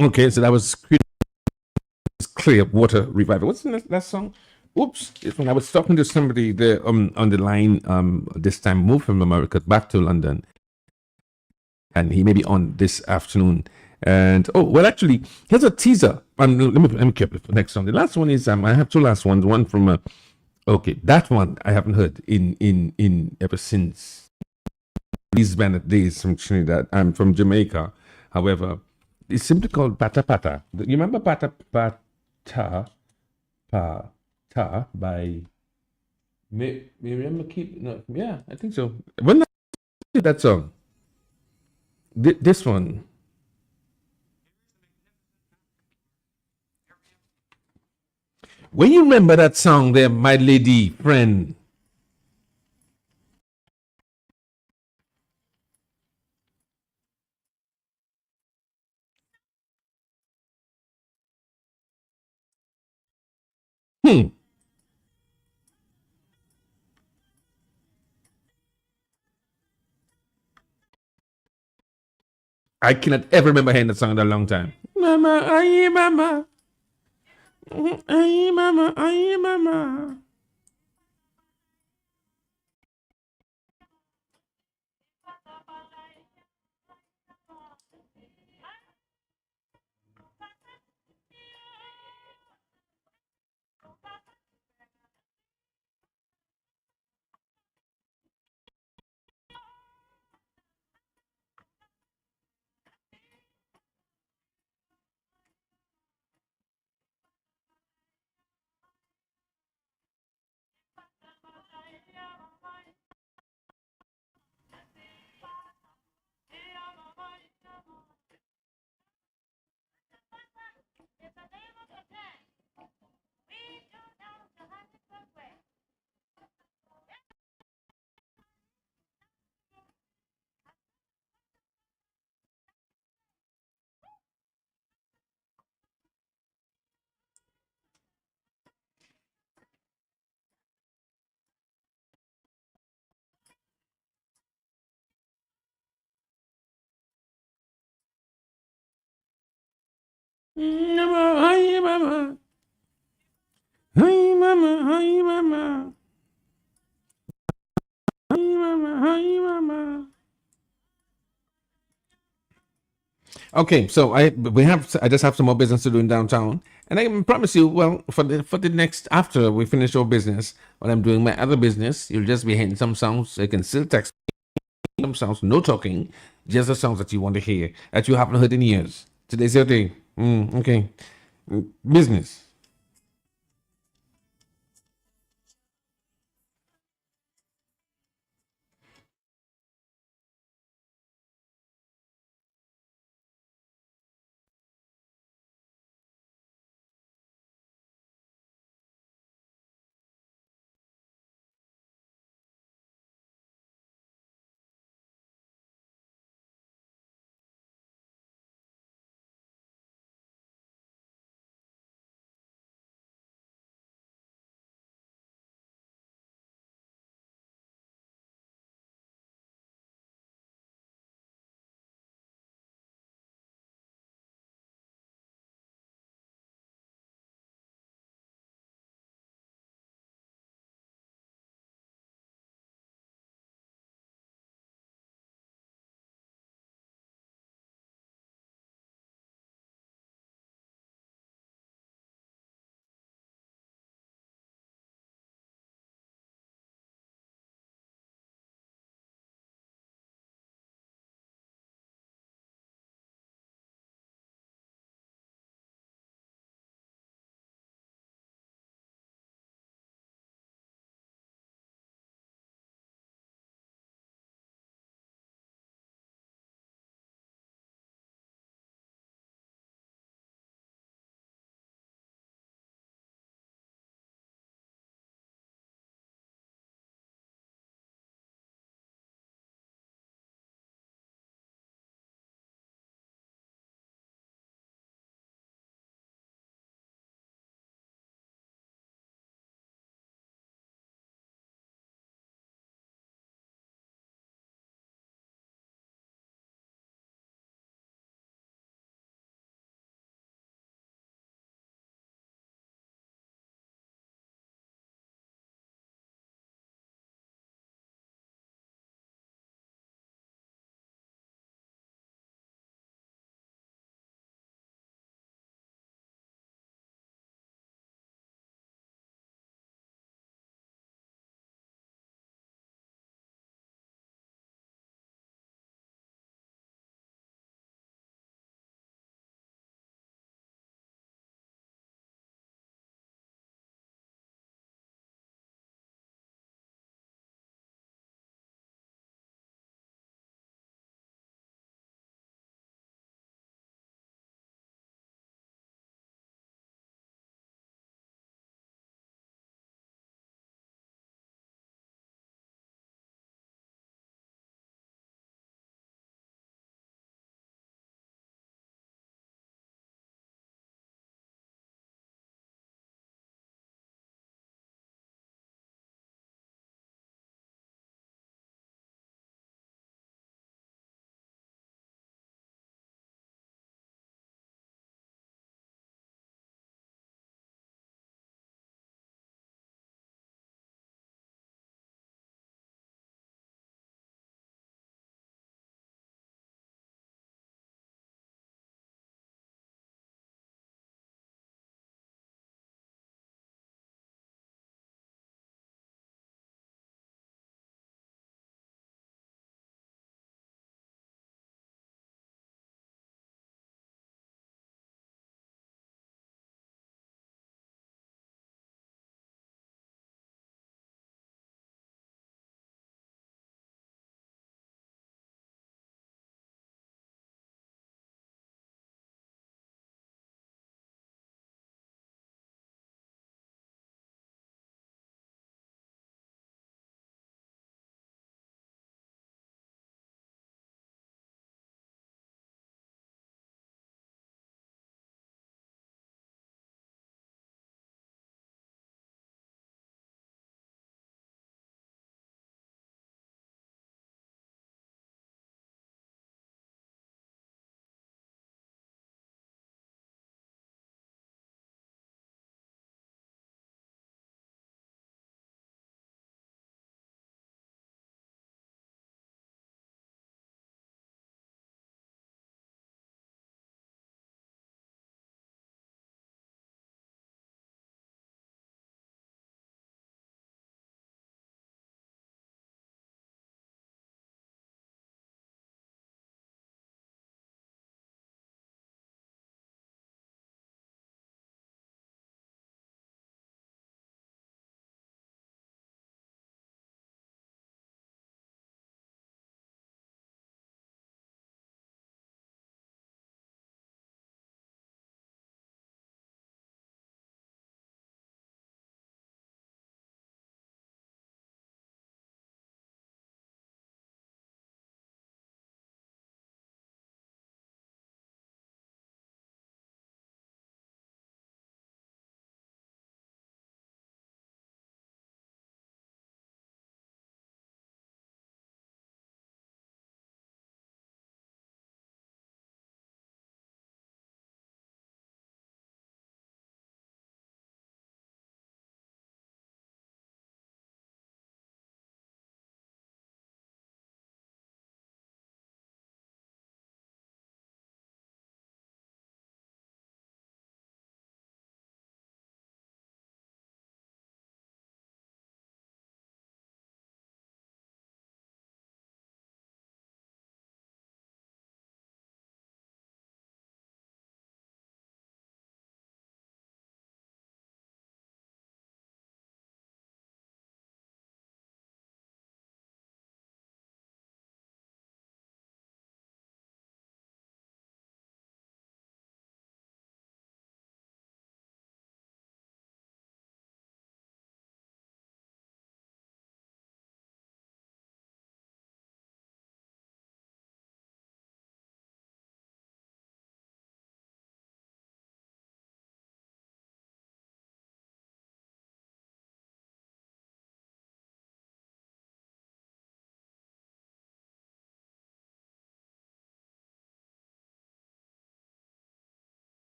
Speaker 7: Okay, so that was Clearwater Revival. What's the last song? Oops, it's when I was talking to somebody there on the line, this time moved from America back to London, and he may be on this afternoon. And oh well, actually, here's a teaser. Let me keep it for next song. The last one is I have two last ones. One from okay, that one I haven't heard in ever since these Bennett days from Trinidad. I'm from Jamaica. However, it's simply called Pata Pata. You remember Pata Pata Pata by Miriam McKeep? No, yeah, I think so. When did that song? This one. When you remember that song there, my lady friend. I cannot ever remember hearing that song in a long time. Mama, aye, mama. Aye, mama, aye, mama. mama. Hi, mama. Hi, mama. Hi, mama. Hi, mama. Okay, so I just have some more business to do in downtown, and I can promise you, well, for the next after we finish our business, when I'm doing my other business, you'll just be hearing some sounds. You can still text me some sounds, no talking, just the sounds that you want to hear that you haven't heard in years. Today's your day. Okay, business.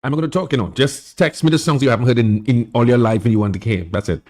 Speaker 7: I'm not going to talk, just text me the songs you haven't heard in all your life and you want to hear. That's it.